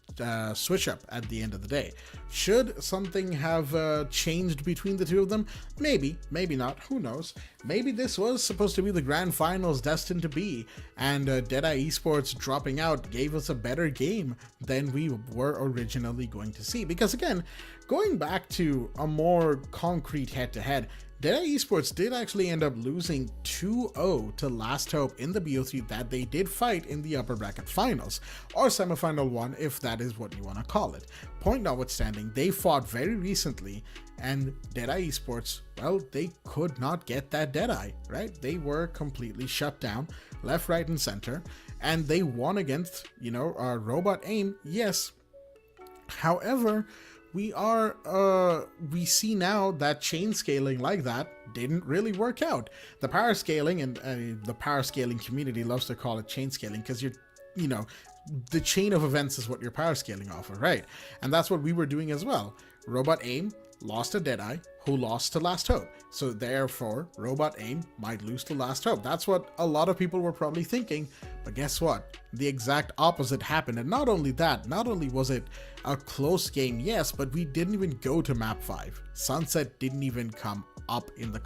switch up at the end of the day. Should something have changed between the two of them? Maybe, maybe not, who knows? Maybe this was supposed to be the grand finals destined to be, and Deadeye Esports dropping out gave us a better game than we were originally going to see. Because again, going back to a more concrete head-to-head, Deadeye Esports did actually end up losing 2-0 to Last Hope in the BO3 that they did fight in the upper bracket finals, or semifinal 1 if that is what you want to call it. Point notwithstanding, they fought very recently, and Deadeye Esports, well, they could not get that Deadeye, right? They were completely shut down, left, right, and center, and they won against, Robot Aim, yes. However, we see now that chain scaling like that didn't really work out. The power scaling, and the power scaling community loves to call it chain scaling, because the chain of events is what you're power scaling off of, right? And that's what we were doing as well. Robot Aim lost to Deadeye, who lost to Last Hope. So therefore, Robot Aim might lose to Last Hope. That's what a lot of people were probably thinking. But guess what? The exact opposite happened. And not only that, not only was it a close game, yes, but we didn't even go to map 5. Sunset didn't even come up in the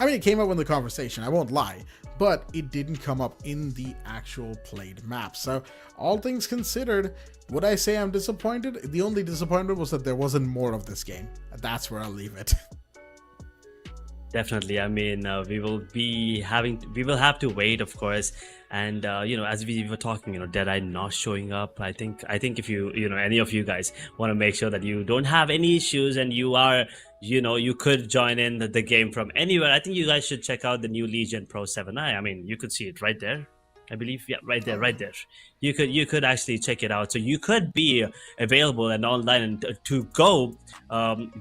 it came up in the conversation, I won't lie, but it didn't come up in the actual played map. So all things considered, would I say I'm disappointed? The only disappointment was that there wasn't more of this game. That's where I'll leave it. Definitely. I mean, we will have to wait, of course. And as we were talking, Deadeye not showing up. I think if you any of you guys want to make sure that you don't have any issues and you are, you could join in the game from anywhere, I think you guys should check out the new Legion Pro 7i. I mean, you could see it right there, I believe. Yeah, right there. You could actually check it out. So you could be available and online and to go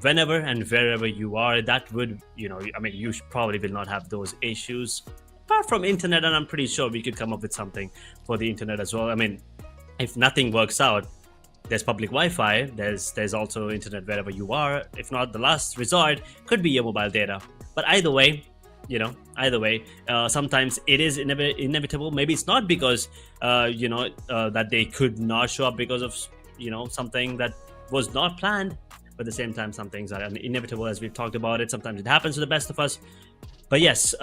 whenever and wherever you are. That would, you probably will not have those issues. Apart from internet, and I'm pretty sure we could come up with something for the internet as well. I mean, if nothing works out, there's public Wi-Fi. There's also internet wherever you are. If not, the last resort could be your mobile data. But either way, sometimes it is inevitable. Maybe it's not because that they could not show up because of something that was not planned. But at the same time, some things are inevitable, as we've talked about it. Sometimes it happens to the best of us. But yes,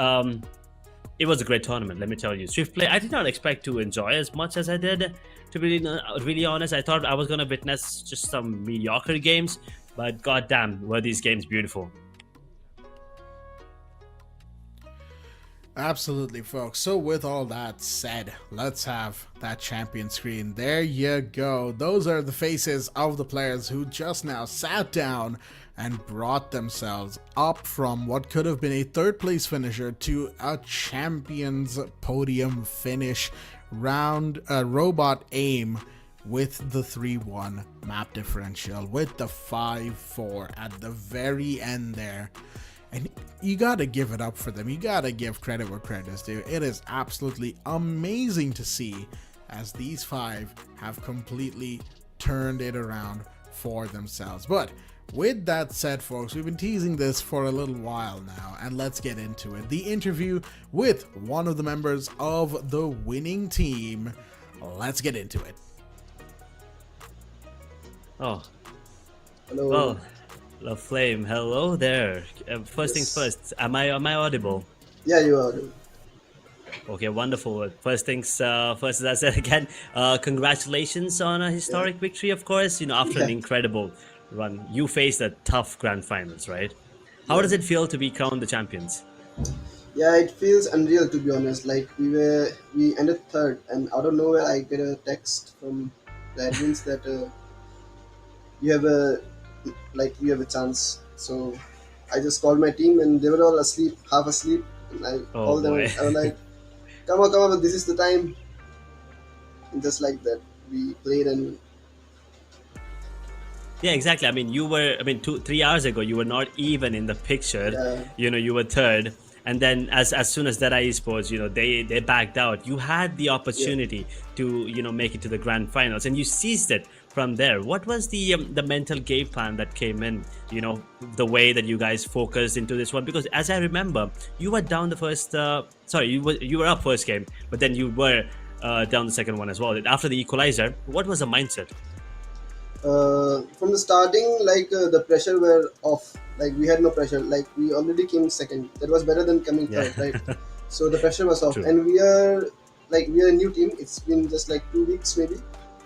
it was a great tournament, let me tell you. Swiftplay, I did not expect to enjoy as much as I did. To be really honest, I thought I was going to witness just some mediocre games, but goddamn, were these games beautiful. Absolutely, folks. So with all that said, let's have that champion screen. There you go. Those are the faces of the players who just now sat down and brought themselves up from what could have been a third place finisher to a champion's podium finish. Round robot aim with the 3-1 map differential, with the 5-4 at the very end there. And you gotta give it up for them. You gotta give credit where credit is due. It is absolutely amazing to see as these 5 have completely turned it around for themselves. But with that said, folks, we've been teasing this for a little while now, and let's get into it. The interview with one of the members of the winning team. Let's get into it. Oh, hello. Well, Love Flame, hello there. First things first, am I audible? Yeah, you are audible. Okay, wonderful. First things first, as I said again, congratulations on a historic victory, of course. You know, after an incredible run, you faced a tough grand finals, right? How does it feel to be crowned the champions? Yeah, it feels unreal, to be honest. Like we ended third, and out of nowhere I get a text from the admins that you have a chance. So I just called my team, and they were all asleep, half asleep, and I called them. I was like, come on, this is the time. And just like that, we played. And yeah, exactly. I mean, 3 hours ago, you were not even in the picture. You know, you were third. And then as soon as that Esports, you know, they backed out. You had the opportunity to, you know, make it to the grand finals, and you seized it from there. What was the mental game plan that came in, you know, the way that you guys focused into this one? Because as I remember, you were down the first, you were up first game, but then you were down the second one as well. After the equalizer, what was the mindset? From the starting, the pressure were off. Like, we had no pressure. Like, we already came second. That was better than coming third, right? So the pressure was off. True. And we are a new team. It's been just like 2 weeks maybe.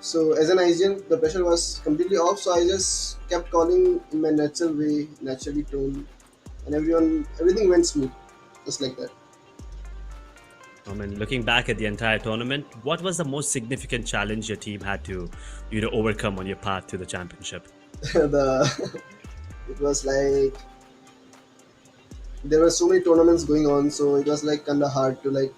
So as an IGN, the pressure was completely off. So I just kept calling in my natural way, naturally toned, and everything went smooth, just like that. I mean, looking back at the entire tournament, what was the most significant challenge your team had to, you know, overcome on your path to the championship? It was like there were so many tournaments going on, so it was like kind of hard to like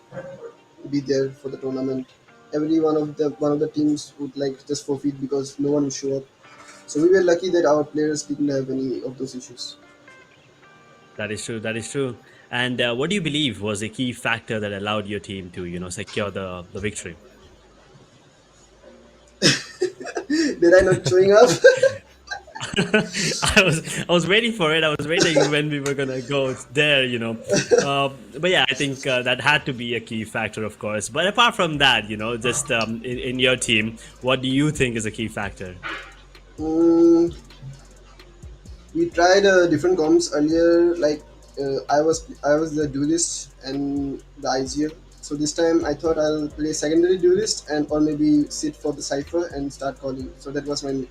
be there for the tournament. Every one of the teams would like just forfeit because no one would show up. So we were lucky that our players didn't have any of those issues. That is true. That is true. And what do you believe was a key factor that allowed your team to, you know, secure the victory? Did I not showing up? I was waiting for it. I was waiting when we were gonna go there, you know. But yeah, I think that had to be a key factor, of course. But apart from that, you know, just in your team, what do you think is a key factor? We tried different comps earlier. Like I was the duelist and the IGL. So this time I thought I'll play secondary duelist or maybe sit for the cipher and start calling. So that was my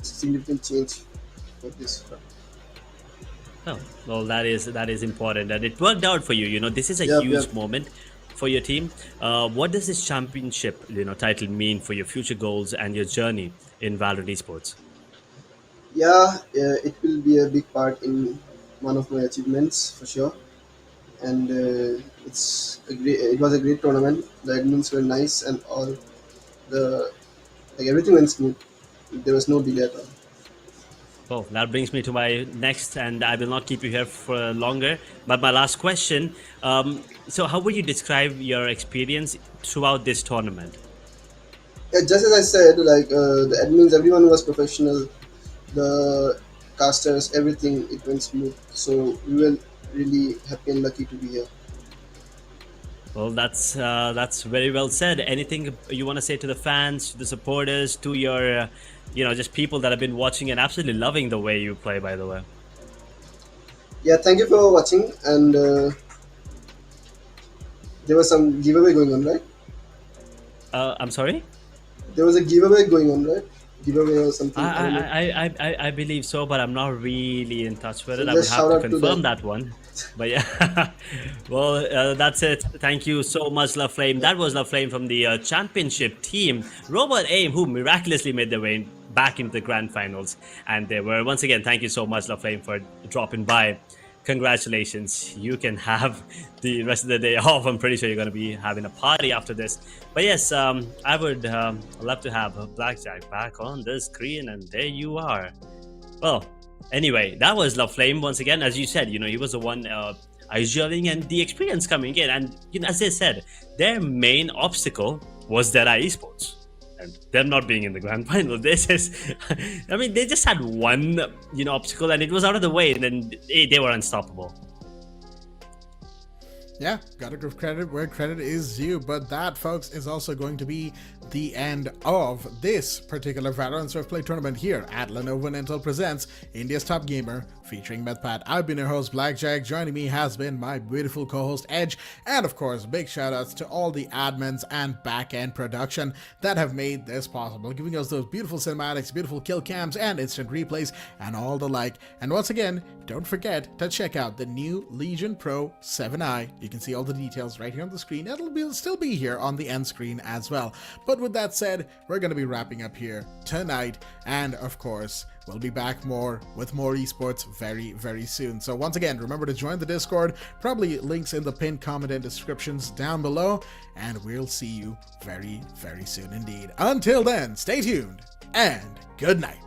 significant change for this. Oh, well, that is important, and it worked out for you. You know, this is a huge moment for your team. What does this championship, you know, title mean for your future goals and your journey in Valorant Esports? Yeah, it will be a big part in one of my achievements for sure. And it was a great tournament. The admins were nice, and all everything went smooth. There was no delay at all. Well, that brings me to my next, and I will not keep you here for longer. But my last question: so, how would you describe your experience throughout this tournament? Yeah, just as I said, the admins, everyone was professional. The casters, everything, it went smooth. So we were really happy and lucky to be here. Well, that's very well said. Anything you want to say to the fans, to the supporters, to your, just people that have been watching and absolutely loving the way you play, by the way? Yeah, thank you for watching, and there was some giveaway going on, right? I'm sorry. There was a giveaway going on, right? Giveaway or something. I don't know. I believe so, but I'm not really in touch with So it. I would just have shout to out to confirm them. that one. But yeah, well, that's it. Thank you so much, Love Flame. That was Love Flame from the championship team, Robot Aim, who miraculously made their way back into the grand finals. And they were, once again, thank you so much, Love Flame, for dropping by. Congratulations. You can have the rest of the day off. I'm pretty sure you're going to be having a party after this. But yes, I would love to have Blackjack back on the screen, and there you are. Well, anyway, that was Love Flame once again. As you said, he was the one gelling and the experience coming in. And as they said, their main obstacle was Dead Eye Esports. And them not being in the grand final, this is, I mean, they just had one, obstacle, and it was out of the way, and then they were unstoppable. Yeah, gotta give credit where credit is due, but that, folks, is also going to be the end of this particular Valorant Swiftplay tournament here at Lenovo and Intel presents India's Top Gamer featuring Mythpat. I've been your host, Blackjack. Joining me has been my beautiful co-host, Edge, and of course, big shout-outs to all the admins and back-end production that have made this possible, giving us those beautiful cinematics, beautiful kill cams, and instant replays, and all the like. And once again, don't forget to check out the new Legion Pro 7i. You can see all the details right here on the screen. It'll still be here on the end screen as well. But with that said, we're going to be wrapping up here tonight, and of course, we'll be back with more esports very, very soon. So once again, remember to join the Discord, probably links in the pinned comment and descriptions down below, and we'll see you very, very soon indeed. Until then, stay tuned, and good night.